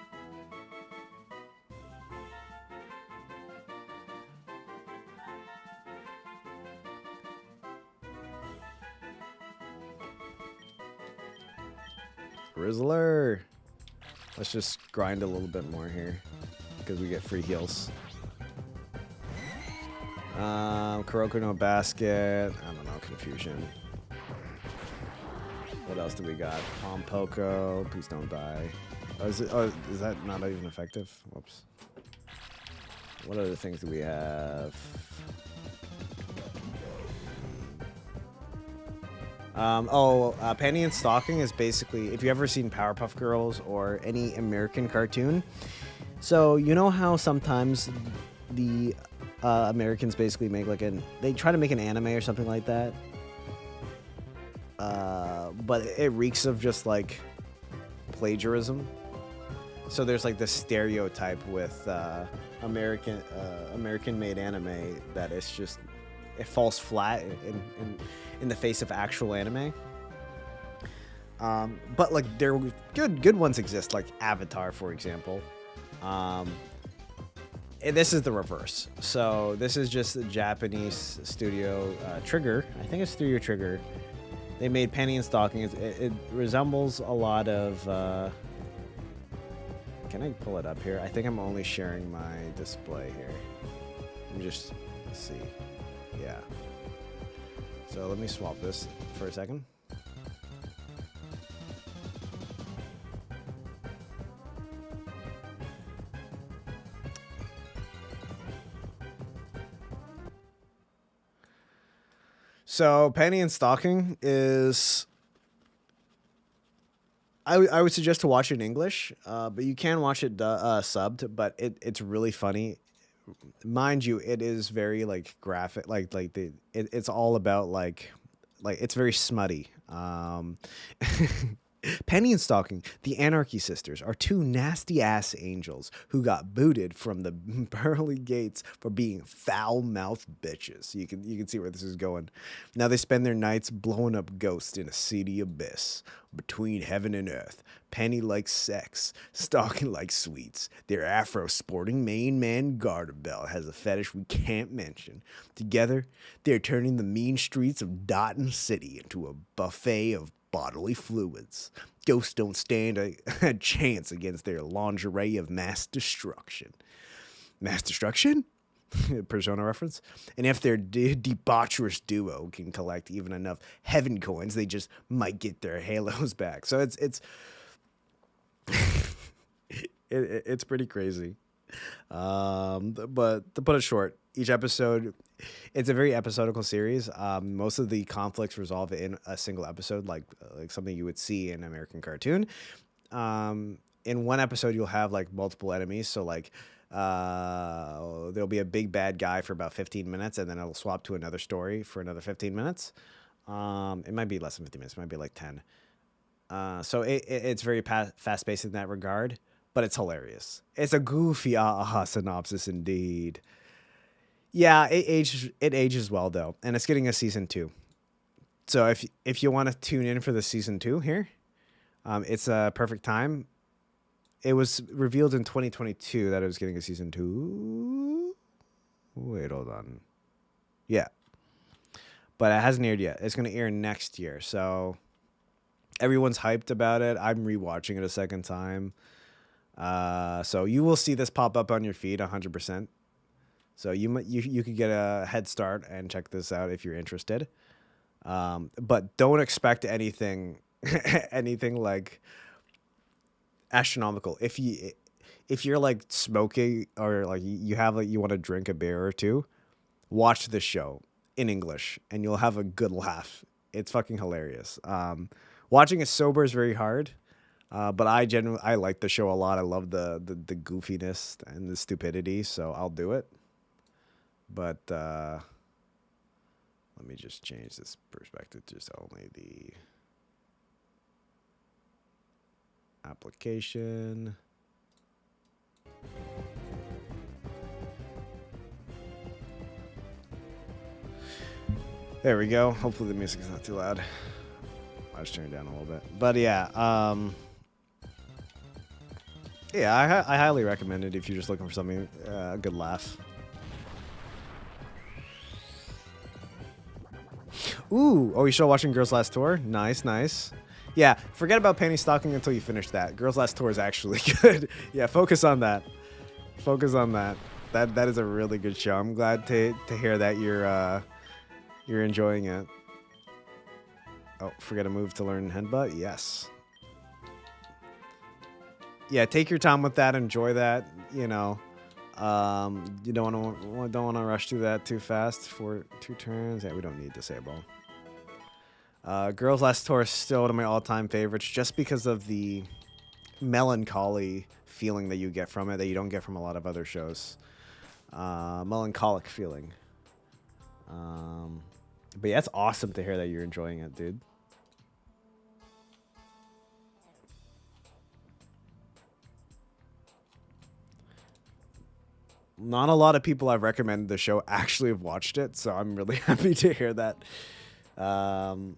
[SPEAKER 1] Rizzler. Let's just grind a little bit more here because we get free heals. Kuroko no Basket. I don't know. Confusion. What else do we got? Palm Poco. Please don't die. Is that not even effective? Whoops. What other things do we have? Panty and Stocking is basically, if you've ever seen Powerpuff Girls or any American cartoon. So you know how sometimes the Americans basically make they try to make an anime or something like that. But it reeks of just like plagiarism. So there's like this stereotype with American-made anime that it's just it falls flat in the face of actual anime. But like there good ones exist, like Avatar, for example. And this is the reverse. So this is just a Japanese studio, Trigger. I think it's Studio Trigger. They made Panty and Stocking. It resembles a lot of. Can I pull it up here? I think I'm only sharing my display here. Let me just see. Yeah. So let me swap this for a second. So Panty and Stocking is. I would suggest to watch it in English, but you can watch it subbed. But it's really funny, mind you. It is very like graphic, it's all about like it's very smutty. Penny and Stocking, the Anarchy Sisters, are two nasty-ass angels who got booted from the pearly gates for being foul-mouthed bitches. You can see where this is going. Now they spend their nights blowing up ghosts in a seedy abyss between heaven and earth. Penny likes sex, Stocking likes sweets. Their Afro-sporting main man Garterbell has a fetish we can't mention. Together, they're turning the mean streets of Dotton City into a buffet of bodily fluids. Ghosts don't stand a chance against their lingerie of mass destruction. Mass destruction? Persona reference. And if their debaucherous duo can collect even enough heaven coins, they just might get their halos back. So it's it's pretty crazy. But to put it short, each episode, it's a very episodical series. Most of the conflicts resolve in a single episode, like something you would see in an American cartoon. In one episode, you'll have like multiple enemies. So like there'll be a big bad guy for about 15 minutes, and then it'll swap to another story for another 15 minutes. It might be less than 15 minutes. It might be like 10. So it's very fast-paced in that regard, but it's hilarious. It's a goofy synopsis indeed. Yeah, it ages well though, and it's getting a season 2. So if you want to tune in for the season 2 here, it's a perfect time. It was revealed in 2022 that it was getting a season 2. Wait, hold on. Yeah, but it hasn't aired yet. It's going to air next year, so everyone's hyped about it. I'm rewatching it a second time. So you will see this pop up on your feed 100%. So you could get a head start and check this out if you're interested. But don't expect anything anything like astronomical. If you're like smoking or like you want to drink a beer or two, watch this show in English and you'll have a good laugh. It's fucking hilarious. Watching it sober is very hard. But I like the show a lot. I love the goofiness and the stupidity, so I'll do it. But let me just change this perspective to just only the application. There we go. Hopefully the music's not too loud. I'll just turn it down a little bit. But yeah, I highly recommend it if you're just looking for something, a good laugh. Ooh, oh, you're still watching Girls Last Tour? Nice, nice. Yeah, forget about Panty Stocking until you finish that. Girls Last Tour is actually good. Yeah, focus on that. Focus on that. That is a really good show. I'm glad to hear that you're enjoying it. Oh, forget a move to learn headbutt? Yes. Yeah, take your time with that. Enjoy that. You know, you don't want to rush through that too fast for 2 turns. Yeah, we don't need disable. Girls Last Tour is still one of my all-time favorites, just because of the melancholy feeling that you get from it that you don't get from a lot of other shows. Melancholic feeling. But yeah, it's awesome to hear that you're enjoying it, dude. Not a lot of people I've recommended the show actually have watched it, so I'm really happy to hear that. And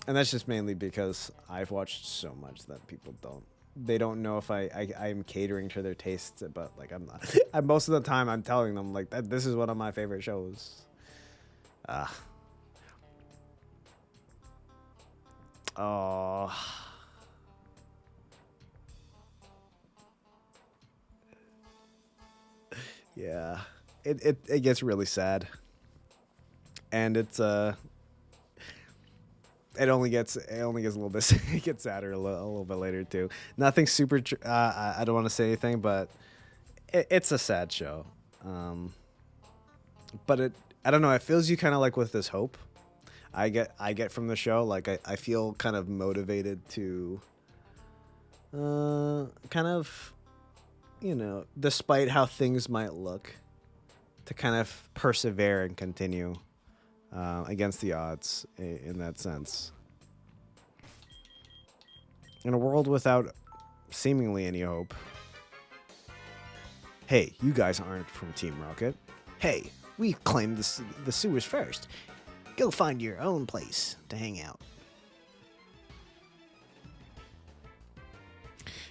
[SPEAKER 1] that's just mainly because I've watched so much that people don't. They don't know if I'm catering to their tastes, but like I'm not. Most of the time, I'm telling them like that this is one of my favorite shows. Oh. Yeah. It gets really sad. And it's it only gets a little bit it gets sadder a little bit later too. Nothing super I don't want to say anything, but it's a sad show. But I don't know, it fills you kind of like with this hope. I get from the show, like I feel kind of motivated to kind of, you know, despite how things might look, to kind of persevere and continue against the odds in that sense. In a world without seemingly any hope. Hey, you guys aren't from Team Rocket. Hey, we claimed the sewers first. Go find your own place to hang out.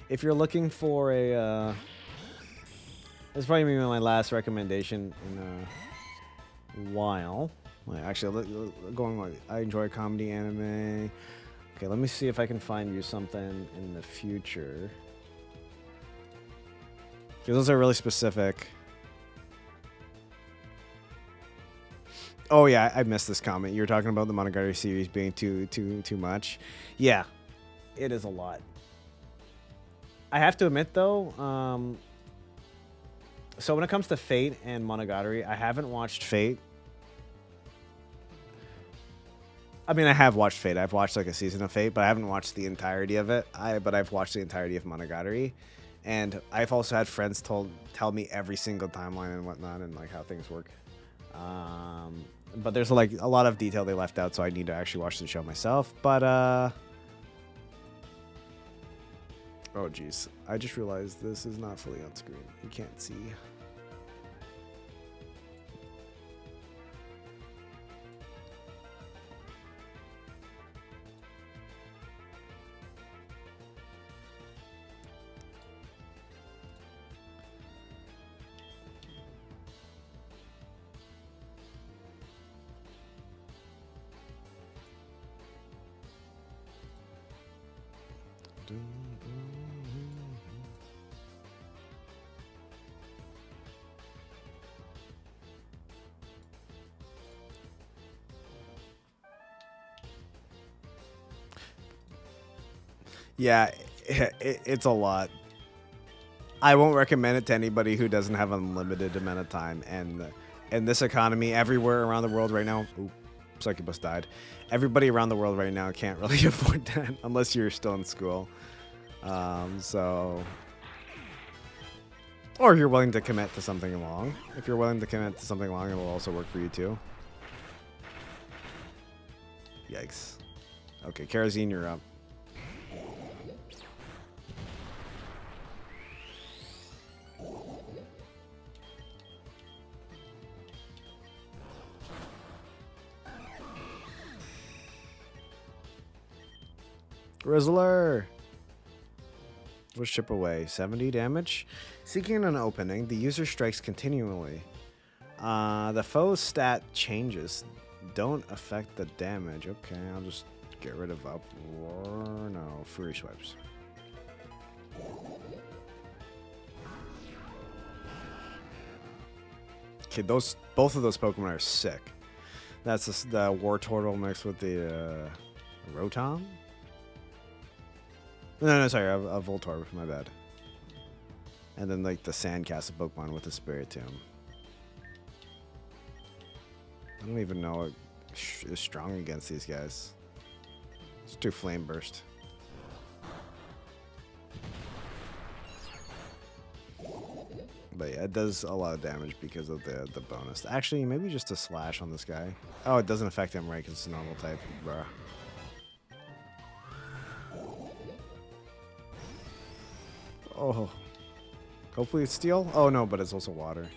[SPEAKER 1] If you're looking for a... this probably be my last recommendation in a while. Actually, going on, I enjoy comedy, anime. Okay, let me see if I can find you something in the future. Because those are really specific. Oh yeah, I missed this comment. You were talking about the Monogatari series being too much. Yeah, it is a lot. I have to admit though, so when it comes to Fate and Monogatari, I haven't watched Fate. I mean, I have watched Fate. I've watched like a season of Fate, but I haven't watched the entirety of it. But I've watched the entirety of Monogatari, and I've also had friends tell me every single timeline and whatnot and like how things work. But there's like a lot of detail they left out, so I need to actually watch the show myself. But oh geez, I just realized this is not fully on screen. You can't see. Yeah, it's a lot. I won't recommend it to anybody who doesn't have an unlimited amount of time. And in this economy, everywhere around the world right now, ooh, Succubus died. Everybody around the world right now can't really afford that unless you're still in school. Or you're willing to commit to something long. If you're willing to commit to something long, it will also work for you too. Yikes. Okay, Kerosene, you're up. Rizzler! Let's chip away. 70 damage. Seeking an opening, the user strikes continually. The foe's stat changes. Don't affect the damage. Okay, I'll just get rid of up. Or no, Fury Swipes. Okay, both of those Pokemon are sick. That's the War Turtle mixed with the Rotom? No, sorry, a Voltorb, my bad. And then like the Sandcastle Pokemon with the Spiritomb. I don't even know what is strong against these guys. Let's do Flame Burst. But yeah, it does a lot of damage because of the bonus. Actually, maybe just a Slash on this guy. Oh, it doesn't affect him, right? Because it's a normal type. Bruh. Oh. Hopefully it's Steel. Oh, no, but it's also Water.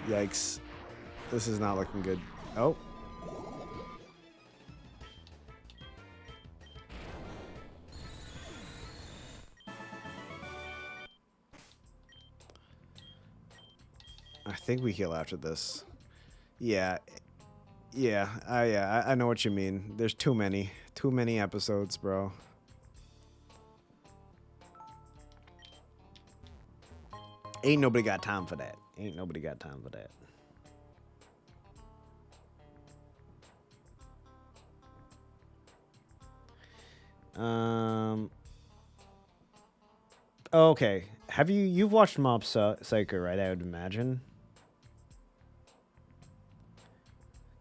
[SPEAKER 1] Yikes. This is not looking good. Oh. I think we heal after this. Yeah. Yeah. I know what you mean. There's too many. Too many episodes, bro. Ain't nobody got time for that. Ain't nobody got time for that. Okay. You've watched Mob Psycho, right? I would imagine.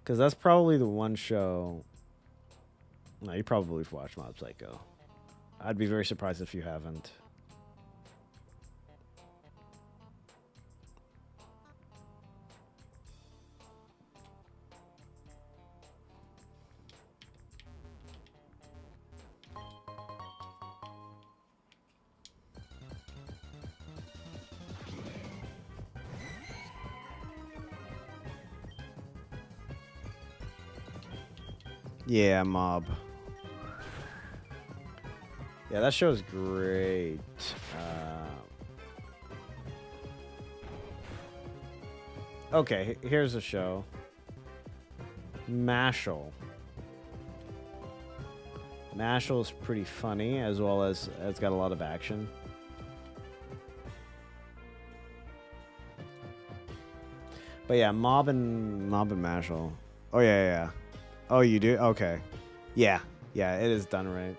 [SPEAKER 1] Because that's probably the one show. No, you probably watched Mob Psycho. I'd be very surprised if you haven't. Yeah, Mob. Yeah, that show's great. Okay, here's a show. Mashal. Mashal is pretty funny, as well as it's got a lot of action. But yeah, Mob and Mashal. Oh yeah. Oh, you do? Okay. Yeah, it is done right.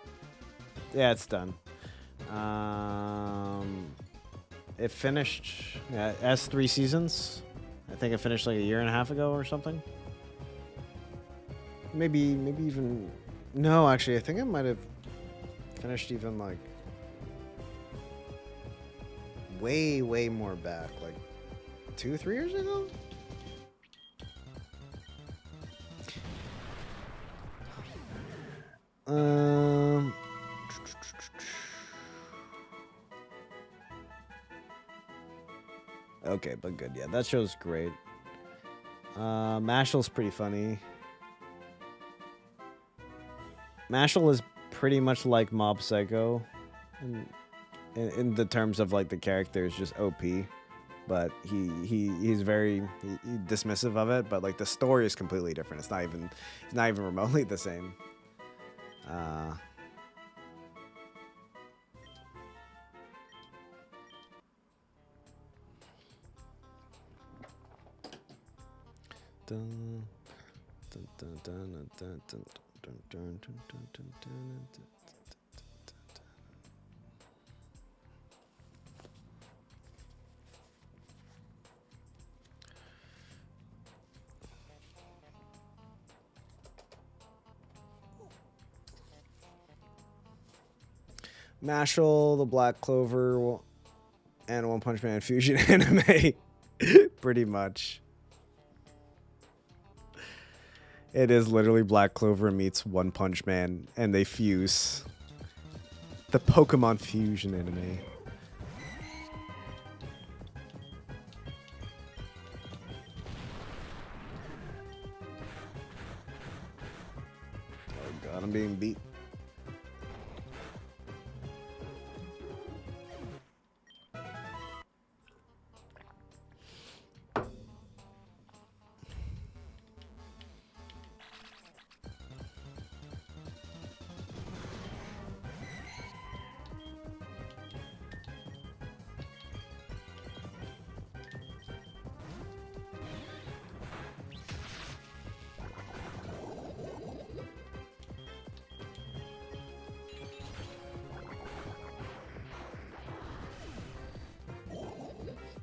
[SPEAKER 1] Yeah, it's done. It finished as 3 seasons. I think it finished like a year and a half ago or something. Maybe even... No, actually, I think it might have finished even like way more back, like 2-3 years ago. Okay, but good. Yeah, that show's great. Mashal's pretty funny. Mashal is pretty much like Mob Psycho in the terms of like the character is just OP, but he's very dismissive of it. But like the story is completely different. It's not even remotely the same. Mashal, the Black Clover, and One Punch Man fusion anime. Pretty much. It is literally Black Clover meets One Punch Man, and they fuse. The Pokemon fusion anime. Oh god, I'm being beat.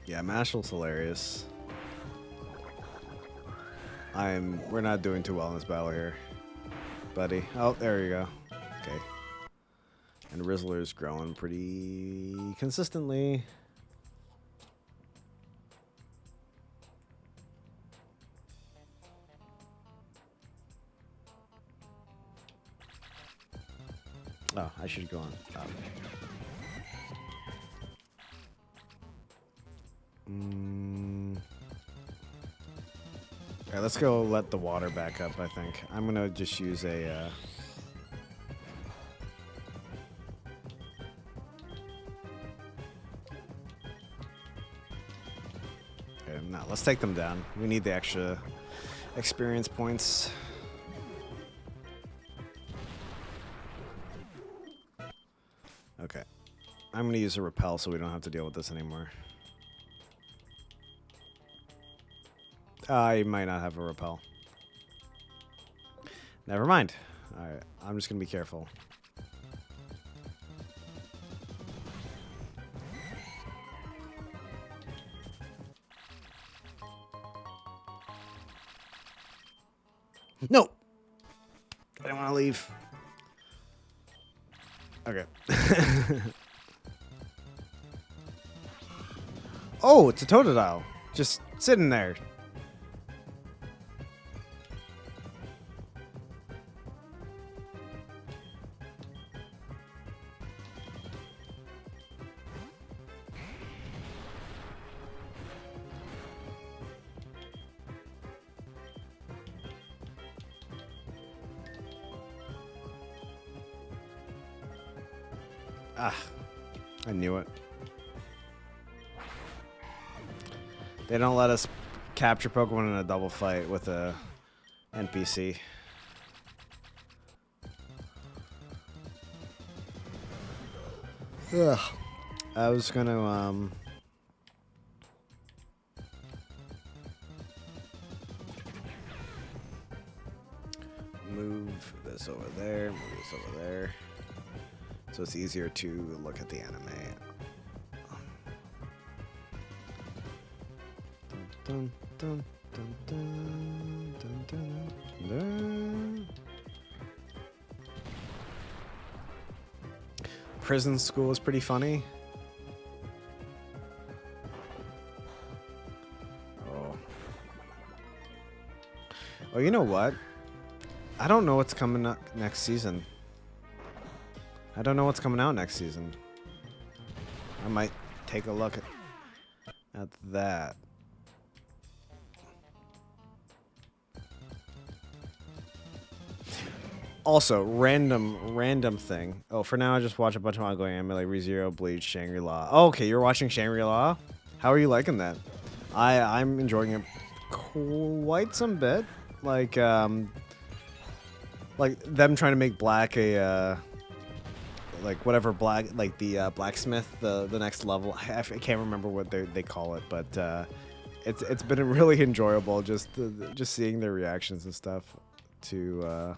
[SPEAKER 1] Yeah, Mashal's hilarious. We're not doing too well in this battle here, buddy. Oh, there you go. Okay. And Rizzler's growing pretty consistently. Oh, I should go on top. Alright, let's go let the water back up, I think. I'm gonna just use a... Okay, no, let's take them down. We need the extra experience points. Okay. I'm gonna use a repel so we don't have to deal with this anymore. I might not have a repel. Never mind. Alright, I'm just gonna be careful. No! I didn't want to leave. Okay. Oh, it's a Totodile. Just sitting there. Ah, I knew it. They don't let us capture Pokemon in a double fight with a NPC. Ugh. I was gonna, move this over there, move this over there. So it's easier to look at the anime. Dun, dun, dun, dun, dun, dun, dun. Prison School is pretty funny. Oh. Oh, you know what? I don't know what's coming up next season. I don't know what's coming out next season. I might take a look at that. Also, random thing. Oh, for now I just watch a bunch of ongoing anime like ReZero, Bleach, Shangri-La. Oh, okay, you're watching Shangri-La? How are you liking that? I'm enjoying it quite some bit. Like them trying to make Black a like whatever Black, like the blacksmith, the next level. I can't remember what they call it, but it's been really enjoyable just seeing their reactions and stuff to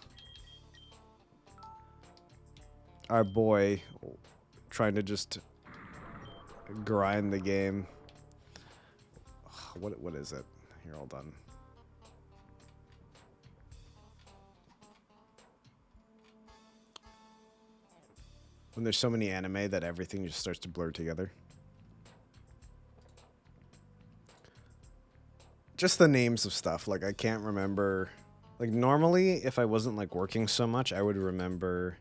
[SPEAKER 1] our boy trying to just grind the game. What is it? Here, hold on. When there's so many anime that everything just starts to blur together. Just the names of stuff. Like, I can't remember. Like, normally, if I wasn't, like, working so much, I would remember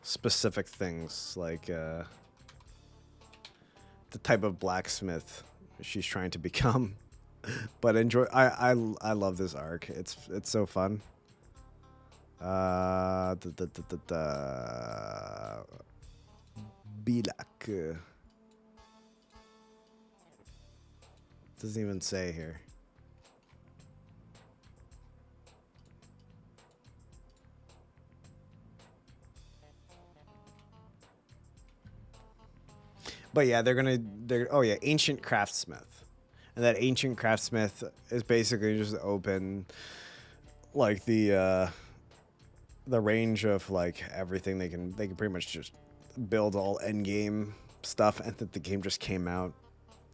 [SPEAKER 1] specific things. Like, the type of blacksmith she's trying to become. But I love this arc. It's so fun. Bilak. Doesn't even say here. But yeah, oh yeah, Ancient Craftsmith. And that Ancient Craftsmith is basically just open, like the range of like everything they can pretty much just build all end game stuff, and that the game just came out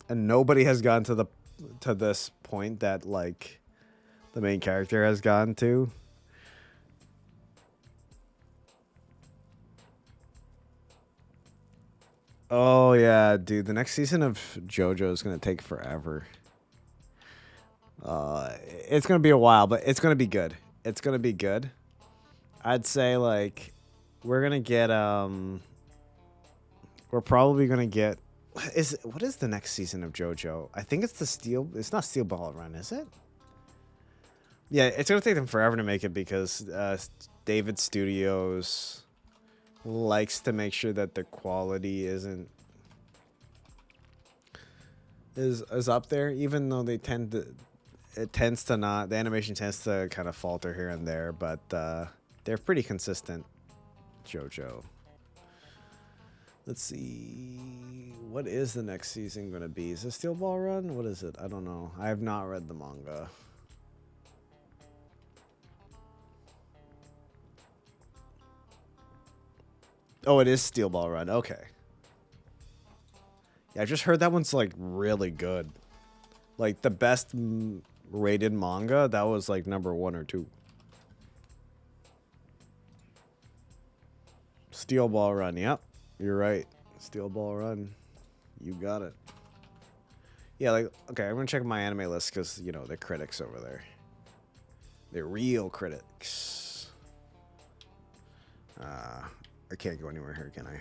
[SPEAKER 1] and nobody has gotten to this point that like the main character has gotten to. Oh yeah, dude, the next season of JoJo is gonna take forever. It's gonna be a while, but it's gonna be good. It's gonna be good. I'd say like we're gonna get we're probably gonna get what is the next season of JoJo? I think it's not Steel Ball Run, is it? Yeah, it's gonna take them forever to make it because David Studios likes to make sure that the quality is up there, even though the animation tends to kind of falter here and there, but they're pretty consistent. JoJo. Let's see, what is the next season gonna be? Is it Steel Ball Run? What is it? I don't know. I have not read the manga. Oh, it is Steel Ball Run. Okay. Yeah, I just heard that one's like really good. Like the best rated manga, that was like number 1 or 2. Steel Ball Run. Yep, you're right. Steel Ball Run. You got it. Yeah, like, okay, I'm gonna check my anime list because, you know, the critics over there. They're real critics. I can't go anywhere here, can I?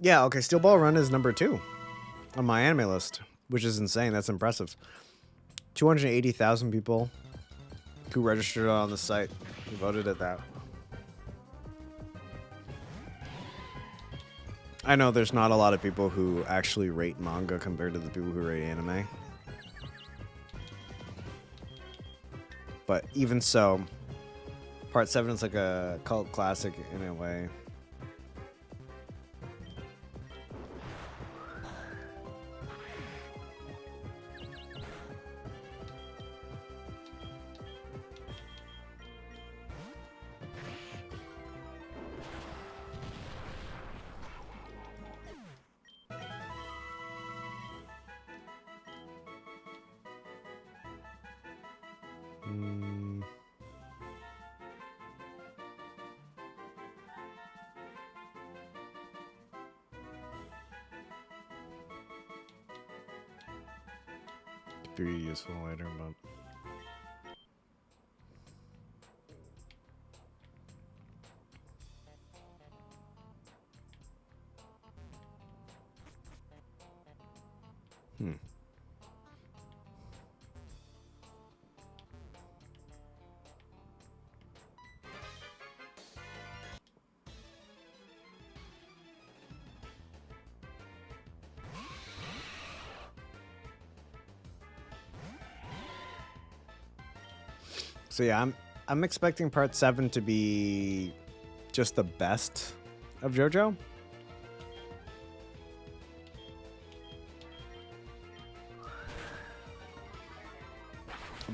[SPEAKER 1] Yeah, okay, Steel Ball Run is number 2 on my anime list, which is insane. That's impressive. 280,000 people who registered on the site who voted at that. I know there's not a lot of people who actually rate manga compared to the people who rate anime. But even so, Part 7 is like a cult classic in a way. Could be useful later, but... So yeah, I'm expecting Part 7 to be just the best of JoJo.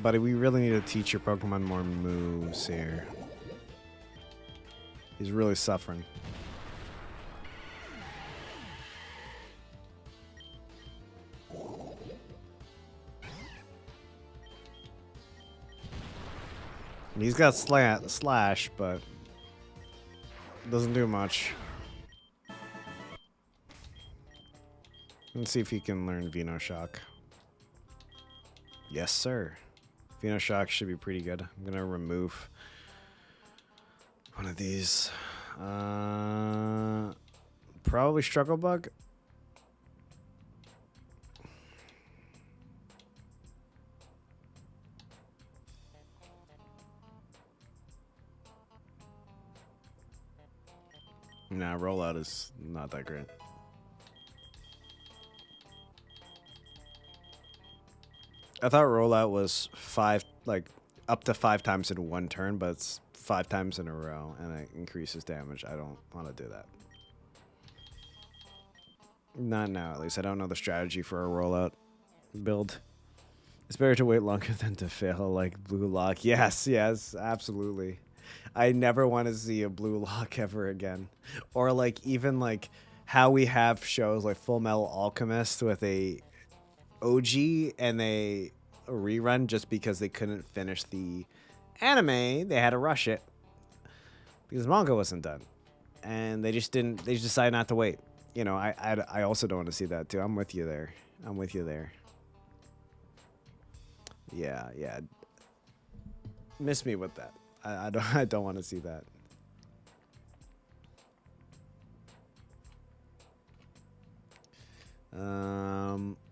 [SPEAKER 1] But we really need to teach your Pokemon more moves here. He's really suffering. He's got slash, but doesn't do much. Let's see if he can learn Venoshock. Yes, sir. Venoshock should be pretty good. I'm gonna remove one of these. Probably Struggle Bug. Nah, rollout is not that great. I thought rollout was up to 5 times in one turn, but it's 5 times in a row, and it increases damage. I don't want to do that. Not now, at least. I don't know the strategy for a rollout build. It's better to wait longer than to fail, like Blue Lock. Yes, yes, absolutely. I never want to see a Blue Lock ever again. Or like even like how we have shows like Full Metal Alchemist with a OG and a rerun just because they couldn't finish the anime. They had to rush it because manga wasn't done, and they just didn't. They just decided not to wait. You know, I also don't want to see that too. I'm with you there. I'm with you there. Yeah, yeah. Miss me with that. I don't I don't want to see that.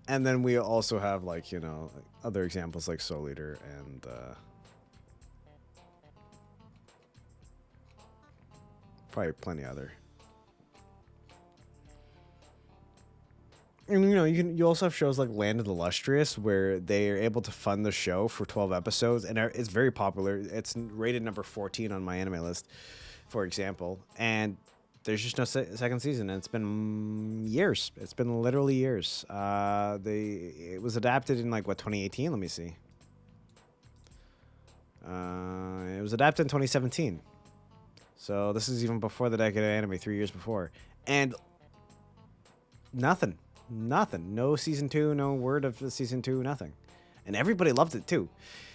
[SPEAKER 1] And then we also have like, you know, other examples like Soul Eater and probably plenty other. And you know, you also have shows like Land of the Lustrous where they are able to fund the show for 12 episodes, and it's very popular. It's rated number 14 on my anime list, for example, and there's just no second season, and it's been years. It's been literally years. It was adapted in like what 2018. Let me see. It was adapted in 2017. So this is even before the decade of anime, 3 years before, and nothing. Nothing. No season 2, no word of the season 2, nothing. And everybody loved it too.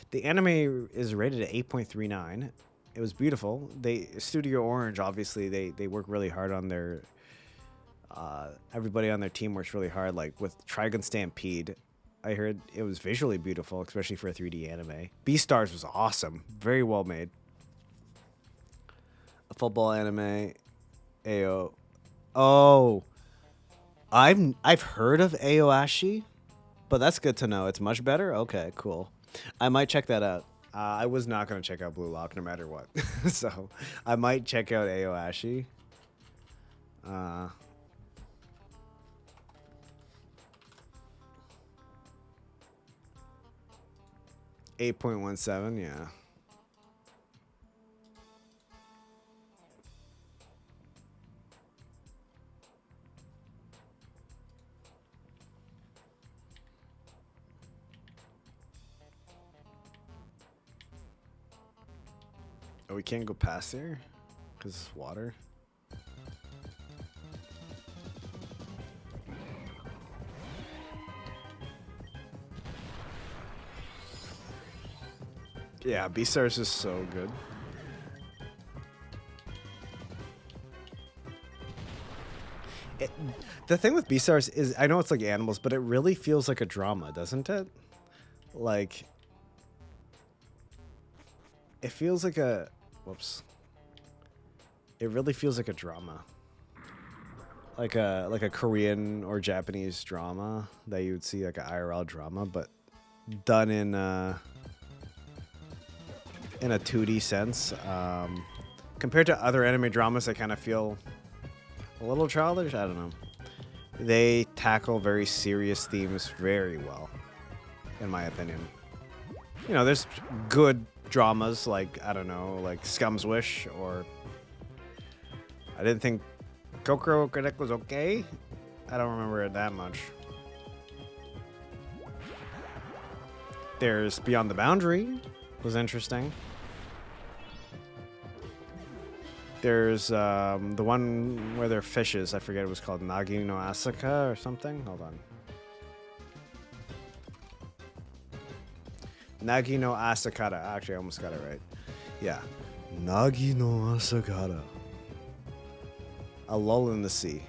[SPEAKER 1] The anime is rated at 8.39. It was beautiful. Studio Orange, obviously, they work really hard on their everybody on their team works really hard. Like with Trigun Stampede, I heard it was visually beautiful, especially for a 3D anime. Beastars was awesome. Very well made. A football anime. AO. Oh, I've heard of Aoashi, but that's good to know. It's much better? Okay, cool. I might check that out. I was not going to check out Blue Lock no matter what. So I might check out Aoashi. 8.17, yeah. Oh, we can't go past there? Because it's water? Yeah, Beastars is so good. The thing with Beastars is, I know it's like animals, but it really feels like a drama, doesn't it? Like, it feels like a... Whoops. It really feels like a drama. Like a Korean or Japanese drama that you would see, like an IRL drama, but done in a 2D sense. Compared to other anime dramas, I kind of feel a little childish. I don't know. They tackle very serious themes very well, in my opinion. You know, there's good dramas like, I don't know, like Scum's Wish, or I didn't think Kokoro Critic was okay. I don't remember it that much. There's Beyond the Boundary, was interesting. There's the one where they're fishes. I forget it was called Nagi no Asaka or something. Hold on. Nagi no Asakata. Actually, I almost got it right. Yeah. Nagi no Asakata. A Lull in the Sea.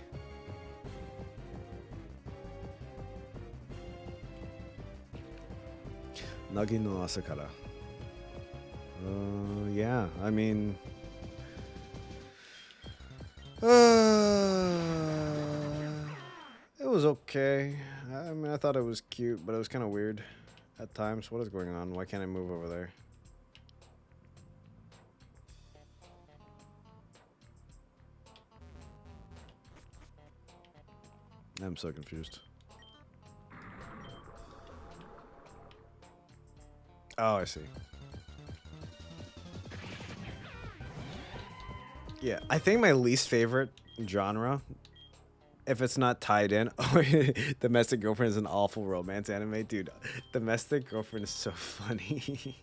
[SPEAKER 1] Nagi no Asakata. Yeah, I mean... It was okay. I mean, I thought it was cute, but it was kind of weird at times. What is going on? Why can't I move over there? I'm so confused. Oh, I see. Yeah, I think my least favorite genre, if it's not tied in, oh, Domestic Girlfriend is an awful romance anime, dude. Domestic Girlfriend is so funny.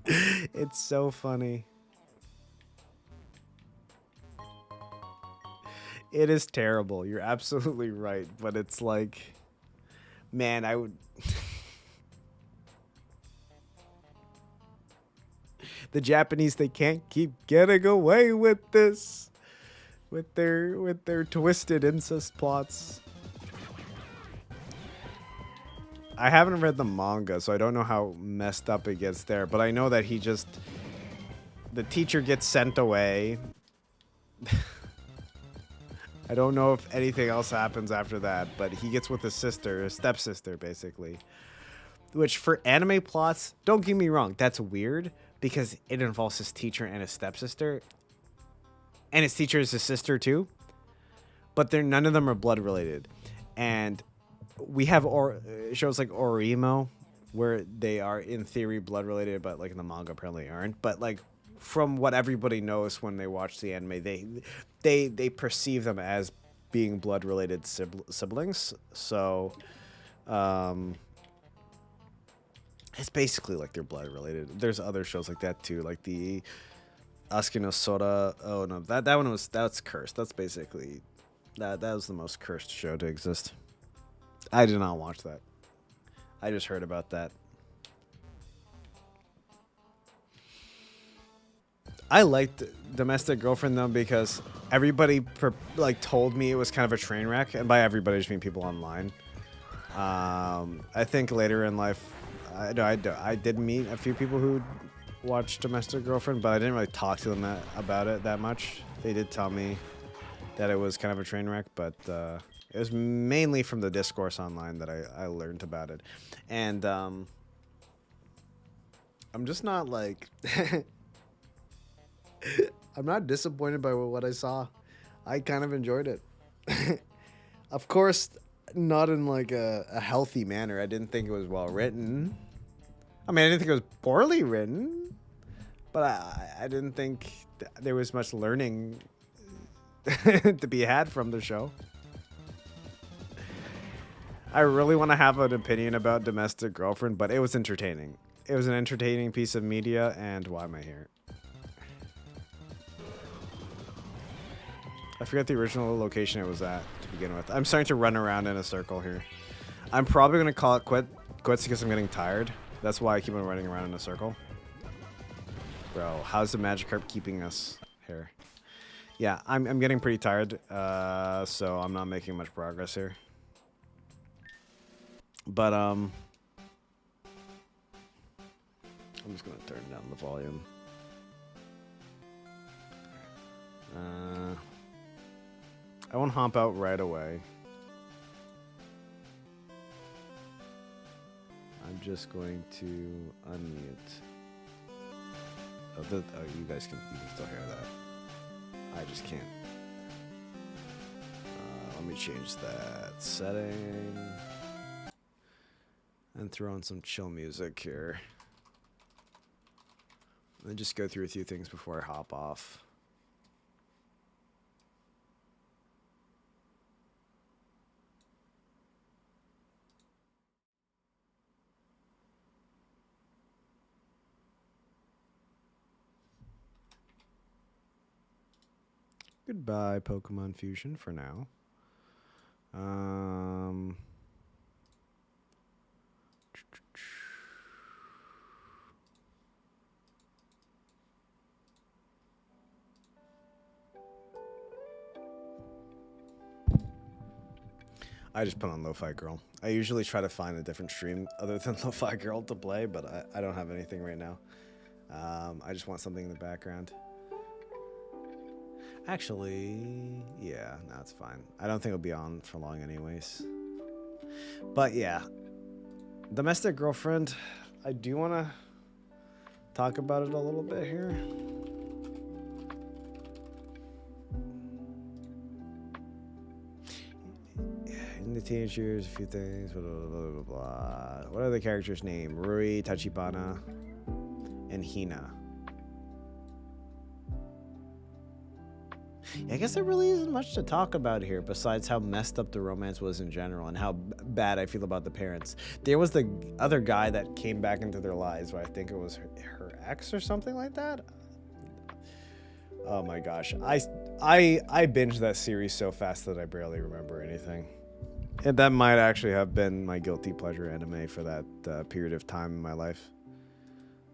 [SPEAKER 1] It's so funny. It is terrible. You're absolutely right, but it's like, man, I would. The Japanese, they can't keep getting away with this, with their twisted incest plots. I haven't read the manga, so I don't know how messed up it gets there, but I know that the teacher gets sent away. I don't know if anything else happens after that, but he gets with his sister, his stepsister, basically. Which, for anime plots, don't get me wrong, that's weird, because it involves his teacher and his stepsister. And his teacher is his sister, too. But none of them are blood related. And we have shows like Orimo, where they are, in theory, blood related, but, like, in the manga apparently aren't. But, like, from what everybody knows when they watch the anime, they perceive them as being blood related siblings. So it's basically like they're blood related. There's other shows like that too, like the Asuki Sora. Oh no, that's cursed. That's basically that was the most cursed show to exist. I did not watch that. I just heard about that. I liked Domestic Girlfriend though because everybody told me it was kind of a train wreck, and by everybody I just mean people online. I think later in life, I did meet a few people who watched Domestic Girlfriend, but I didn't really talk to them about it that much. They did tell me that it was kind of a train wreck, but it was mainly from the discourse online that I learned about it, and I'm just not like. I'm not disappointed by what I saw. I kind of enjoyed it. Of course, not in like a healthy manner. I didn't think it was well written. I mean, I didn't think it was poorly written, but I didn't think there was much learning to be had from the show. I really want to have an opinion about Domestic Girlfriend, but it was entertaining. It was an entertaining piece of media, and why am I here? I forgot the original location it was at to begin with. I'm starting to run around in a circle here. I'm probably going to call it quits because I'm getting tired. That's why I keep on running around in a circle. Bro, how's the Magikarp keeping us here? Yeah, I'm getting pretty tired, so I'm not making much progress here. But, I'm just going to turn down the volume. I won't hop out right away. I'm just going to unmute. Oh, you guys can still hear that. I just can't. Let me change that setting and throw in some chill music here. And just go through a few things before I hop off. Goodbye, Pokemon Fusion, for now. I just put on Lo-Fi Girl. I usually try to find a different stream other than Lo-Fi Girl to play, but I don't have anything right now. I just want something in the background. Actually, yeah, no, it's fine. I don't think it'll be on for long anyways. But yeah, domestic girlfriend, I do want to talk about it a little bit here. In the teenage years, a few things, blah, blah, blah, blah, blah. What are the characters' name? Rui, Tachibana, and Hina. Yeah, I guess there really isn't much to talk about here besides how messed up the romance was in general and how bad I feel about the parents. There was the other guy that came back into their lives, where I think it was her ex or something like that. Oh my gosh, I binged that series so fast that I barely remember anything. And that might actually have been my guilty pleasure anime for that period of time in my life.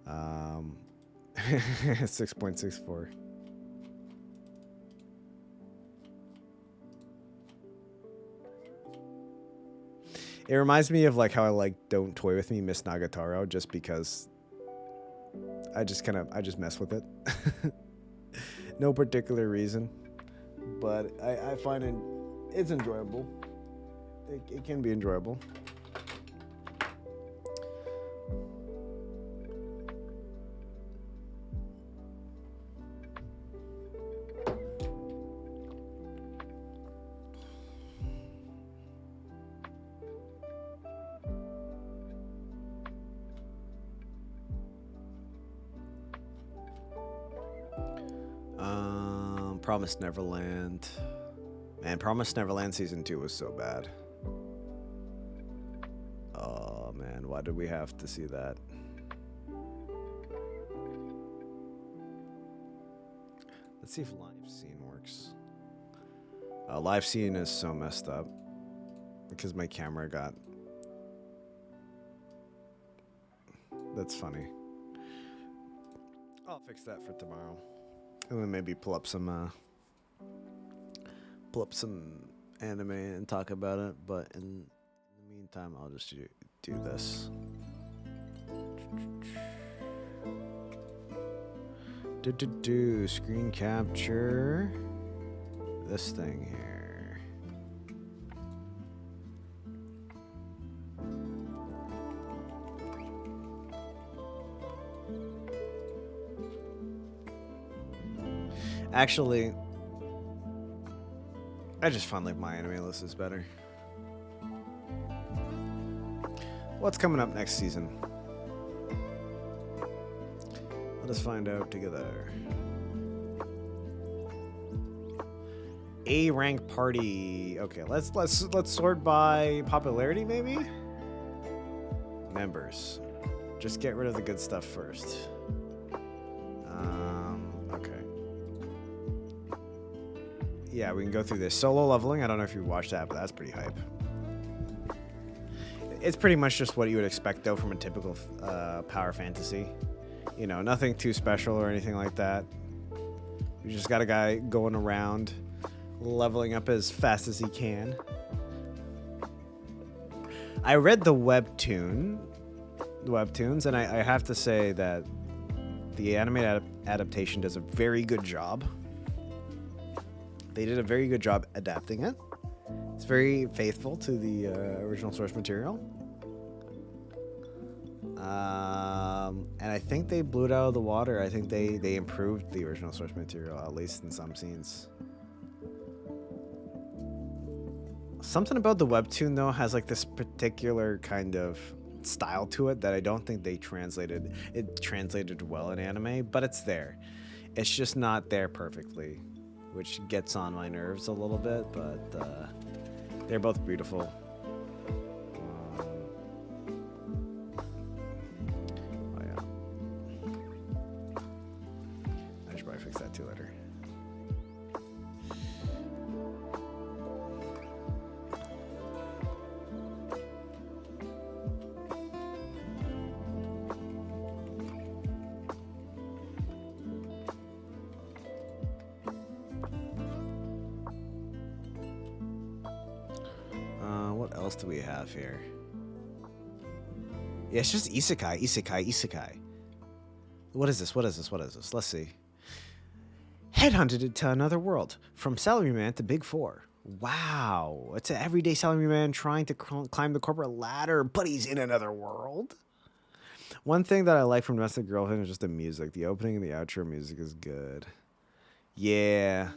[SPEAKER 1] 6.64. It reminds me of like how I like Don't Toy With Me, Miss Nagatoro, just because I just mess with it. No particular reason, but I find it's enjoyable. It can be enjoyable. Promised Neverland. Man, Promised Neverland season 2 was so bad. Oh man, why did we have to see that? Let's see if live scene works. Live scene is so messed up because my camera got. That's funny. I'll fix that for tomorrow. And then maybe pull up some anime and talk about it. But in the meantime, I'll just do this. Screen capture this thing here. Actually, I just found like my anime list is better. What's coming up next season? Let us find out together. A rank party. Okay, let's sort by popularity maybe. Members. Just get rid of the good stuff first. Okay. Yeah, we can go through this. Solo leveling. I don't know if you watched that, but that's pretty hype. It's pretty much just what you would expect though from a typical power fantasy. You know, nothing too special or anything like that. You just got a guy going around leveling up as fast as he can. I read the webtoons, and I have to say that the animated adaptation does a very good job. They did a very good job adapting it. It's very faithful to the original source material. And I think they blew it out of the water. I think they improved the original source material, at least in some scenes. Something about the webtoon, though, has like this particular kind of style to it that I don't think they translated. It translated well in anime, but it's there. It's just not there perfectly, which gets on my nerves a little bit, but they're both beautiful. Oh yeah. I should probably fix that too later. What else do we have here? Yeah, it's just isekai. What is this? Let's see. Headhunted to another world, from salaryman to Big Four. Wow, it's an everyday salaryman trying to climb the corporate ladder, but he's in another world. One thing that I like from Domestic Girlfriend is just the music. The opening and the outro music is good. Yeah.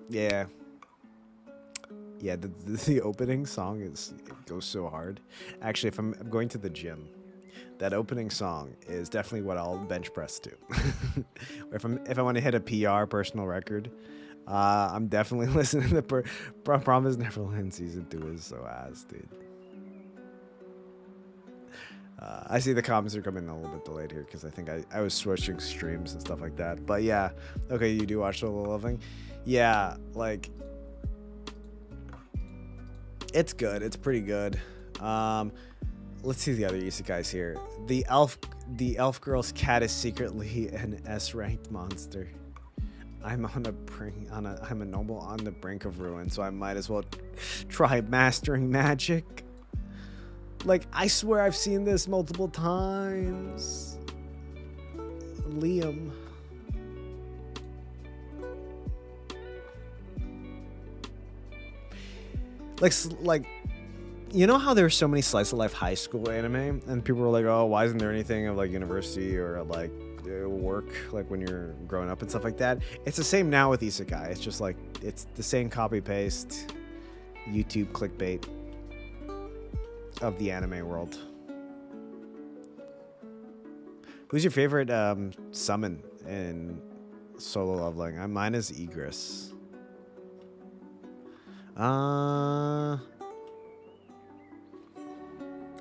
[SPEAKER 1] Yeah. Yeah, the opening song it goes so hard. Actually, if I'm going to the gym, that opening song is definitely what I'll bench press to. Or if I want to hit a PR personal record, I'm definitely listening to Promise Neverland Season 2 is so ass, dude. I see the comments are coming a little bit delayed here because I think I was switching streams and stuff like that. But yeah, okay, you do watch Solo Leveling? Yeah, like, it's good. It's pretty good. Let's see the other isekais here. The elf girl's cat is secretly an S-ranked monster. I'm a noble on the brink of ruin, so I might as well try mastering magic. Like, I swear I've seen this multiple times. Liam. Like, you know how there's so many slice of life high school anime, and people were like, "Oh, why isn't there anything of like university or like work like when you're growing up and stuff like that?" It's the same now with isekai. It's just like it's the same copy paste, YouTube clickbait of the anime world. Who's your favorite summon in Solo Leveling? Mine is Egress.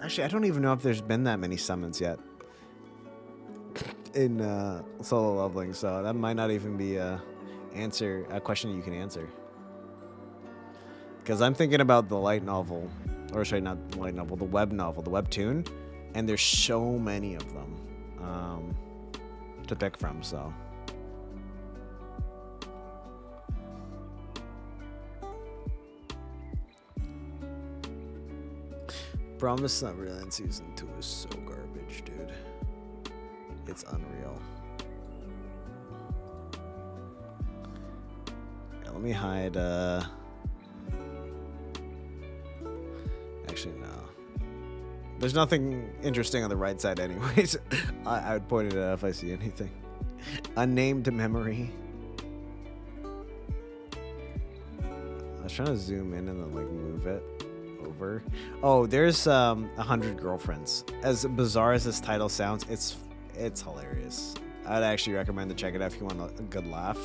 [SPEAKER 1] Actually, I don't even know if there's been that many summons yet in Solo Leveling, so that might not even be a question you can answer. Because I'm thinking about the light novel, or sorry, not the light novel, the web novel, the webtoon, and there's so many of them to pick from, so. Promise Neverland Season 2 is so garbage, dude. It's unreal. Yeah, let me hide, actually, no. There's nothing interesting on the right side anyways. I would point it out if I see anything. Unnamed memory. I was trying to zoom in and then, like, move it over. Oh, there's 100 Girlfriends. As bizarre as this title sounds, it's hilarious. I'd actually recommend to check it out if you want a good laugh.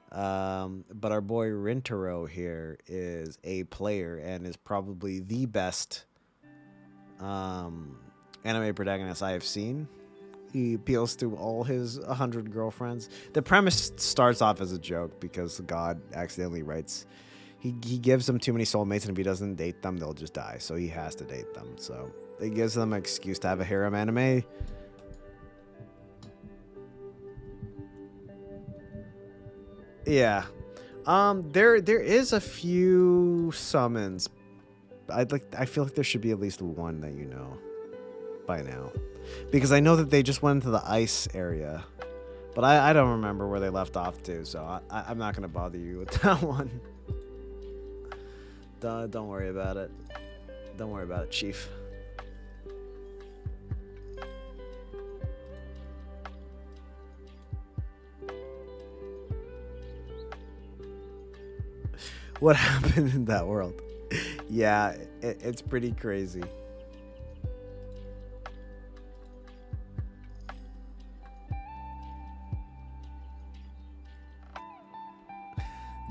[SPEAKER 1] But our boy Rintaro here is a player and is probably the best anime protagonist I have seen. He appeals to all his 100 girlfriends. The premise starts off as a joke because God accidentally writes... He gives them too many soulmates, and if he doesn't date them, they'll just die. So he has to date them. So it gives them an excuse to have a harem anime. Yeah. There is a few summons. I feel like there should be at least one that you know by now, because I know that they just went into the ice area, but I don't remember where they left off to. So I'm not gonna bother you with that one. Don't worry about it. Don't worry about it, Chief. What happened in that world? Yeah, it's pretty crazy.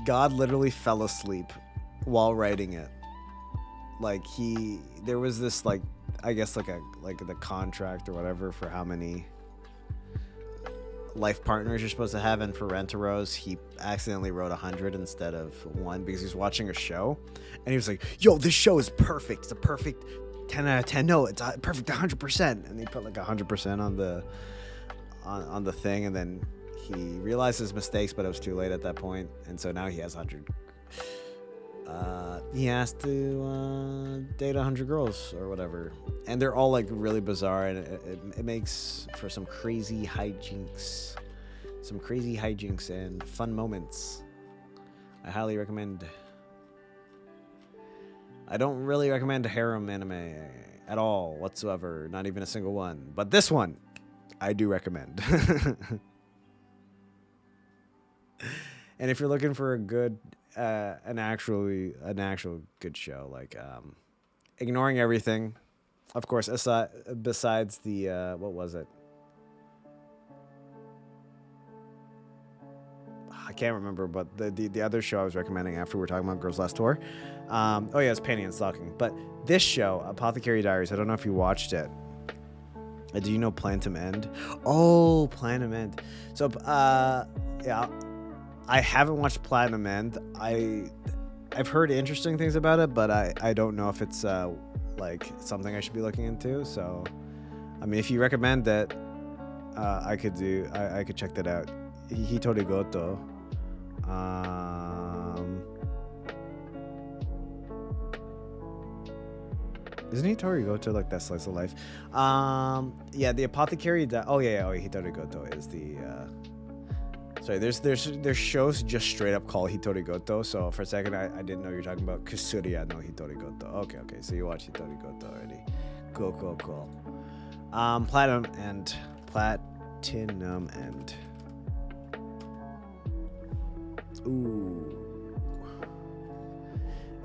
[SPEAKER 1] God literally fell asleep while writing it. Like there was this, like, I guess like the contract or whatever for how many life partners you're supposed to have, and for Rentaros, he accidentally wrote 100 instead of 1 because he was watching a show, and he was like, "Yo, this show is perfect. It's a perfect 10 out of 10. No, it's a perfect 100%." And he put like 100% on the thing, and then he realized his mistakes, but it was too late at that point, and so now he has 100. He has to date 100 girls or whatever, and they're all like really bizarre, and it makes for some crazy hijinks, and fun moments. I highly recommend. I don't really recommend harem anime at all whatsoever, not even a single one. But this one, I do recommend. And if you're looking for a good, an actual good show, like ignoring everything, of course, besides the what was it? I can't remember, but the other show I was recommending after we were talking about Girls Last Tour. Oh yeah, it's Panty and Stocking. But this show, Apothecary Diaries, I don't know if you watched it. Do you know Plantum End? Oh, Plantum End. So yeah, I haven't watched Platinum End. I've heard interesting things about it, but I don't know if it's like something I should be looking into. So, I mean, if you recommend it, I could check that out. Hitori Goto. Isn't Hitori Goto like that slice of life? Yeah, the Apothecary. Hitori Goto is the. Sorry, there's shows just straight up called Hitori Goto. So for a second, I didn't know you were talking about Kusuriya no Hitori Goto. Okay, so you watch Hitori Goto already. Cool. Platinum End. Ooh.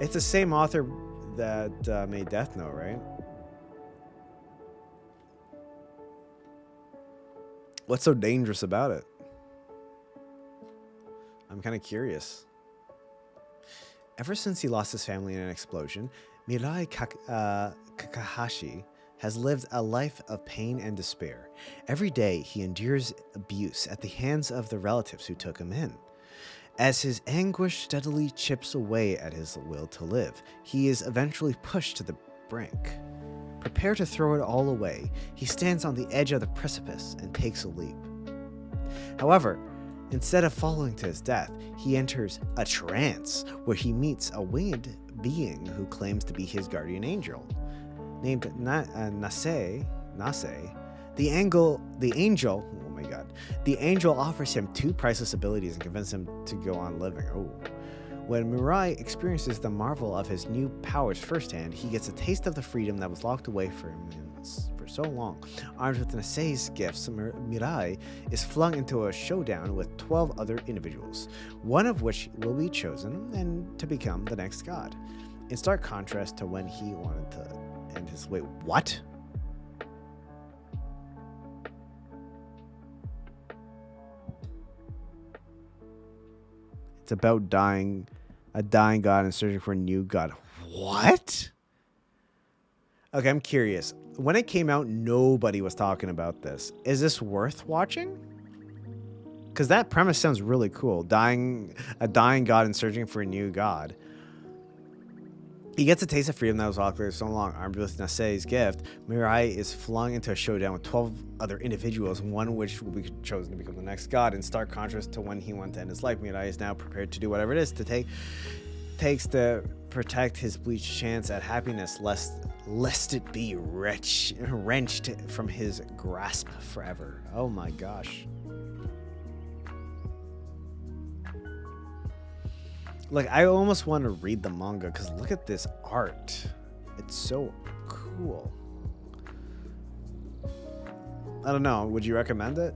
[SPEAKER 1] It's the same author that made Death Note, right? What's so dangerous about it? I'm kind of curious. Ever since he lost his family in an explosion, Mirai Kakahashi has lived a life of pain and despair. Every day, he endures abuse at the hands of the relatives who took him in. As his anguish steadily chips away at his will to live, he is eventually pushed to the brink. Prepared to throw it all away, he stands on the edge of the precipice and takes a leap. However, instead of falling to his death, he enters a trance where he meets a winged being who claims to be his guardian angel. Named Nase, the angel offers him 2 priceless abilities and convinces him to go on living. Oh. When Mirai experiences the marvel of his new powers firsthand, he gets a taste of the freedom that was locked away from him for so long. Armed with Nase's gifts, Mirai is flung into a showdown with 12 other individuals, one of which will be chosen and to become the next god. In stark contrast to when he wanted to end his... Wait, what? It's about a dying god and searching for a new god. What? Okay, I'm curious. When it came out, nobody was talking about this. Is this worth watching? Because that premise sounds really cool. A dying god and searching for a new god. He gets a taste of freedom that was locked for so long. Armed with Nase's gift, Mirai is flung into a showdown with 12 other individuals, one of which will be chosen to become the next god. In stark contrast to when he wanted to end his life, Mirai is now prepared to do whatever it is to takes to protect his bleached chance at happiness, lest it be wrenched from his grasp forever. Oh my gosh. Like, I almost want to read the manga because look at this art. It's so cool. I don't know. Would you recommend it?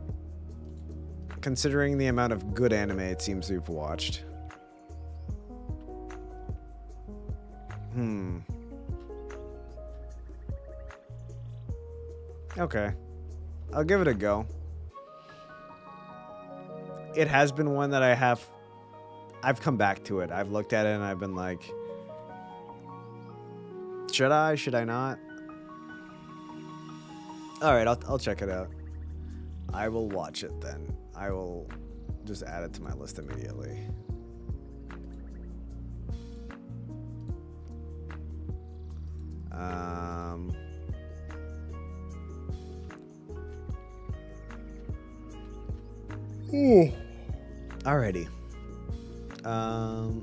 [SPEAKER 1] Considering the amount of good anime it seems you've watched. Okay. I'll give it a go. It has been one that I've come back to it. I've looked at it and I've been like, should I? Should I not? All right, I'll check it out. I will watch it then. I will just add it to my list immediately. Alrighty.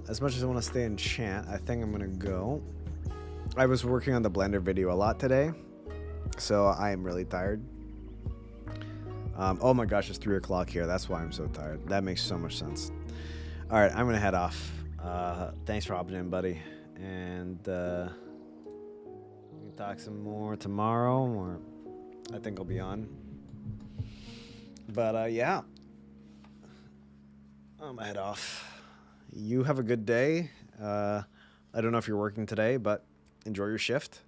[SPEAKER 1] As much as I want to stay in chat, I think I'm gonna go. I was working on the Blender video a lot today, so I am really tired. Oh my gosh, it's 3 o'clock here. That's why I'm so tired. That makes so much sense. All right, I'm gonna head off. Thanks for hopping in, buddy. And we can talk some more tomorrow, or I think I'll be on. But yeah, I'm gonna head off. You have a good day. I don't know if you're working today, but enjoy your shift.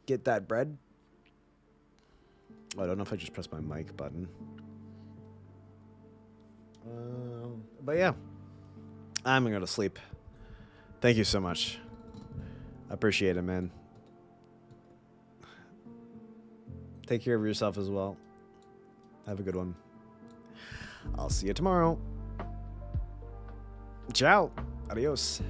[SPEAKER 1] Get that bread. Oh, I don't know if I just pressed my mic button. But yeah, I'm gonna go to sleep. Thank you so much. I appreciate it, man. Take care of yourself as well. Have a good one. I'll see you tomorrow. Ciao. Adios.